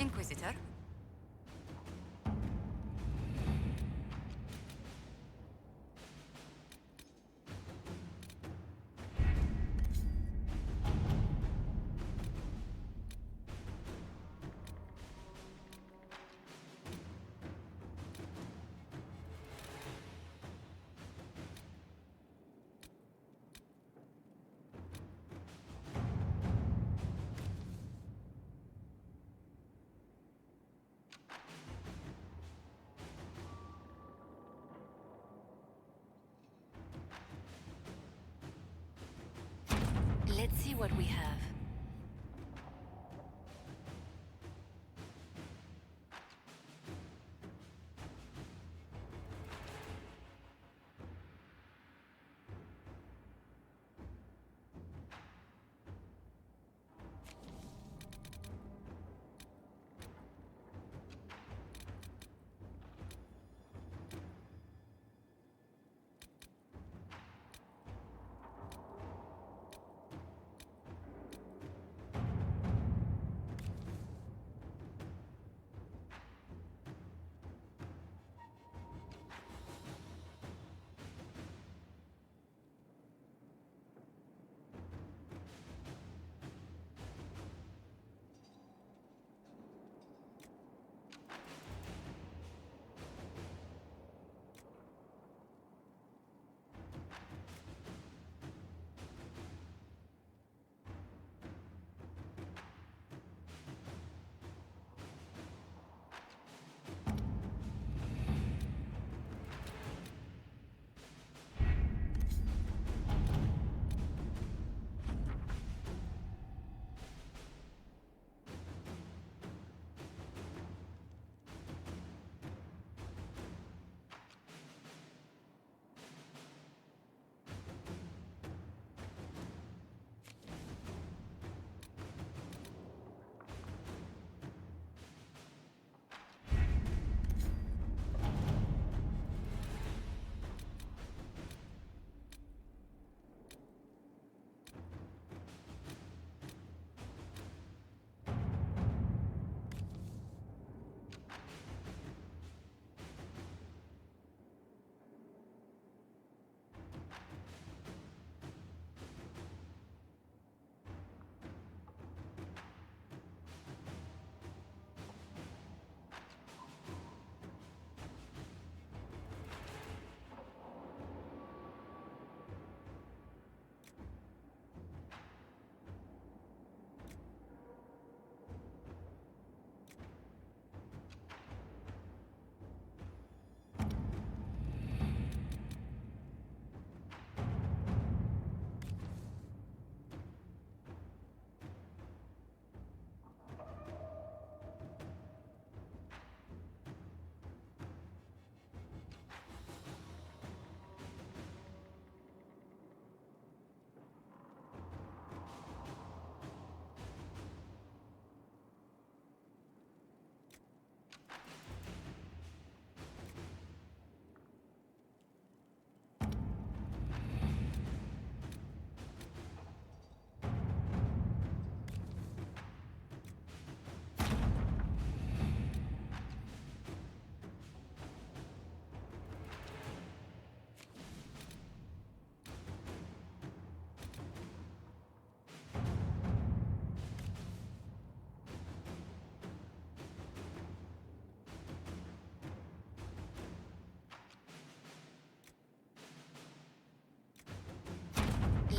Inquisitor? Let's see what we have.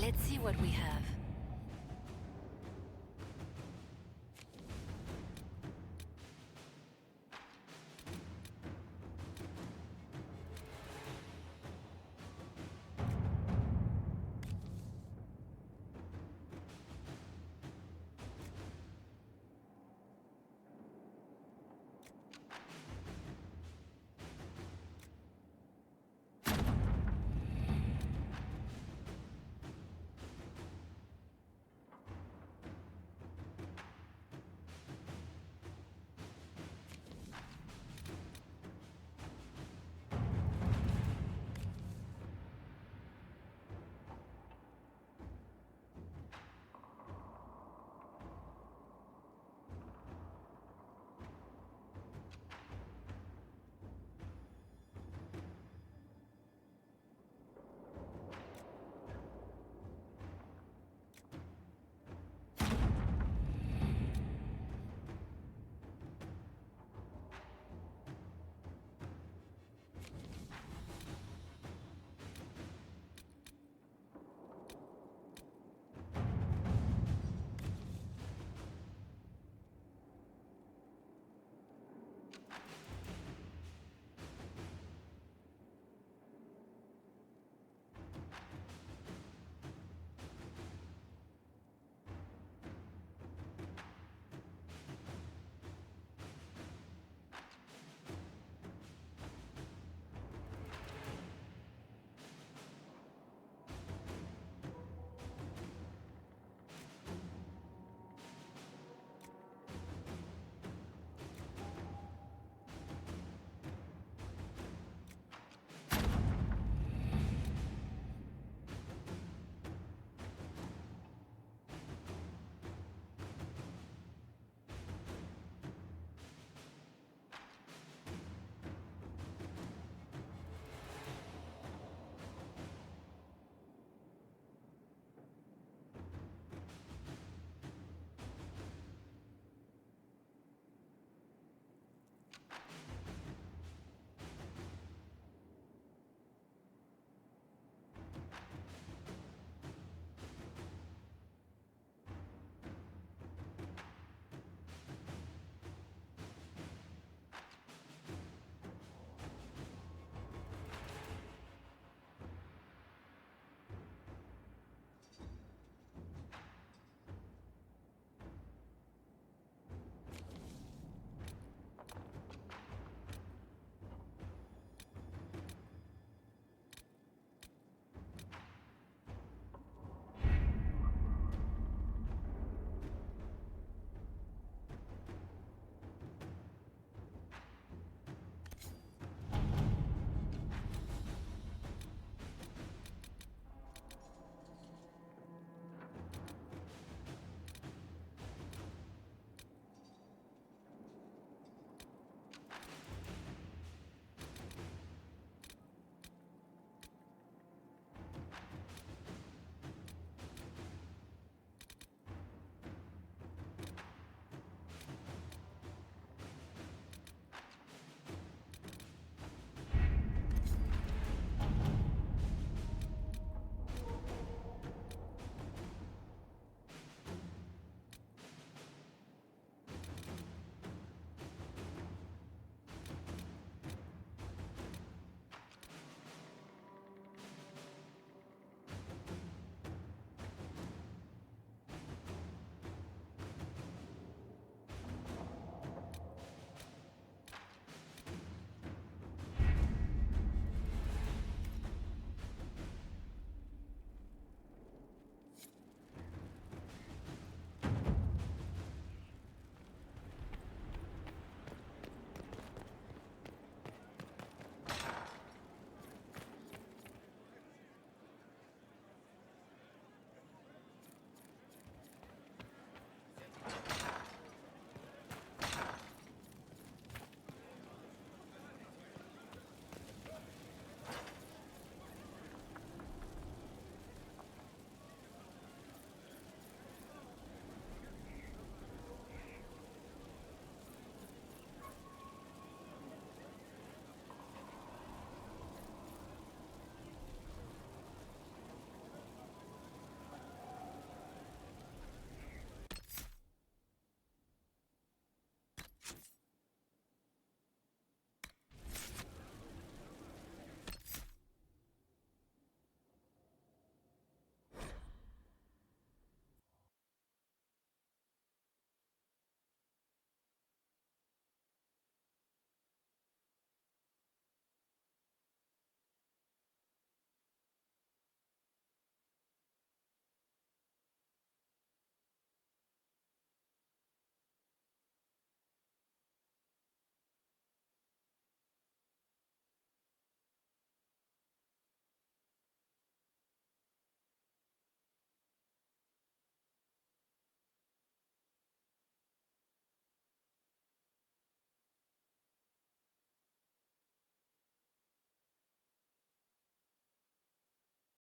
Let's see what we have.